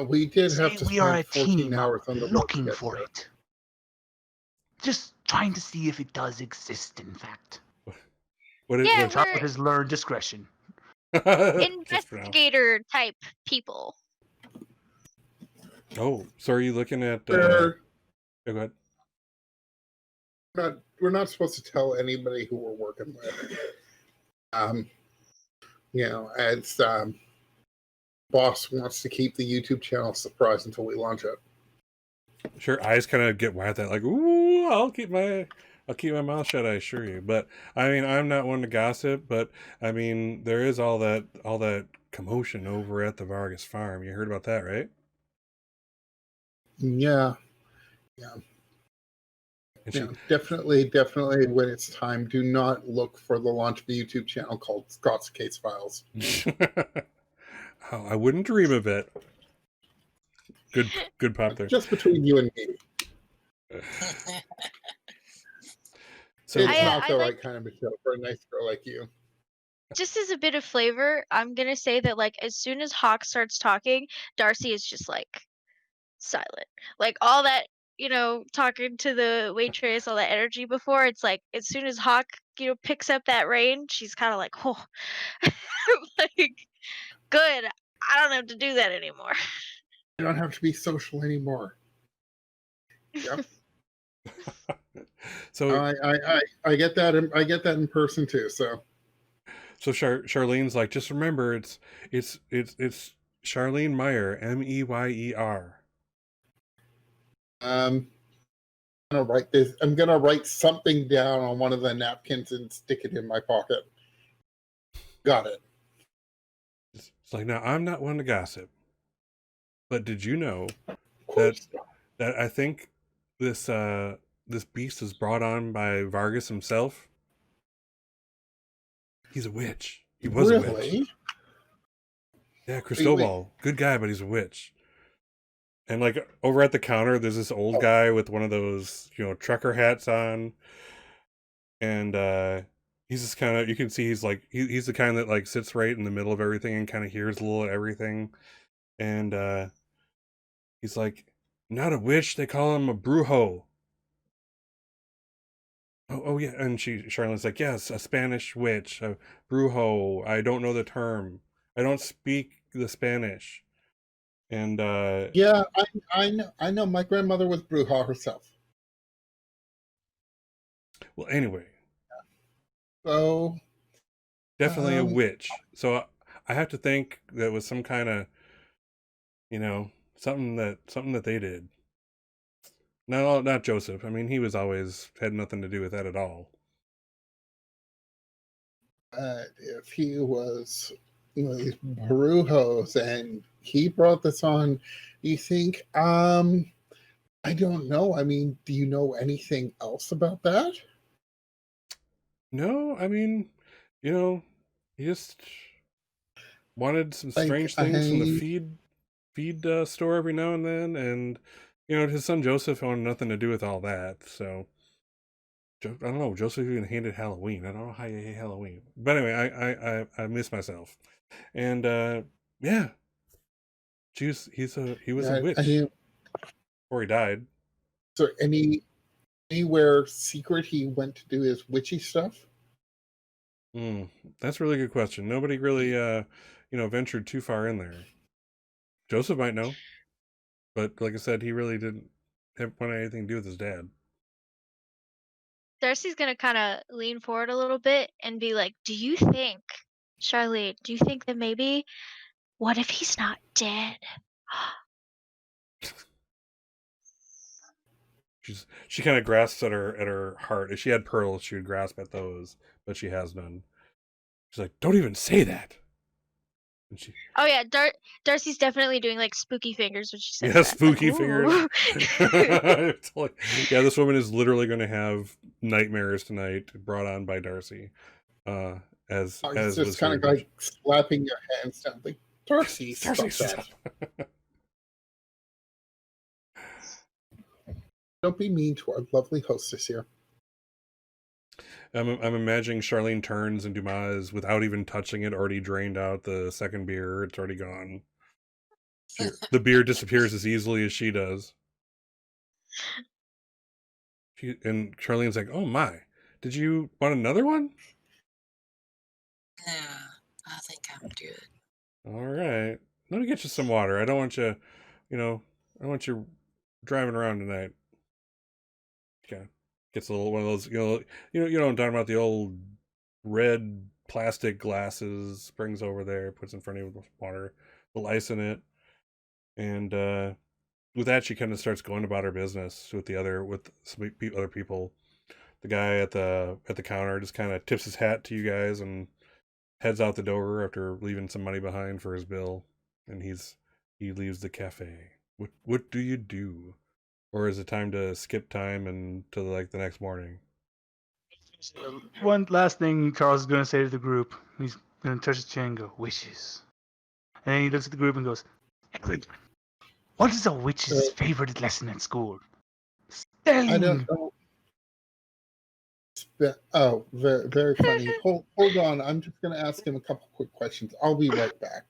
We did have Say to we are spend a 14 team hours on the road to looking get for here. it. Just trying to see if it does exist, in fact. Yeah, What Charlotte we're has learned discretion. just for now. investigator type people. Oh, so are you looking at We're go ahead. not supposed to tell anybody who we're working with. As boss wants to keep the YouTube channel surprise until we launch it. Sure, eyes kind of get wide at that, like, ooh, I'll keep my mouth shut, I assure you. But I mean, I'm not one to gossip, but I mean, there is all that commotion over at the Vargas farm. You heard about that, right? Yeah, And she, definitely. When it's time, do not look for the launch of a YouTube channel called Scott's Case Files. oh, I wouldn't dream of it. Good pop there. Just between you and me. So It's I not the like, right kind of a show for a nice girl like you. just as a bit of flavor, I'm gonna say that like as soon as Hawk starts talking, Darcy is just like silent. Like all that, talking to the waitress, all that energy before, it's like as soon as Hawk, picks up that rein, she's kind of like, oh, like, good. I don't have to do that anymore. You don't have to be social anymore. Yep. so I get that. I get that in person too. So Charlene's like, just remember, it's Charlene Meyer, Meyer. I'm gonna write this. I'm gonna write something down on one of the napkins and stick it in my pocket. Got it. It's like, now I'm not one to gossip, but did you know Of course. that I think this beast was brought on by Vargas himself? He's a witch. He was a witch. Really? Yeah, Cristobal, good guy, but he's a witch. And like over at the counter, there's this old guy with one of those, trucker hats on, and he's just kind of, you can see he's like he's the kind that like sits right in the middle of everything and kind of hears a little of everything, and he's like, not a witch, they call him a brujo. Oh yeah, and Charlene's like, yes, a Spanish witch, a brujo. I don't know the term. I don't speak the Spanish. And Yeah, I know. My grandmother was Bruja herself. well, anyway, So definitely a witch. So I have to think that was some kind of, something that they did. Not Joseph. I mean, he was always had nothing to do with that at all. if he was these Brujos and he brought this on, you think? I don't know. I mean, do you know anything else about that? No, I mean, he just wanted some Like, strange things from the feed store every now and then, and his son Joseph wanted nothing to do with all that. So I don't know. Joseph even hated Halloween. I don't know how you hate Halloween, but anyway, I miss myself, and yeah, he was a witch before he died. Is there anywhere secret he went to do his witchy stuff? That's a really good question. Nobody really ventured too far in there. Joseph might know, but like I said, he really didn't want anything to do with his dad. Darcy's gonna kind of lean forward a little bit and be like, do you think, Charlene, do you think that maybe, what if he's not dead? She kind of grasps at her heart. If she had pearls, she would grasp at those, but she has none. She's like, don't even say that. And she, Oh yeah, Darcy's definitely doing like spooky fingers when she says yeah, that. spooky Like, fingers. "Ooh." It's like, yeah, this woman is literally going to have nightmares tonight, brought on by Darcy. As It's was just kind of her like slapping your hands down, like Darcy, Darcy, stop that. stop. Don't be mean to our lovely hostess here. I'm imagining Charlene turns and Dumas, without even touching it, already drained out the second beer. It's already gone. The beer disappears as easily as she does. And Charlene's like, "Oh my, did you want another one?" Yeah, I think I'm good. All right, let me get you some water. I don't want you, I don't want you driving around tonight. Okay, gets a little one of those, you know what I'm talking about, the old red plastic glasses. Brings over there, puts in front of you with water, the ice in it, and with that, she kind of starts going about her business with some other people. The guy at the counter just kind of tips his hat to you guys and heads out the door after leaving some money behind for his bill, and he leaves the cafe. What do you do, or is it time to skip time and to like the next morning? One last thing Charles is going to say to the group. He's going to touch his chin and go, wishes. And then he looks at the group and goes, "Excellent. What is a witch's favorite lesson at school? I don't Spelling." know. Oh, very, very funny. Hold on. I'm just going to ask him a couple quick questions. I'll be right back.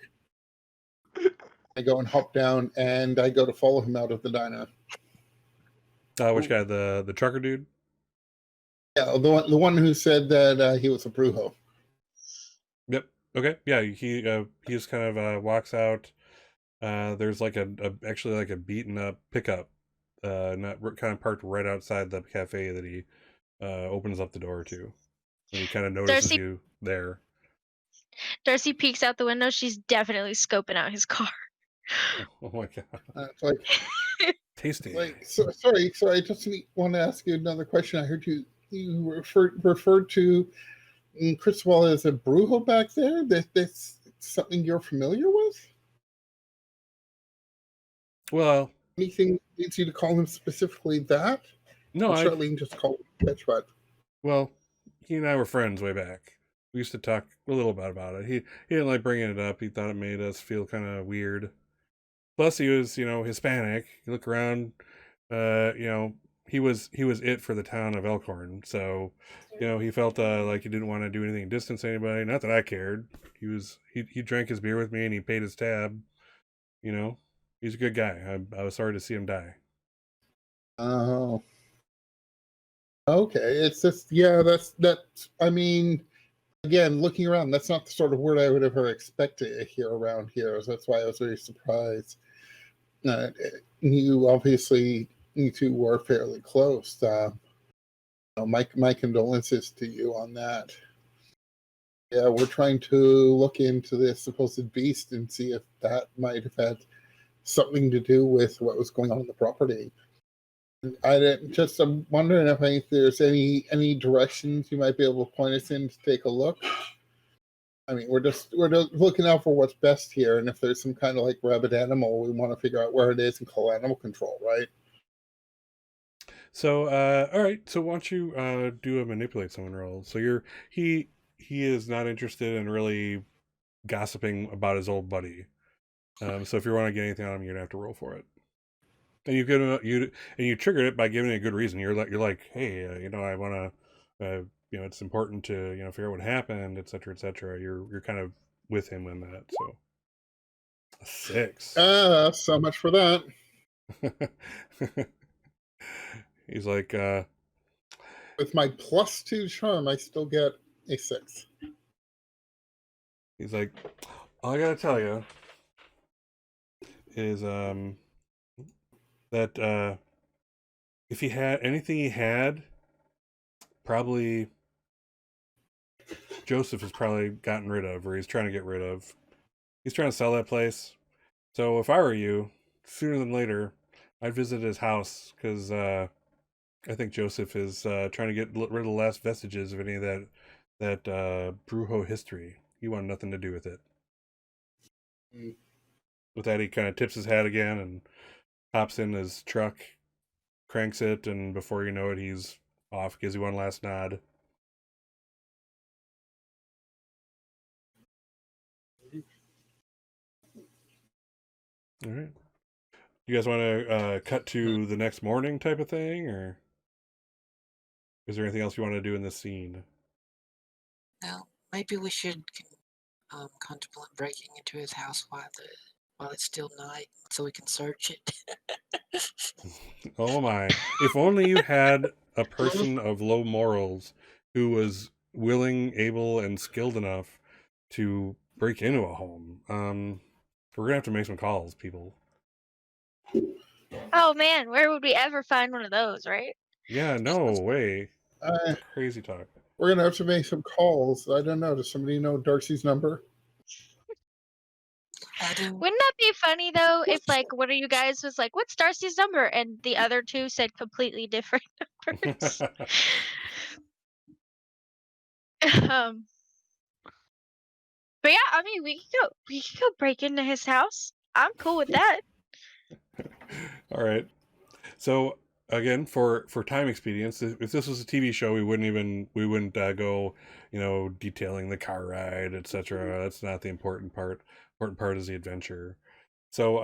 I go and hop down, and I go to follow him out of the diner. Which guy? The trucker dude? Yeah, the one who said that he was a brujo. Yep. Okay. Yeah. He just kind of walks out. There's like actually like a beaten up pickup, not kind of parked right outside the cafe that he opens up the door to, and he kind of notices you there. Darcy peeks out the window. She's definitely scoping out his car. Oh my god! It's like Tasty. Sorry. I just want to ask you another question. I heard you referred to Cristobal as a brujo back there. That's something you're familiar with. Well, Anything leads you to call him specifically that? no, Charlene just called him Ketchbutt. Well, he and I were friends way back. We used to talk a little bit about it. He didn't like bringing it up. He thought it made us feel kind of weird. Plus, he was, Hispanic. You look around, uh, you know, he was it for the town of Elkhorn. So, he felt like he didn't want to do anything to distance anybody. Not that I cared. He drank his beer with me and he paid his tab. You know, he's a good guy. I was sorry to see him die. Oh, okay. It's just that's. I mean, again, looking around, that's not the sort of word I would have ever expected to hear around here. So that's why I was very surprised. Uh, you obviously, you two were fairly close. My condolences to you on that. Yeah, we're trying to look into this supposed beast and see if that might have had something to do with what was going on the property. I'm wondering if there's any directions you might be able to point us in to take a look. I mean, we're just looking out for what's best here, and if there's some kind of like rabid animal, we want to figure out where it is and call animal control, right? So, all right. So, why don't you do a manipulate someone roll? So he is not interested in really gossiping about his old buddy. So if you want to get anything on him, you're gonna have to roll for it. And you triggered it by giving it a good reason. You're like, hey, I want to, it's important to figure out what happened, etc., etc. You're kind of with him in that. So a 6. So much for that. He's like, With my +2 charm, I still get a 6. he's like, all I gotta tell you is that if he had anything he had, probably Joseph has probably gotten rid of, or he's trying to get rid of. He's trying to sell that place. So if I were you, sooner than later, I'd visit his house because I think Joseph is trying to get rid of the last vestiges of any of that Brujo history. He wanted nothing to do with it. Mm. With that, he kind of tips his hat again and hops in his truck, cranks it, and before you know it, he's off. Gives you one last nod. All right. You guys want to cut to the next morning type of thing, or is there anything else you want to do in this scene? Now, maybe we should contemplate breaking into his house while it's still night, so we can search it. Oh my! If only you had a person of low morals who was willing, able, and skilled enough to break into a home. We're gonna have to make some calls, people. Oh man, where would we ever find one of those, right? Yeah, no way. Uh, Crazy talk. we're gonna have to make some calls. I don't know. Does somebody know Darcy's number? I do. Wouldn't that be funny though if like one of you guys was like, "What's Darcy's number?" and the other two said completely different numbers? um, but yeah, I mean, we could go break into his house. I'm cool with that. All right. So again, for time expedience, if this was a TV show, we wouldn't go, detailing the car ride, etc. That's not the important part. Important part is the adventure. So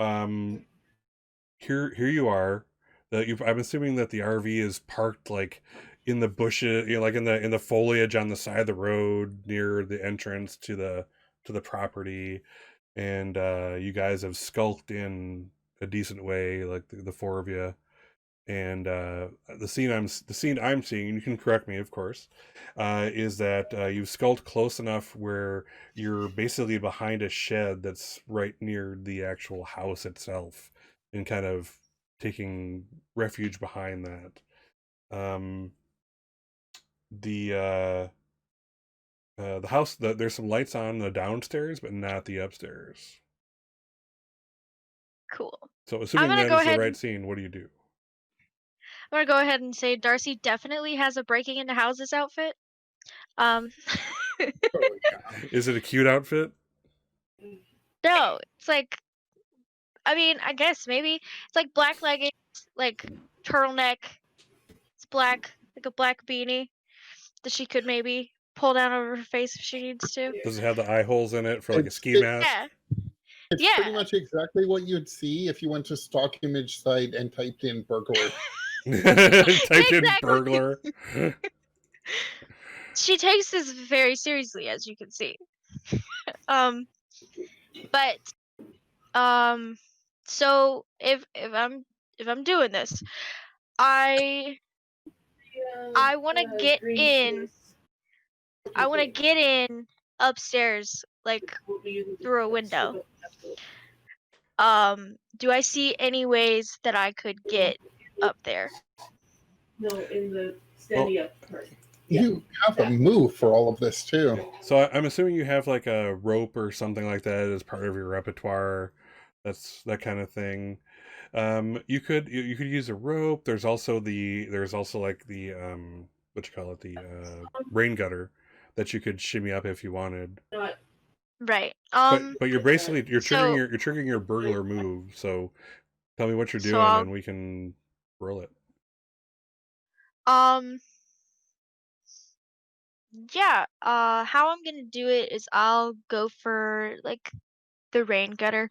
here you are. I'm assuming that the RV is parked like in the bushes, like in the foliage on the side of the road near the entrance to the property, and you guys have skulked in a decent way, like the four of you. And the scene I'm seeing, and you can correct me, of course, is that you've skulked close enough where you're basically behind a shed that's right near the actual house itself, and kind of taking refuge behind that. The the house, there's some lights on the downstairs, but not the upstairs. Cool. So assuming gonna that go is the ahead right and- scene, what do you do? I'm gonna go ahead and say Darcy definitely has a breaking into houses outfit. Um, Oh, yeah. Is it a cute outfit? no, it's like, I mean, I guess maybe it's like black leggings, like turtleneck. It's black, like a black beanie that she could maybe pull down over her face if she needs to. Does it have the eye holes in it for like a ski It- mask? Yeah, It's Yeah. pretty much exactly what you'd see if you went to stock image site and typed in burglar. Typed in Exactly. burglar. she takes this very seriously, as you can see. But so if I'm doing this, I want to get in. I want to get in upstairs, like through a window. Do I see any ways that I could get up there? No, in the standing up part. You have to move for all of this too. So I'm assuming you have like a rope or something like that as part of your repertoire. That's that kind of thing. You could use a rope. There's also like the what you call it, the rain gutter that you could shimmy up if you wanted. Not Right. But you're basically you're so- triggering your burglar move. So tell me what you're So doing I'll- and we can roll it. Yeah, how I'm gonna do it is I'll go for like the rain gutter.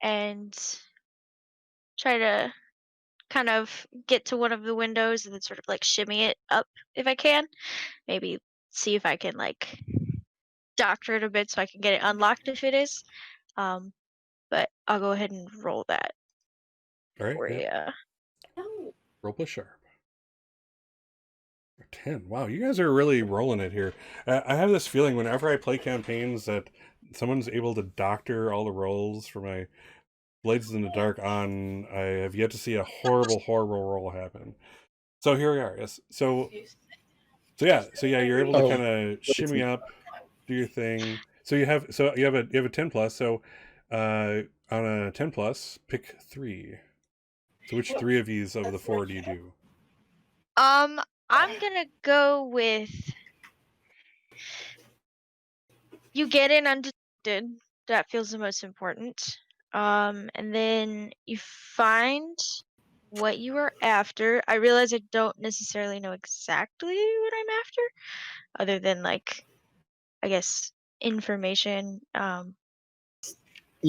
And try to kind of get to one of the windows and then sort of like shimmy it up if I can. Maybe see if I can like doctor it a bit so I can get it unlocked if it is. But I'll go ahead and roll that All right. for Yeah. you. Roll plus sharp. 10. Wow, you guys are really rolling it here. I have this feeling whenever I play campaigns that someone's able to doctor all the rolls for my Blades in the Dark on. I have yet to see a horrible roll happen. So here we are. Yes. So yeah, you're able to kind of shimmy up, do your thing. So you have a 10 plus. So on a 10 plus, pick 3. So which 3 of these of the 4 do you do? I'm gonna go with you get in undetected. That feels the most important. And then you find what you are after. I realize I don't necessarily know exactly what I'm after, other than like, I guess, information.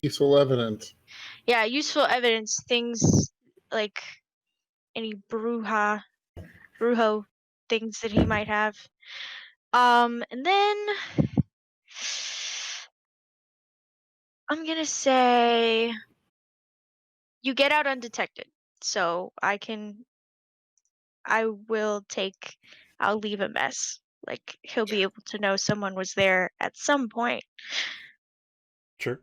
Useful evidence. Yeah, useful evidence, things like any brujo things that he might have. And then I'm gonna say you get out undetected. So I'll leave a mess. Like he'll be able to know someone was there at some point. Sure.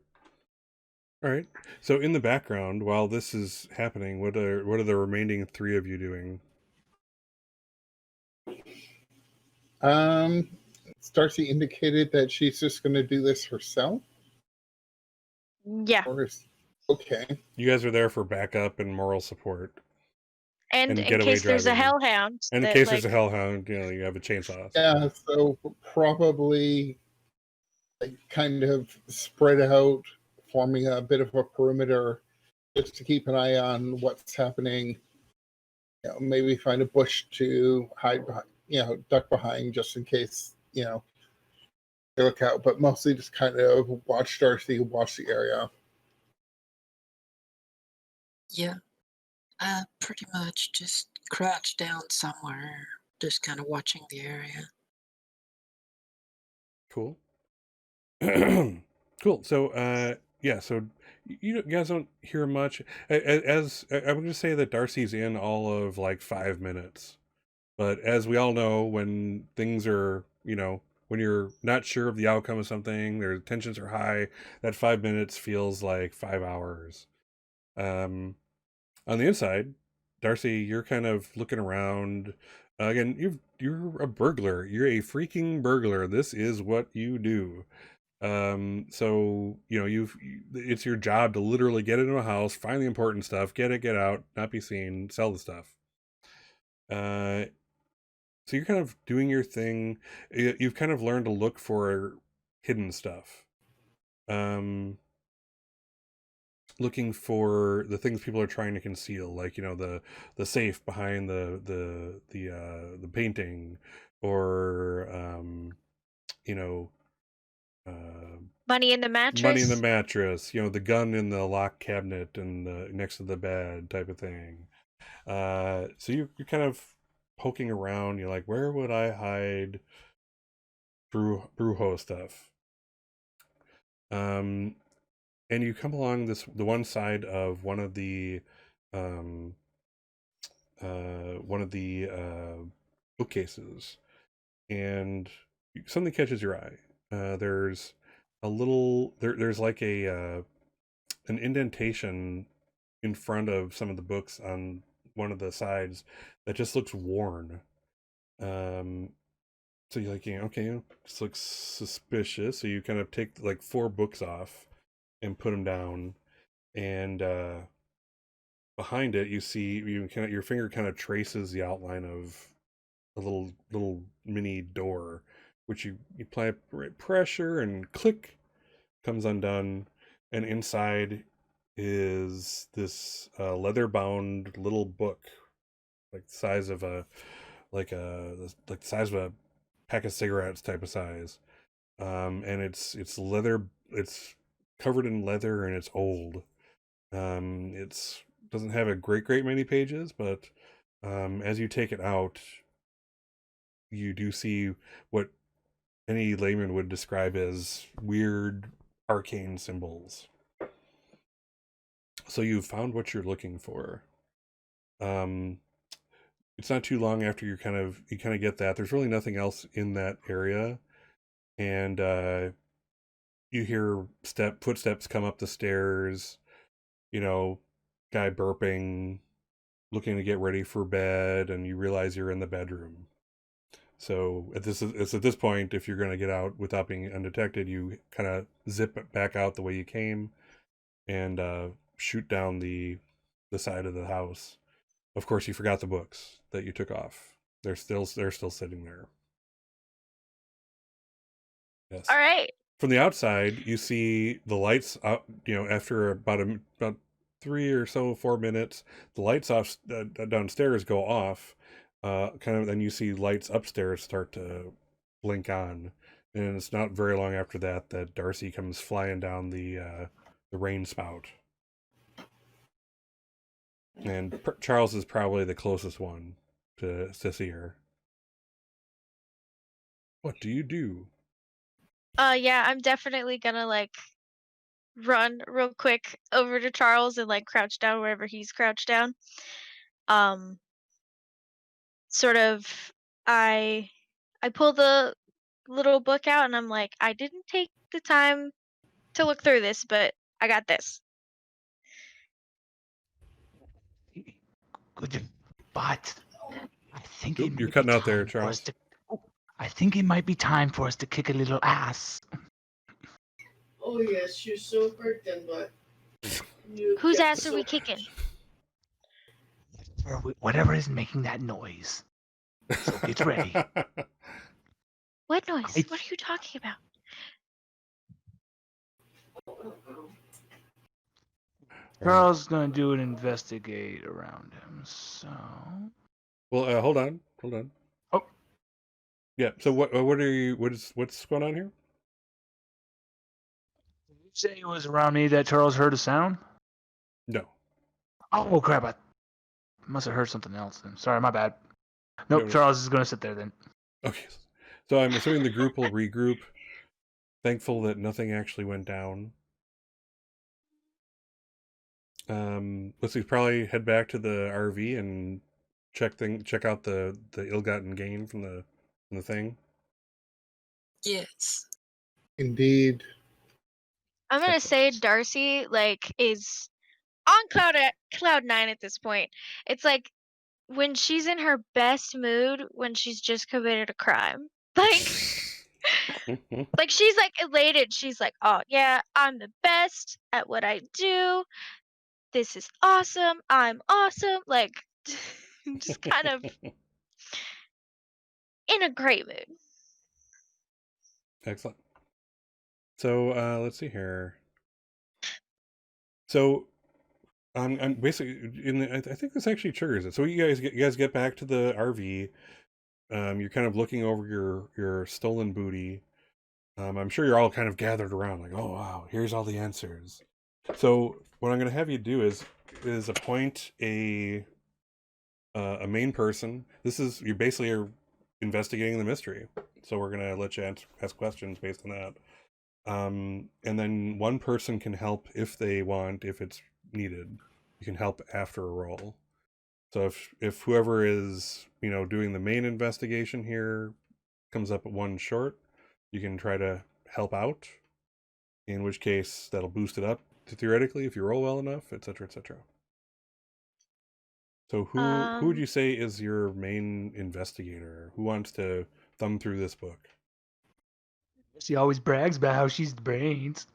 All right. So in the background, while this is happening, what are the remaining three of you doing? Darcy indicated that she's just going to do this herself. Yeah. Okay. You guys are there for backup and moral support. And in getaway case there's a driving. hellhound. And in case there's a hellhound, you have a chainsaw. Yeah, so probably kind of spread out, forming a bit of a perimeter just to keep an eye on what's happening. Maybe find a bush to hide behind, duck behind just in case, they look out. But mostly just kind of watch Darcy, watch the area. Yeah. Pretty much just crouch down somewhere, just kind of watching the area. Cool. Cool. So, yeah, so you guys don't hear much. As I'm going to say that Darcy's in all of like 5 minutes. But as we all know, when things are, when you're not sure of the outcome of something, their tensions are high, that 5 minutes feels like 5 hours. On the inside, Darcy, you're kind of looking around. Again, you're a burglar. You're a freaking burglar. This is what you do. So it's your job to literally get into a house, find the important stuff, get out, not be seen, sell the stuff. So you're kind of doing your thing. You've kind of learned to look for hidden stuff. Looking for the things people are trying to conceal, like the safe behind the painting, or money in the mattress. Money in the mattress, the gun in the lock cabinet and next to the bed type of thing. So you're kind of poking around. You're like, where would I hide brujo stuff? And you come along the one side of one of the bookcases, and something catches your eye. There's a little there's like an indentation in front of some of the books on one of the sides that just looks worn. So you're like, okay, this looks suspicious. So you kind of take like 4 books off and put them down, and behind it you see your finger kind of traces the outline of a little mini door, which you apply pressure and click, comes undone, and inside is this leather bound little book, like the size of the size of a pack of cigarettes type of size. And it's leather, it's covered in leather, and it's old. It's doesn't have a great many pages, but as you take it out, you do see what any layman would describe as weird arcane symbols. So you've found what you're looking for. It's not too long after you kind of get that. There's really nothing else in that area, and you hear footsteps come up the stairs. Guy burping, looking to get ready for bed, and you realize you're in the bedroom. So at this point, if you're going to get out without being undetected, you kind of zip back out the way you came, and shoot down the side of the house. Of course, you forgot the books that you took off. They're still sitting there. Yes. All right. From the outside, you see the lights up. After about 3 or so 4 minutes, the lights off downstairs go off. Then you see lights upstairs start to blink on, and it's not very long after that Darcy comes flying down the rain spout. And Charles is probably the closest one to see her. What do you do? Yeah, I'm definitely gonna like run real quick over to Charles and like crouch down wherever he's crouched down. Um, sort of, I pull the little book out and I'm like, I didn't take the time to look through this, but I got this. Good, but I think Oop, it you're might be cutting out there, time for us Charles. to. I think it might be time for us to kick a little ass. Oh yes, you're so burdened, but Whose ass are we kicking? Or whatever is making that noise. So get ready. What noise? What are you talking about? Charles is gonna do an investigate around him. So. Well, hold on. Oh. Yeah. So what are you? What's going on here? Did you say it was around me that Charles heard a sound? No. Oh crap! I must have heard something else. Then sorry, my bad. Nope. No. Charles is gonna sit there then. Okay. So I'm assuming the group will regroup. Thankful that nothing actually went down. Let's see. Probably head back to the RV and check out the ill-gotten gain from the thing. Yes. Indeed. I'm gonna say Darcy like is on cloud nine at this point. It's like when she's in her best mood when she's just committed a crime. Like she's like elated. She's like, oh yeah, I'm the best at what I do. This is awesome. I'm awesome. Like just kind of in a great mood. Excellent. So let's see here. So I'm basically I think this actually triggers it. So you guys get back to the RV. You're kind of looking over your stolen booty. I'm sure you're all kind of gathered around, like, oh wow, here's all the answers. So what I'm going to have you do is appoint a main person. You basically are investigating the mystery. So we're going to let you ask questions based on that. And then one person can help if they want, if it's needed. You can help after a roll. So if whoever is, doing the main investigation here comes up at one short, you can try to help out, in which case that'll boost it up theoretically if you roll well enough, etc., etc. So who would you say is your main investigator? Who wants to thumb through this book? She always brags about how she's the brains.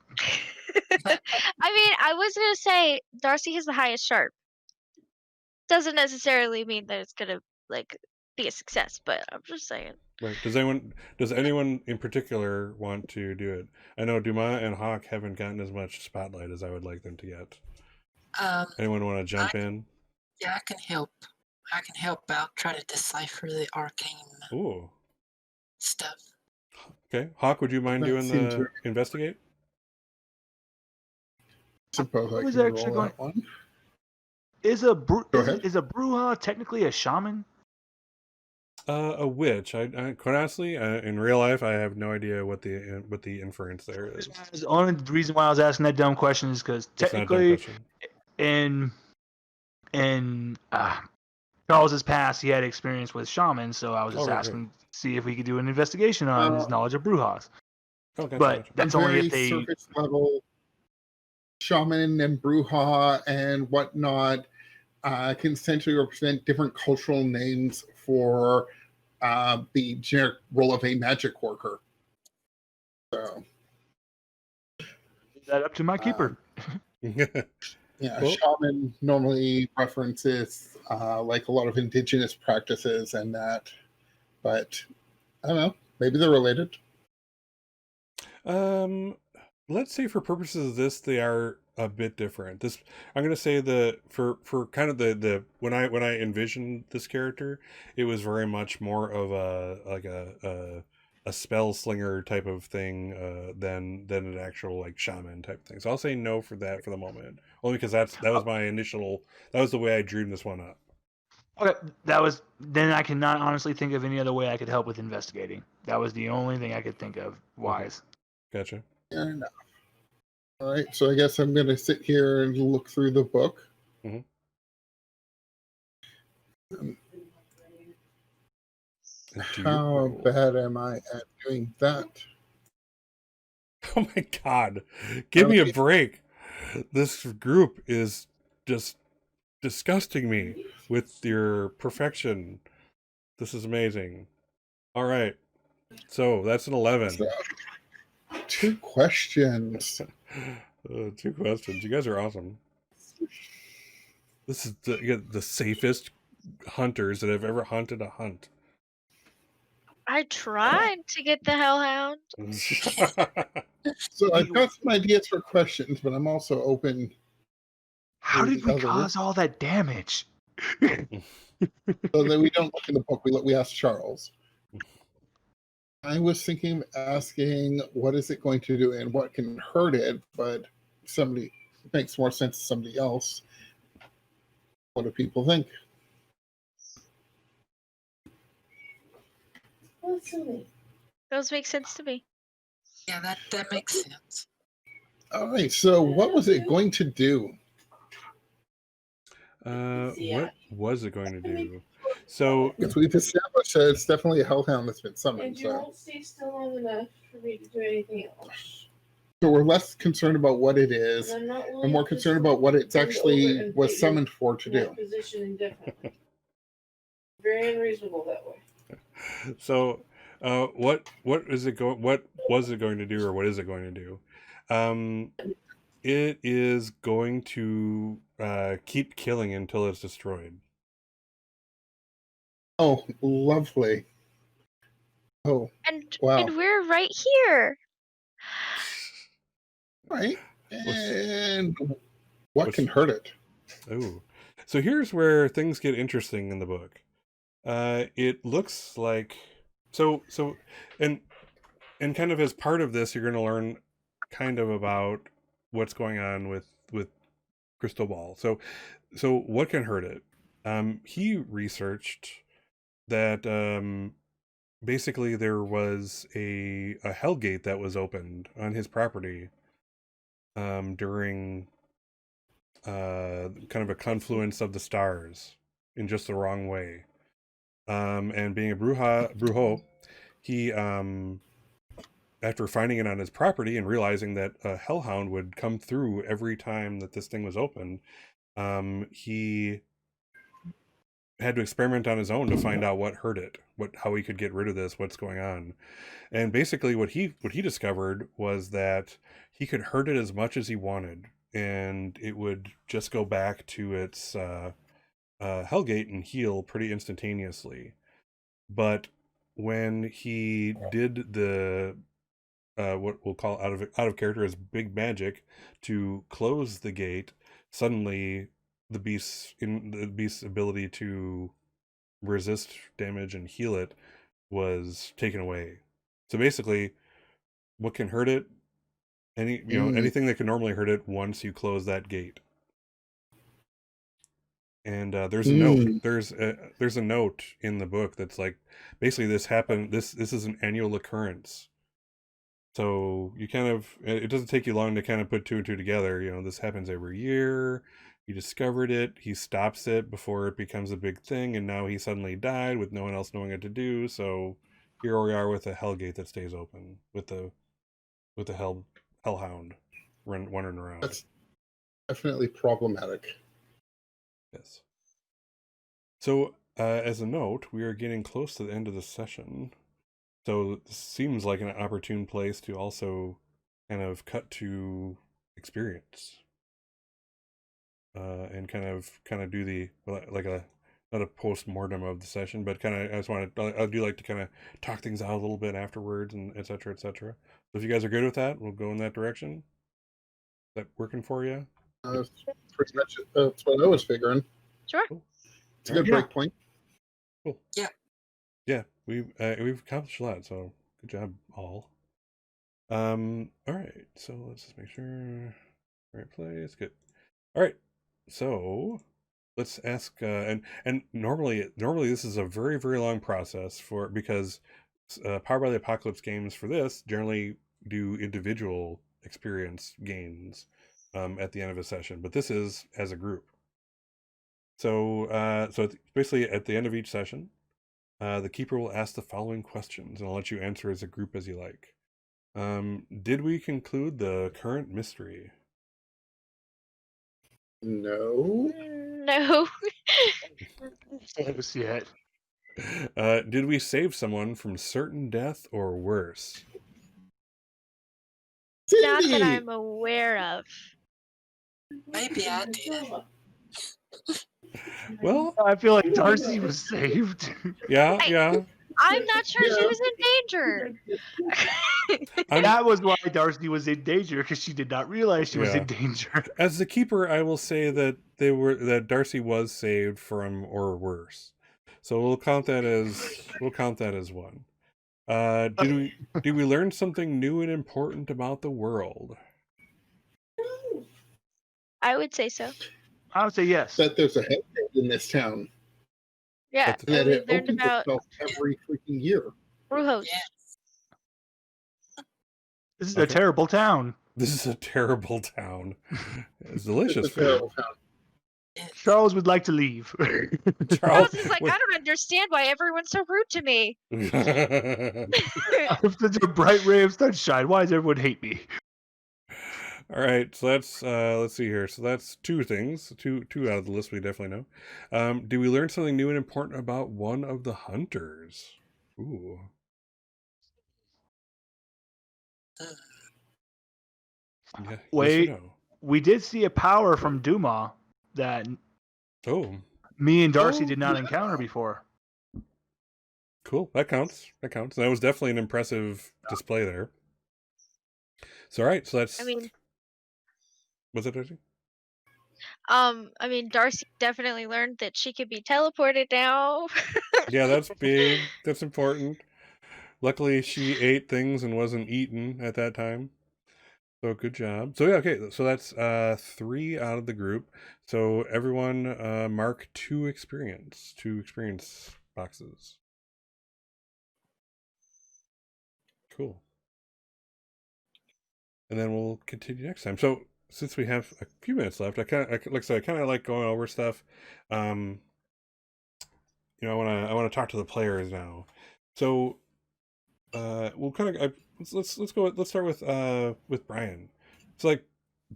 I mean, I was gonna say Darcy has the highest sharp. Doesn't necessarily mean that it's gonna like be a success, but I'm just saying. Right. Does anyone in particular want to do it? I know Dumas and Hawk haven't gotten as much spotlight as I would like them to get. Anyone want to jump in? Yeah, I can help. I can help out, try to decipher the arcane stuff. Okay. Hawk, would you mind doing the investigate? Suppose I was can actually roll going- that one. Is a Go ahead. Bruja technically a shaman? A witch. I quite honestly, in real life, I have no idea what the inference there is. The only reason why I was asking that dumb question is because It's not a dumb technically, question. in Charles's past, he had experience with shamans, so I was just right. asking to see if we could do an investigation on his knowledge of Brujas. Okay, But gotcha. that's A only very if they. surface level shaman and bruja and whatnot can essentially represent different cultural names for the generic role of a magic worker. So, Leave that up to my keeper. yeah, Well- shaman normally references like a lot of indigenous practices and that, but I don't know, maybe they're related. Let's say for purposes of this, they are a bit different. I'm going to say for kind of the when I envisioned this character, it was very much more of a spell slinger type of thing than an actual like shaman type thing. So I'll say no for that for the moment, only because that was my initial, that was the way I dreamed this one up. Okay, then I cannot honestly think of any other way I could help with investigating. That was the only thing I could think of wise. Gotcha. Fair enough. All right, so I guess I'm going to sit here and look through the book. Mhm. How bad am I at doing that? Oh my god. Give me a break. This group is just disgusting me with your perfection. This is amazing. All right. So that's an 11. So, 2 questions. 2 questions. You guys are awesome. This is the safest hunters that have ever hunted a hunt. I tried to get the hellhound. So I've got some ideas for questions, but I'm also open. How did we others. cause all that damage? So that we don't look in the book, we ask Charles. I was thinking of asking what is it going to do and what can hurt it, but it makes more sense to somebody else. What do people think? Those make sense to me. Yeah, that makes sense. All right, so what was it going to do? What was it going to do? So Because we've established that it's definitely a hellhound that's been summoned. And you won't stay still long enough for me to do anything else. So we're less concerned about what it is, And and more concerned about what it's actually was summoned for to do. Position indefinitely. Very unreasonable that way. So, what was it going to do, or what is it going to do? It is going to keep killing until it's destroyed. Oh, lovely. Oh, wow. And we're right here. Right. And what can hurt it? Oh, so here's where things get interesting in the book. It looks like so and kind of as part of this, you're going to learn kind of about what's going on with Crystal Ball. So what can hurt it? He researched that basically there was a hellgate that was opened on his property during kind of a confluence of the stars in just the wrong way. And being a brujo, he after finding it on his property and realizing that a hellhound would come through every time that this thing was opened, he had to experiment on his own to find out what hurt it, how he could get rid of this, what's going on. And basically what he discovered was that he could hurt it as much as he wanted, and it would just go back to its hellgate and heal pretty instantaneously. But when he did the what we'll call out of character as big magic to close the gate, suddenly the beast's ability to resist damage and heal it was taken away. So basically, what can hurt it? Anything that can normally hurt it once you close that gate. And there's a note. There's a note in the book that's like, basically this happened. This is an annual occurrence. So you kind of, it doesn't take you long to kind of put 2 and 2 together. This happens every year. He discovered it. He stops it before it becomes a big thing, and now he suddenly died with no one else knowing what to do. So here we are with a hellgate that stays open with the hellhound wandering around. That's definitely problematic. Yes. So, as a note, we are getting close to the end of the session. So this seems like an opportune place to also kind of cut to experience. And kind of do the, like not a post-mortem of the session, but I do like to kind of talk things out a little bit afterwards, and et cetera, et cetera. So if you guys are good with that, we'll go in that direction. Is that working for you? Pretty much that's what I was figuring. Sure. Cool. It's a good break point. Cool. Yeah. Yeah, we've accomplished a lot, so Good job, all. All right, so let's just make sure. Right place, good. All right, so let's ask. And normally this is a very very long process because Powered by the Apocalypse games for this generally do individual experience gains at the end of a session, but this is as a group. So it's basically at the end of each session, the keeper will ask the following questions, and I'll let you answer as a group as you like. Did we conclude the current mystery? No. No. Close yet. Did we save someone from certain death or worse? Not that Cindy! I'm aware of. Maybe I did. Well, I feel like Darcy was saved. yeah. I'm not sure she Yeah. was in danger. That was why Darcy was in danger, because she did not realize she was Yeah. in danger. As the keeper, I will say that Darcy was saved from or worse. So we'll count that as one. Did we learn something new and important about the world? I would say so. I would say yes. That there's a head in this town. Yeah, That's- And that we it learned opens about itself every freaking year. Brujos. Yeah. This is Okay. a terrible town. This is a terrible town. It's It's delicious a food. terrible town. Yes. Charles would like to leave. Charles is like, I don't understand why everyone's so rude to me. If there's a bright ray of sunshine, why does everyone hate me? All right, so that's let's see here. So that's two things, two out of the list we definitely know. Do we learn something new and important about one of the hunters? Ooh, yeah. Wait. Yes or no? We did see a power from Duma that Oh, me and Darcy Oh, did not yeah. encounter before. cool. That counts. That was definitely an impressive display there. So all right, so that's. I mean, Was it Darcy? Darcy definitely learned that she could be teleported now. Yeah, that's big. That's important. Luckily, she ate things and wasn't eaten at that time. So good job. So yeah, okay. So that's 3 out of the group. So everyone mark 2 experience boxes. Cool. And then we'll continue next time. So since we have a few minutes left, I kind of like going over stuff. I want to talk to the players now. So we'll kind of let's start with Brian. It's like,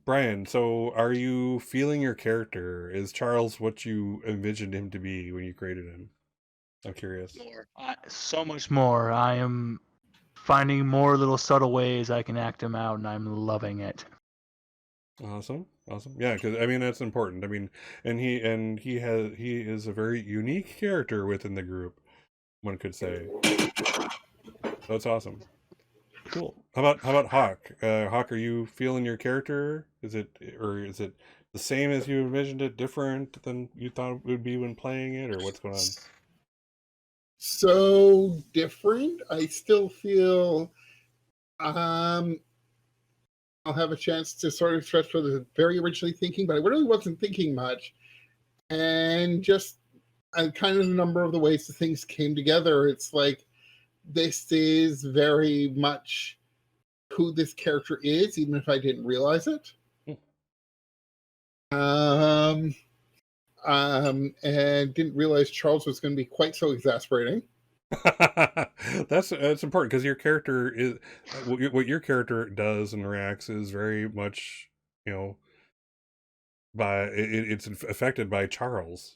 Brian, so are you feeling your character? Is Charles what you envisioned him to be when you created him? I'm curious. So much more. I am finding more little subtle ways I can act him out, and I'm loving it. Awesome. Yeah, because I mean that's important. I mean, and he is a very unique character within the group, one could say. That's awesome. Cool. How about Hawk? Hawk, are you feeling your character? Is it the same as you envisioned it, different than you thought it would be when playing it, or what's going on? So different. I still feel I'll have a chance to sort of stretch for the very originally thinking, but I really wasn't thinking much. And just kind of a number of the ways the things came together, it's like this is very much who this character is, even if I didn't realize it. And didn't realize Charles was going to be quite so exasperating. That's important because your character is what your character does and reacts is very much by it's affected by Charles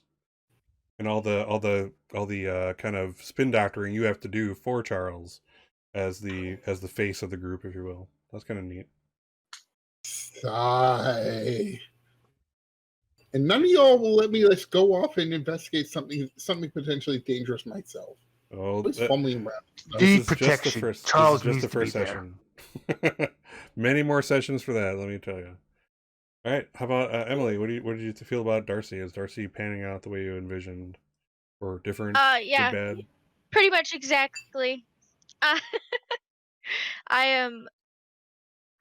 and all the kind of spin doctoring you have to do for Charles as the face of the group, if you will. That's kind of neat. Sigh. And none of y'all will let me go off and investigate something potentially dangerous myself. Oh, Always fumbling around. Deep protection. Charles this is needs just the to be first session. Many more sessions for that, let me tell you. All right, how about Emily? What did you feel about Darcy? Is Darcy panning out the way you envisioned, or different? Yeah, Good, bad? pretty much exactly. I I am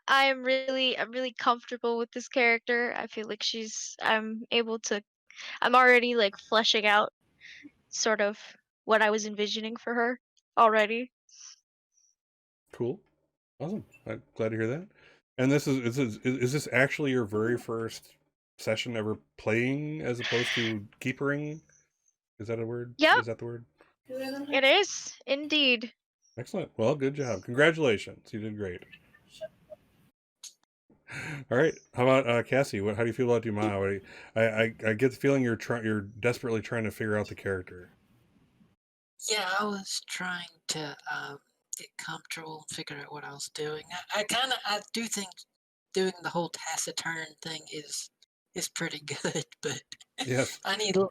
I'm really comfortable with this character. I feel like I'm already like fleshing out sort of what I was envisioning for her already. Cool. Awesome. I'm glad to hear that. And is this actually your very first session ever playing as opposed to keepering? Is that a word? Yep, Is that the word? it is indeed. Excellent. Well, good job. Congratulations. You did great. All right. How about Cassie? How do you feel about Dumas? I get the feeling you're desperately trying to figure out the character. Yeah, I was trying to get comfortable and figure out what I was doing. I do think doing the whole taciturn thing is pretty good, but Yes. I need a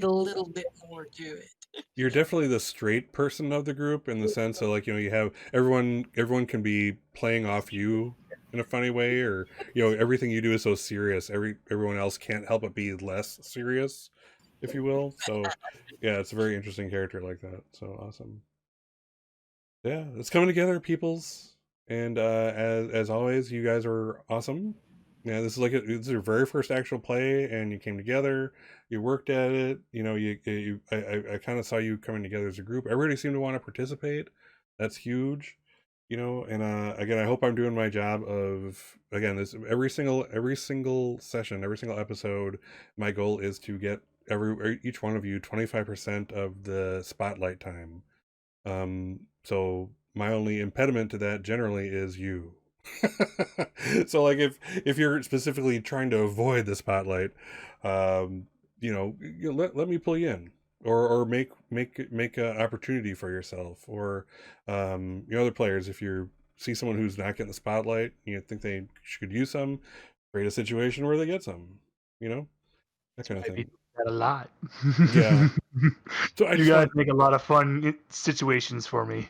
little bit more to it. You're definitely the straight person of the group in the sense of like, you have everyone can be playing off you in a funny way, or everything you do is so serious. Everyone else can't help but be less serious, if you will. So yeah, it's a very interesting character like that. So awesome. Yeah, it's coming together, peoples. And as always, you guys are awesome. Yeah, this is your very first actual play, and you came together. You worked at it. I kind of saw you coming together as a group. Everybody seemed to want to participate. That's huge. And again, I hope I'm doing my job of again this every single session, every single episode. My goal is to get each one of you 25% of the spotlight time. So my only impediment to that generally is you. So like if you're specifically trying to avoid the spotlight, let me pull you in, or make an opportunity for yourself, or other players, if you see someone who's not getting the spotlight, you think they could use some, create a situation where they get some, that kind of I do thing. that a lot. Yeah. So I You just guys want make a lot of fun situations for me.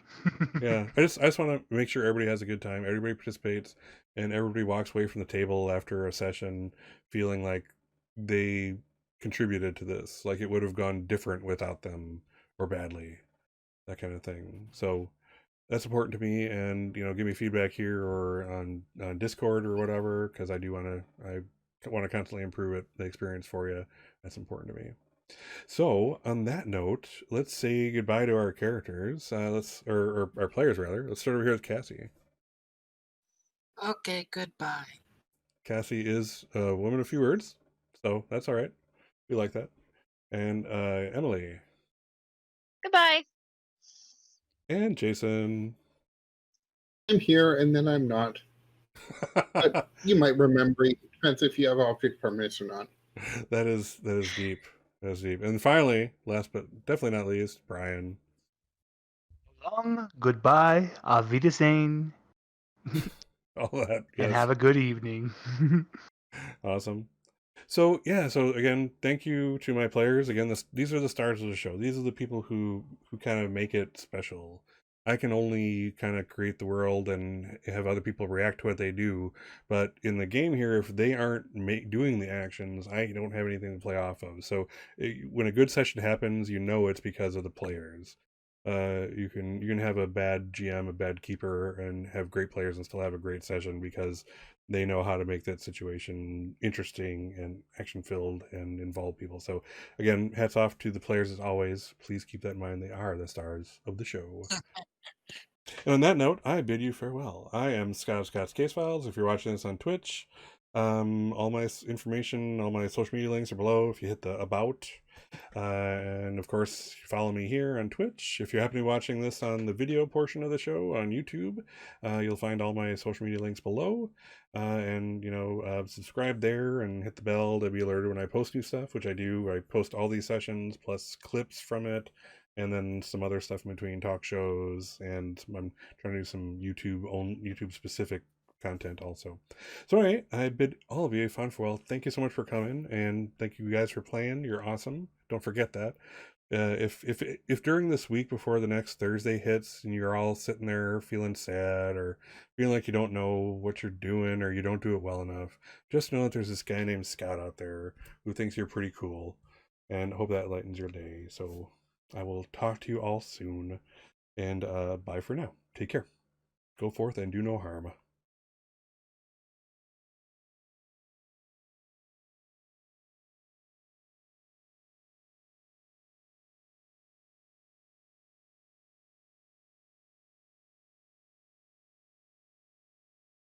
Yeah, I just want to make sure everybody has a good time, everybody participates, and everybody walks away from the table after a session feeling like they contributed to this, like it would have gone different without them, or badly, that kind of thing. So that's important to me, and give me feedback here or on Discord or whatever, because I want to constantly improve the experience for you. That's important to me. So, on that note, let's say goodbye to our characters. Or our players rather. Let's start over here with Cassie. Okay, goodbye. Cassie is a woman of few words, so that's all right. We like that. And Emily Goodbye. and Jason. I'm here and then I'm not. But you might remember. It depends if you have object permanence or not. That is deep. That is deep. And finally, last but definitely not least, Brian. Long goodbye, auf Wiedersehen, All that, and yes, have a good evening. awesome. So yeah, so again, thank you to my players. Again, these are the stars of the show. These are the people who kind of make it special. I can only kind of create the world and have other people react to what they do. But in the game here, if they aren't doing the actions, I don't have anything to play off of. So when a good session happens, it's because of the players. You can have a bad GM, a bad keeper, and have great players and still have a great session because they know how to make that situation interesting and action filled and involve people. So again, hats off to the players as always. Please keep that in mind. They are the stars of the show. And on that note, I bid you farewell. I am Scott of Scott's Case Files. If you're watching this on Twitch, all my information, all my social media links are below if you hit the about. And of course, follow me here on Twitch. If you happen to be watching this on the video portion of the show on YouTube, you'll find all my social media links below. And subscribe there and hit the bell to be alerted when I post new stuff, which I do. I post all these sessions plus clips from it, and then some other stuff in between, talk shows, and I'm trying to do some YouTube specific content also. So anyway, I bid all of you a fond farewell. Thank you so much for coming, and thank you guys for playing. You're awesome. Don't forget that. If during this week before the next Thursday hits and you're all sitting there feeling sad or feeling like you don't know what you're doing or you don't do it well enough, just know that there's this guy named Scott out there who thinks you're pretty cool, and hope that lightens your day. So I will talk to you all soon. And bye for now. Take care. Go forth and do no harm.